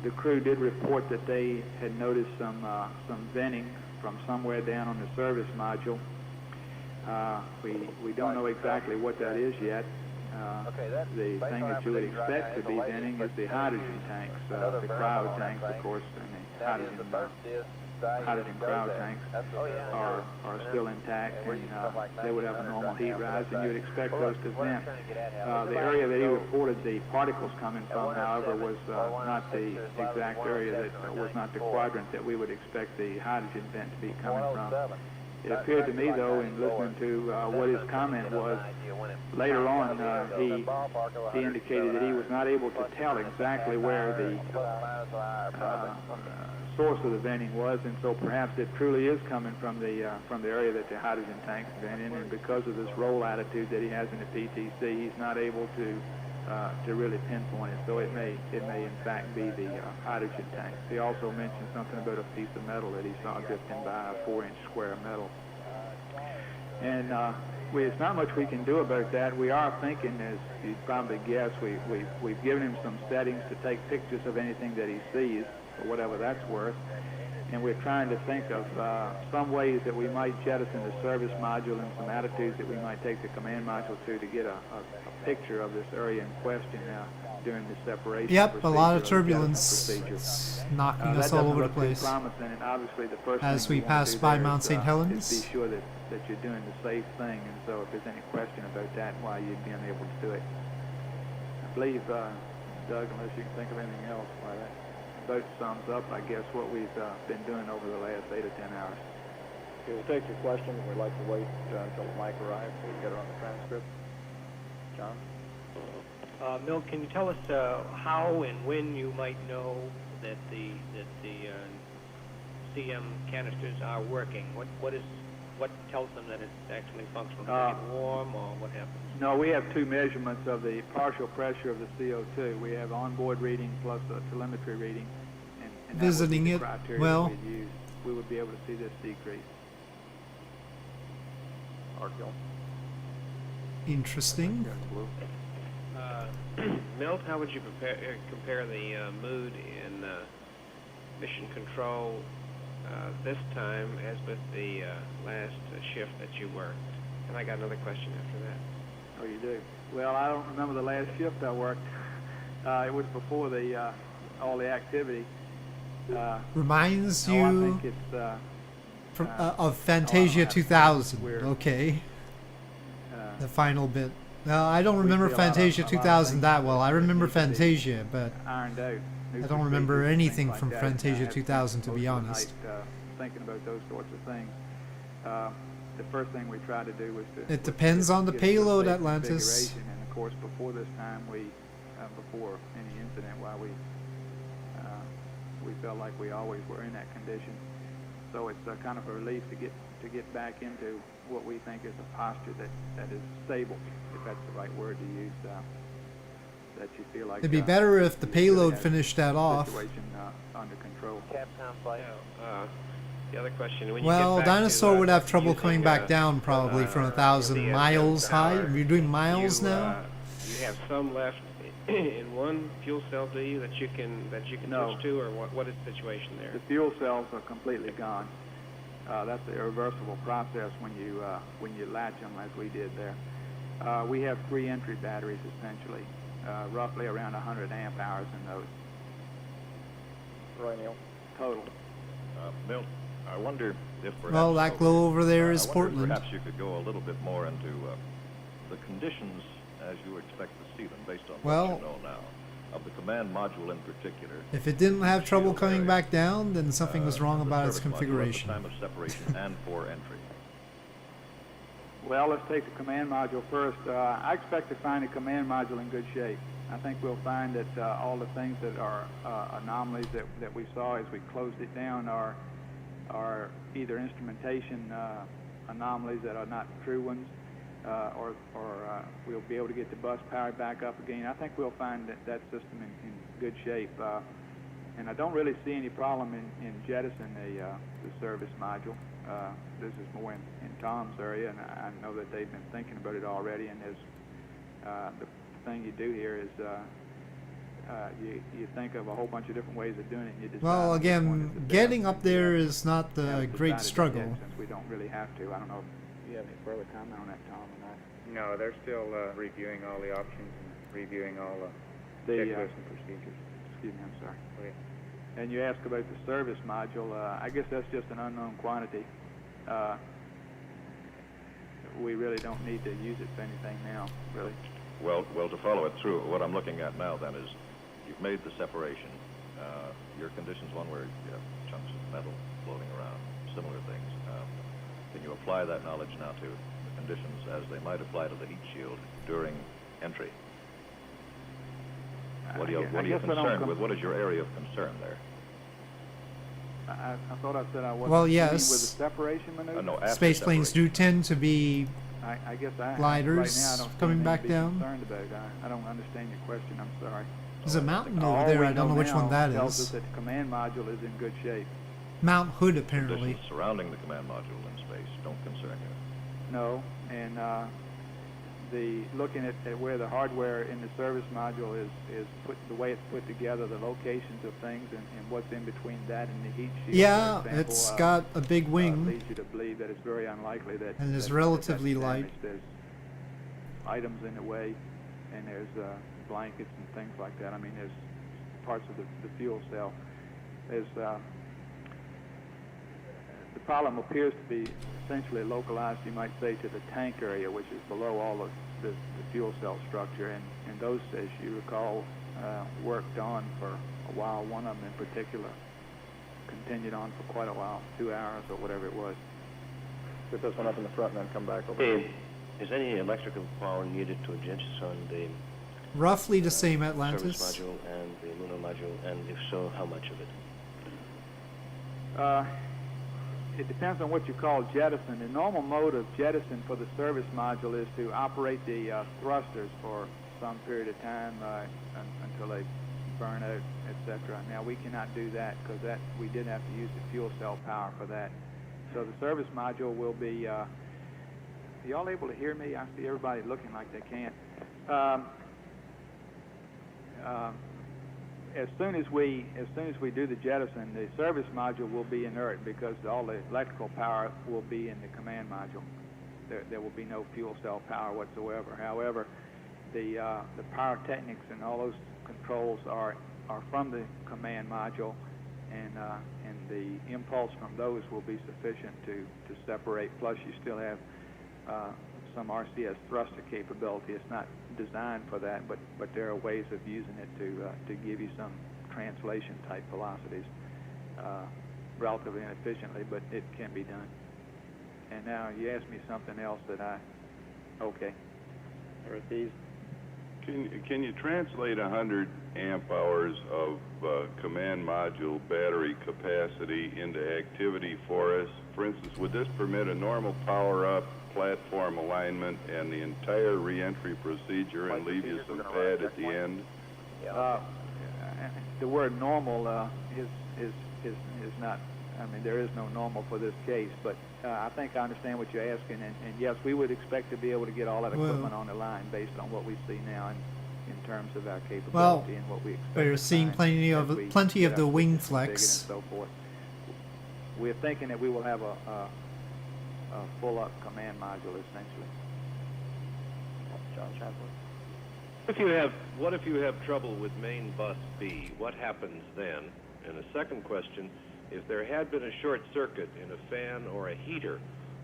the crew did report that they had noticed some venting from somewhere down on the service module. We don't know exactly what that is yet. The thing that you would expect to be venting is the hydrogen tanks, the cryo tanks, of course, and the hydrogen cryo tanks are still intact, and they would have a normal heat rise, and you would expect those to vent. The area that he reported the particles coming from, however, was not the exact area, that was not the quadrant that we would expect the hydrogen vent to be coming from. It appeared to me, though, in listening to what his comment was, later on he indicated that he was not able to tell exactly where the source of the venting was, and so perhaps it truly is coming from the area that the hydrogen tanks vent in, and because of this roll attitude that he has in the PTC, he's not able to really pinpoint it. So it may in fact be the hydrogen tanks. He also mentioned something about a piece of metal that he saw drifting by, a 4-inch square metal. And it's not much we can do about that. We are thinking, as you'd probably guess, we've given him some settings to take pictures of anything that he sees, or whatever that's worth. And we're trying to think of some ways that we might jettison the service module and some attitudes that we might take the command module to get a picture of this area in question during the separation. Yep, a lot of turbulence. It's knocking us all over the place. Promising, and obviously the first as thing we pass by Mount St. Helens. Is be sure that you're doing the safe thing, and so if there's any question about that, why you'd be unable to do it. I believe, Doug, unless you can think of anything else, why that about sums up, I guess, what we've been doing over the last 8 or 10 hours. Okay, we'll take your questions. We'd like to wait until Mike arrives so we can get it on the transcript. John? Milt, can you tell us how and when you might know that the CM canisters are working? What tells them that it's actually functional? Does it get warm, or what happens? No, we have 2 measurements of the partial pressure of the CO2. We have onboard reading plus a telemetry reading, and visiting it well. We would be able to see this decrease. Interesting. Milt, how would you compare the mood in mission control this time as with the last shift that you worked? And I got another question after that. Oh, you do? Well, I don't remember the last shift I worked. It was before all the activity. Reminds you I think it's, from, of Fantasia 2000. Okay. The final bit. No, I don't remember Fantasia 2000 that well. I remember Fantasia, but I don't remember anything from Fantasia 2000, to be honest. Thinking about those sorts of things. The first thing we tried to do was to... It depends on the payload, Atlantis. And of course, before this time, before any incident, we felt like we always were in that condition. So it's kind of a relief to get back into what we think is a posture that is stable, if that's the right word to use. That you feel like it'd be better if the payload finished that off. Situation under control. The other question. When well, you get back Dinosaur to, would have trouble coming back down probably from 1,000 miles high. Are you doing miles now? You have some left in one fuel cell, do you, that you can switch to, or what is the situation there? The fuel cells are completely gone. That's a irreversible process when you latch them, as we did there. We have 3 entry batteries essentially, roughly around 100 amp hours in those. Roy Neal. Total. Milt, I wonder if perhaps... Well, that glow over there is Portland. Perhaps you could go a little bit more into the conditions as you expect to see them based on what you know now, of the command module in particular. If it didn't have trouble coming back down, then something was wrong about its configuration. At the time of separation and for entry. Well, let's take the command module first. I expect to find the command module in good shape. I think we'll find that all the things that are anomalies that we saw as we closed it down are either instrumentation anomalies that are not true ones, or we'll be able to get the bus powered back up again. I think we'll find that system in good shape. And I don't really see any problem in jettisoning the service module. This is more in Tom's area, and I know that they've been thinking about it already. And the thing you do here is you think of a whole bunch of different ways of doing it. And you decide Well, which one is the again, best. getting up there is not Haven't the great decided struggle. yet, since we don't really have to. I don't know if you have any further comment on that, Tom, or not. No, they're still reviewing all the options and reviewing all the checklists and procedures. Excuse me, I'm sorry. Oh, yeah. And you asked about the service module. I guess that's just an unknown quantity. We really don't need to use it for anything now, really. Well, to follow it through, what I'm looking at now then is you've made the separation. Your condition's one where you have chunks of metal floating around, similar things. Can you apply that knowledge now to the conditions as they might apply to the heat shield during entry? What are you concerned with? What is your area of concern there? I thought I said I wasn't Well, with yes. the separation maneuver. No, after Space planes do tend to be I guess gliders right now I don't see coming anything back to be down. concerned about. I don't understand your question. I'm sorry. There's a mountain over All there. we I don't know which now one that tells us is. that the command module is in good shape. Mount Hood, apparently. Conditions surrounding the command module in space don't concern you. No, and looking at where the hardware in the service module is put, the way it's put together, the locations of things, and what's in between that and the heat shield. Yeah, for example, it's got a big wing. Leads you to believe that it's very unlikely that. And it's that relatively that's light. damaged. There's items in the way, and there's blankets and things like that. I mean, there's parts of the fuel cell. There's the problem appears to be essentially localized, you might say, to the tank area, which is below all of the fuel cell structure. And those, as you recall, worked on for a while. One of them in particular continued on for quite a while, 2 hours or whatever it was. Get this one up in the front and then come back over. Is any electrical power needed to jettison the Roughly the same Atlantis. service module and the lunar module, and if so, how much of it? It depends on what you call jettison. The normal mode of jettison for the service module is to operate the thrusters for some period of time until they burn out, etc. Now, we cannot do that because we did have to use the fuel cell power for that. So the service module will be... are y'all able to hear me? I see everybody looking like they can't. As soon as we do the jettison, the service module will be inert because all the electrical power will be in the command module. There will be no fuel cell power whatsoever. However, the pyrotechnics and all those controls are from the command module, and the impulse from those will be sufficient to separate. Plus, you still have some RCS thruster capability. It's not designed for that, but there are ways of using it to give you some translation type velocities relatively inefficiently, but it can be done. And now you asked me something else that okay. Repeat. Can you translate 100 amp hours of command module battery capacity into activity for us? For instance, would this permit a normal power-up, platform alignment, and the entire re-entry procedure, and leave you some pad at the end? The word normal is not. I mean, there is no normal for this case, but I think I understand what you're asking, and yes, we would expect to be able to get all that equipment on the line based on what we see now in terms of our capability and what we expect. We're seeing plenty of the wing flex. And so forth. We're thinking that we will have a full-up command module essentially. John Chaplin. What if you have trouble with main bus B? What happens then? And the second question, if there had been a short circuit in a fan or a heater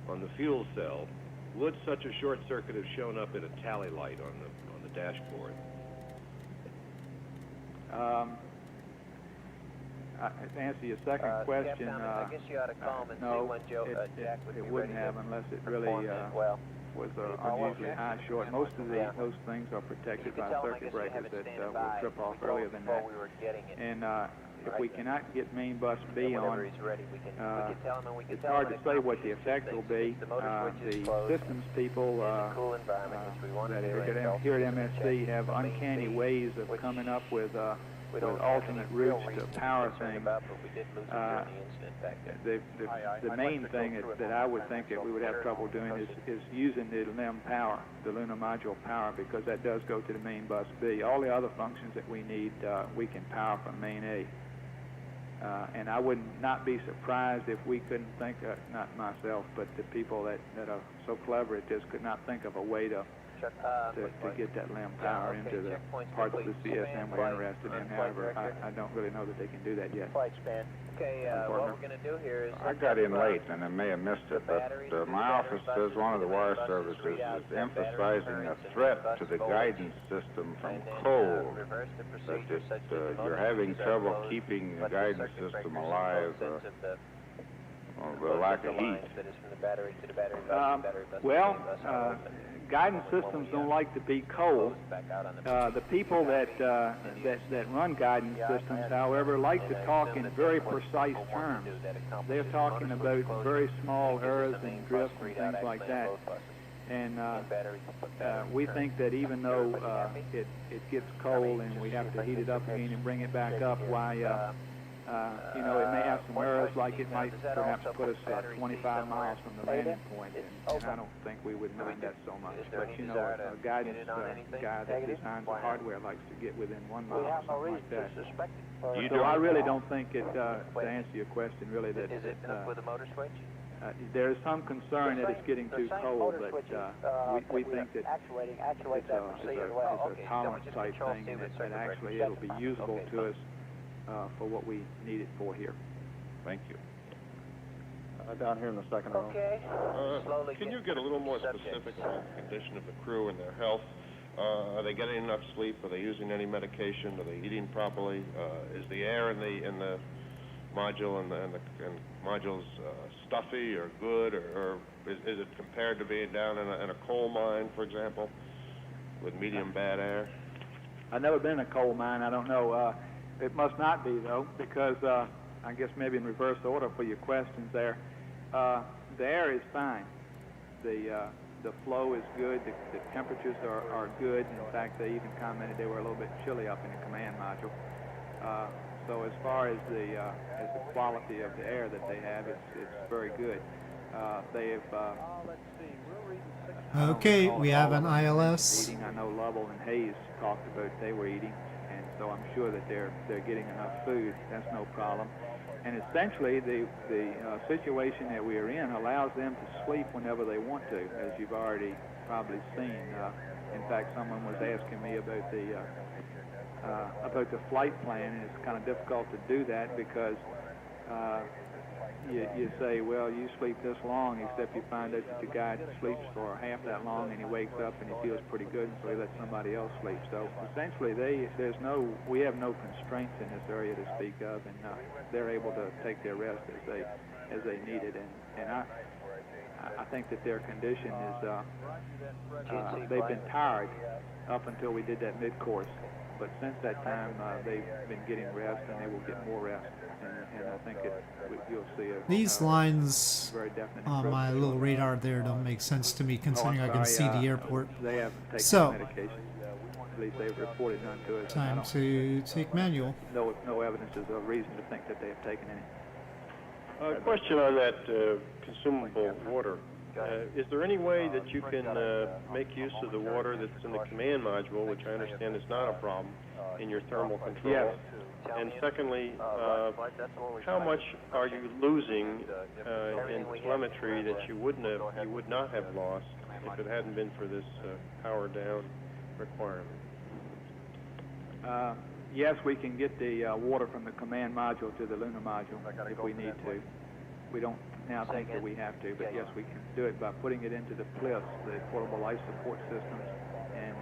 on the fuel cell, would such a short circuit have shown up in a tally light on the dashboard? To answer your second question, I guess you ought to call him and no, see when Jack would be it wouldn't ready have to unless it really well. was unusually high short. Most of those things are protected by circuit breakers that will trip off earlier than that. We were getting it. And if we cannot get main bus B on, Whenever he's ready, we can tell him, and we can it's tell hard him to it say what the accomplishes effect will be. The motor switch is The closed. systems people It's a cool environment, which we want to that do. are and here at also MSC check have the main uncanny feed, ways of which coming up with we don't have alternate any real routes to reason be power concerned things. about, but we did lose it during the incident back there. The main thing that I would think that we would have trouble doing is using the LEM power, the lunar module power, because that does go to the main bus B. All the other functions that we need, we can power from main A. And I would not be surprised if we couldn't think, not myself, but the people that are so clever at this could not think of a way to get that LEM power into the parts of the CSM we're interested in. However, I don't really know that they can do that yet. Flight span. Okay, what we're going to do here is... I got in late and I may have missed it, but my office says one of the wire services is emphasizing a threat to the guidance system from cold, that you're having trouble keeping the guidance system alive, the lack of heat. Guidance systems don't like to be cold. The people that run guidance systems, however, like to talk in very precise terms. They're talking about very small errors and drifts and things like that. And we think that even though it gets cold and we have to heat it up again and bring it back up, why you know, it may have some errors, like it might perhaps put us 25 miles from the landing point, and I don't think we would mind that so much. But, you know, a guidance guy that designs the hardware likes to get within 1 mile or something like that. So I really don't think it, to answer your question, really, that... Is it with a motor switch? There is some concern that it's getting too cold, but we think that it's a tolerance type thing, and that actually it'll be usable to us for what we need it for here. Thank you. Down here in the second row. Okay. Can you get a little more specific on the condition of the crew and their health? Are they getting enough sleep? Are they using any medication? Are they eating properly? Is the air in the module and the modules stuffy or good, or is it compared to being down in a coal mine, for example, with medium bad air? I've never been in a coal mine. I don't know. It must not be, though, because I guess maybe in reverse order for your questions there. The air is fine. The flow is good. The temperatures are good. In fact, they even commented they were a little bit chilly up in the command module. So as far as the quality of the air that they have, it's very good. They have. Okay, we have an ILS. Eating. I know Lovell and Hayes talked about they were eating, and so I'm sure that they're getting enough food. That's no problem. And essentially, the situation that we are in allows them to sleep whenever they want to, as you've already probably seen. In fact, someone was asking me about the flight plan, and it's kind of difficult to do that because you say, well, you sleep this long, except you find out that the guy sleeps for half that long, and he wakes up and he feels pretty good, so he lets somebody else sleep. So essentially, we have no constraints in this area to speak of, and they're able to take their rest as they need it. And I think that their condition is they've been tired up until we did that mid-course. But since that time, they've been getting rest, and they will get more rest. And I think you'll see these lines very definite on my little radar there don't make sense to me, considering I can see the airport. They have taken so, medication. At least they've reported none to us. Time to take manual. No evidence is a reason to think that they have taken any. Question on that consumable water. Is there any way that you can make use of the water that's in the command module, which I understand is not a problem, in your thermal control? Yes. And secondly, how much are you losing in telemetry that you would not have lost if it hadn't been for this power down requirement? Yes, we can get the water from the command module to the lunar module if we need to. We don't now think that we have to, but yes, we can do it by putting it into the PLIS, the portable life support systems, and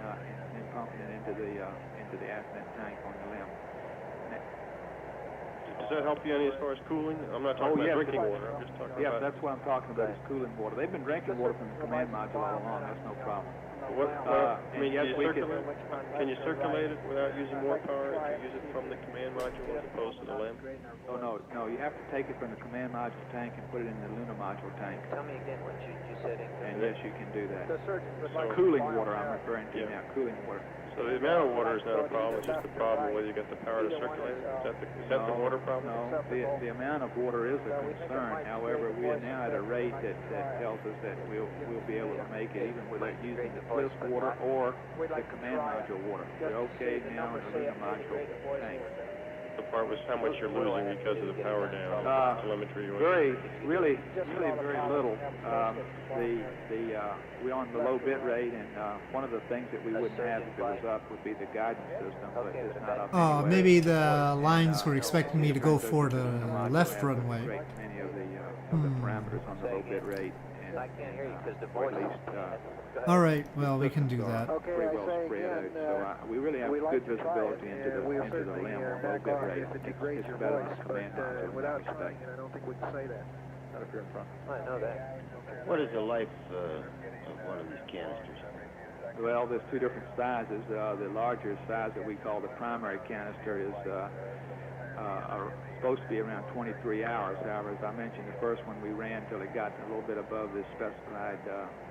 pumping it into the ascent tank on the LEM. Does that help you any as far as cooling? I'm not talking about drinking water. I'm just talking about... Yeah, that's what I'm talking about is cooling water. They've been drinking water from the command module all along. That's no problem. What, I mean, yes, can you circulate it without using more power if you use it from the command module as opposed to the LEM? Oh, no, you have to take it from the command module tank and put it in the lunar module tank. Tell me again what you said. And yes, you can do that. So, Cooling water, I'm referring to now, cooling water. So the amount of water is not a problem, it's just the problem whether you got the power to circulate it. Is that the water problem? No, the amount of water is a concern. However, we are now at a rate that tells us that we'll be able to make it even without using the bliss water or the command module water. We're okay now in the lunar module tank. The part was how much you're losing because of the power down, telemetry. Really very little. We're on the low bit rate, and one of the things that we wouldn't have if it was up would be the guidance system, but it's not up. Oh, anyway. maybe the lines were expecting me to go for the left runway. Many of the parameters on the low bit rate, and or at least. All right, well, we can do that. Pretty well spread out. So we really have good visibility into the LEM on low bit rate. It's better than the command module in that respect. I don't think we can say that. Not if you're in front. I know that. What is the life of one of these canisters? Well, there's two different sizes. The larger size that we call the primary canister is supposed to be around 23 hours. However, as I mentioned, the first one we ran until it got a little bit above the specified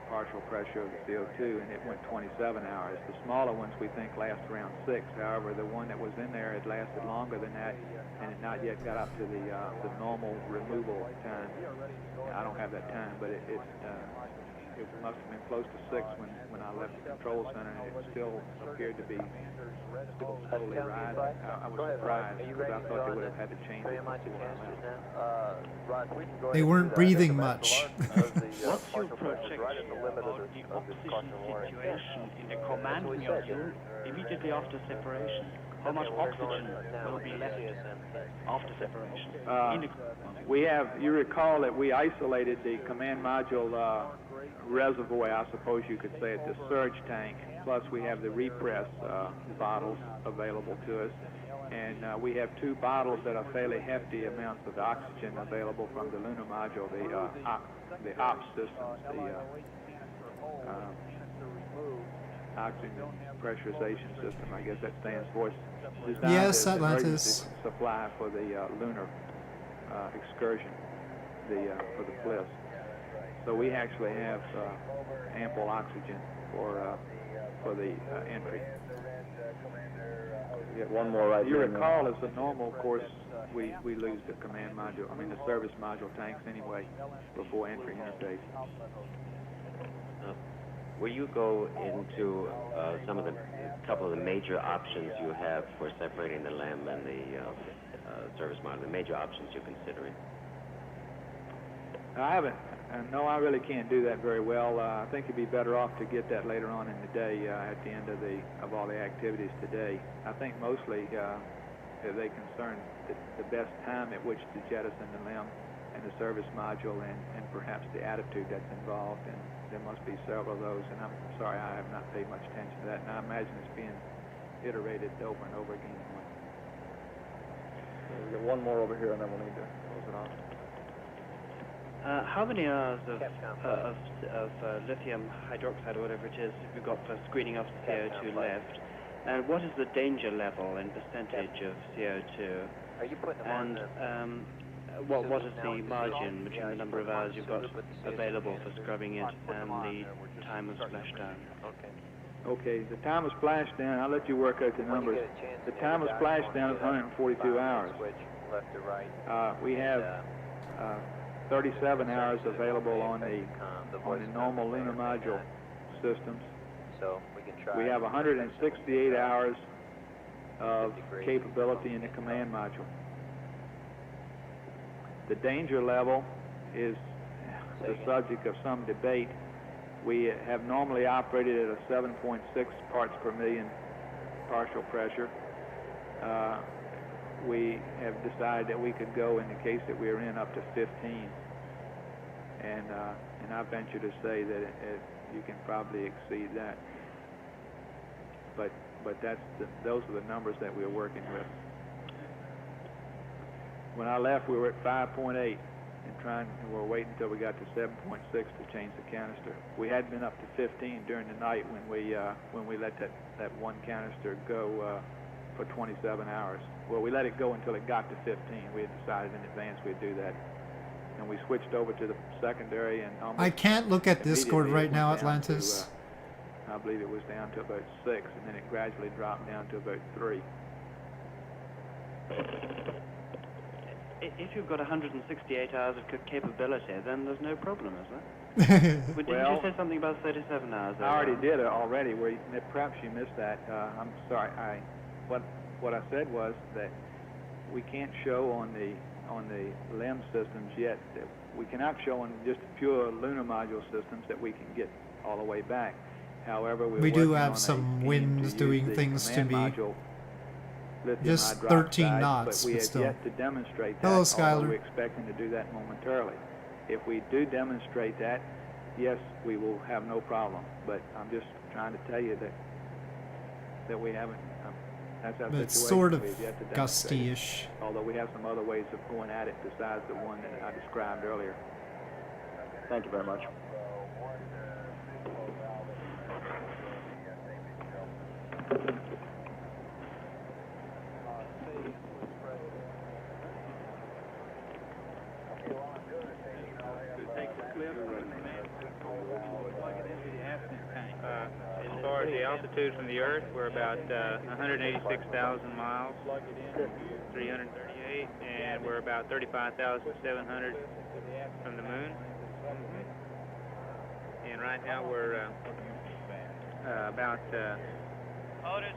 partial pressure of the CO2, and it went 27 hours. The smaller ones we think last around 6. However, the one that was in there had lasted longer than that, and it not yet got up to the normal removal time. I don't have that time, but it must have been close to 6 when I left the control center, and it still appeared to be still slowly rising. I was surprised because I thought they would have had to change it before. They weren't breathing much. What's your projection about the oxygen situation in the command module immediately after separation? How much oxygen will be left after separation? You recall that we isolated the command module reservoir, I suppose you could say, at the surge tank. Plus we have the repress bottles available to us. And we have 2 bottles that are fairly hefty amounts of oxygen available from the lunar module, the OPS systems, the oxygen pressurization system, I guess that stands for. Yes, Atlantis. Supply for the lunar excursion, for the bliss. So we actually have ample oxygen for the entry. Get one more right You recall, as a normal course, we lose the command module, the service module tanks anyway, before entry interface. Will you go into couple of the major options you have for separating the LEM and the service module, the major options you're considering? I haven't. No, I really can't do that very well. I think you'd be better off to get that later on in the day at the end of all the activities today. I think mostly they concern the best time at which to jettison the LEM and the service module and perhaps the attitude that's involved. And there must be several of those, and I'm sorry I have not paid much attention to that. And I imagine it's being iterated over and over again. We'll get one more over here, and then we'll need to close it off. How many hours of lithium hydroxide or whatever it is have you got for screening off the CO2 left? And what is the danger level in percentage of CO2? Are you putting them and what is the margin between the number of hours you've got available for scrubbing it and the time of splashdown? Okay, the time of splashdown, I'll let you work out the numbers. The time of splashdown is 142 hours. We have 37 hours available on the normal lunar module systems. So we can try. We have 168 hours of capability in the command module. The danger level is the subject of some debate. We have normally operated at a 7.6 parts per million partial pressure. We have decided that we could go, in the case that we're in, up to 15. And I venture to say that you can probably exceed that. But those are the numbers that we're working with. When I left, we were at 5.8, and we're waiting until we got to 7.6 to change the canister. We had been up to 15 during the night when we let that one canister go for 27 hours. Well, we let it go until it got to 15. We had decided in advance we'd do that. And we switched over to the secondary and almost I can't look at Discord immediately right now, it went down Atlantis. To, I believe it was down to about 6, and then it gradually dropped down to about 3. If you've got 168 hours of capability, then there's no problem, is there? Didn't you say something about 37 hours? I already did it already. Perhaps you missed that. I'm sorry. What I said was that we can't show on the LEM systems yet. We cannot show on just pure lunar module systems that we can get all the way back. However, we do have some winds doing things to me. Just 13 knots, but we have still. yet to demonstrate that. Hello, Although Skylar. we're expecting to do that momentarily. If we do demonstrate that, yes, we will have no problem. But I'm just trying to tell you that we haven't. That's our But it's situation. sort of We've yet to demonstrate it. gusty-ish. Although we have some other ways of going at it besides the one that I described earlier. Thank you very much. As far as the altitude from the Earth, we're about 186,000 miles, 338, and we're about 35,700 from the Moon. And right now we're about... Otis.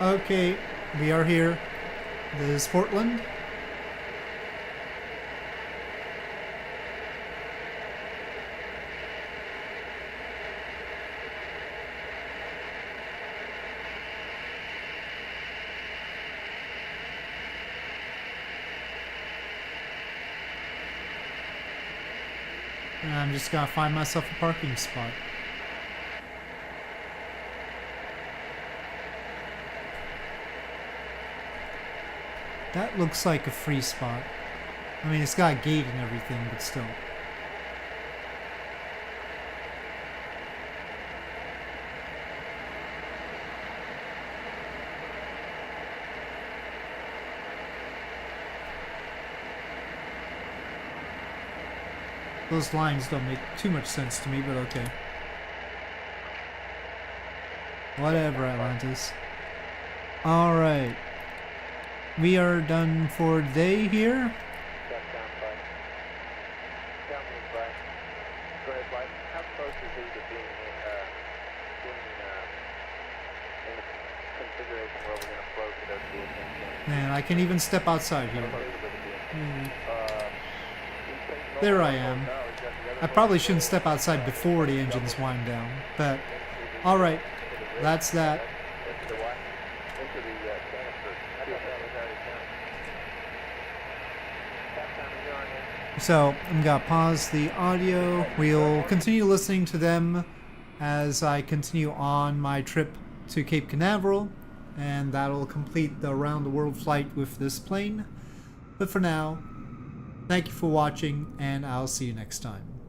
Okay, we are here. This is Portland. And I'm just gonna find myself a parking spot. That looks like a free spot. I mean, it's got a gate and everything, but still. Those lines don't make too much sense to me, but okay. Whatever, Atlantis. Alright. We are done for today here. And I can even step outside here. There I am. I probably shouldn't step outside before the engines wind down, but alright, that's that. So I'm gonna pause the audio. We'll continue listening to them as I continue on my trip to Cape Canaveral, and that'll complete the around the world flight with this plane. But for now, thank you for watching, and I'll see you next time.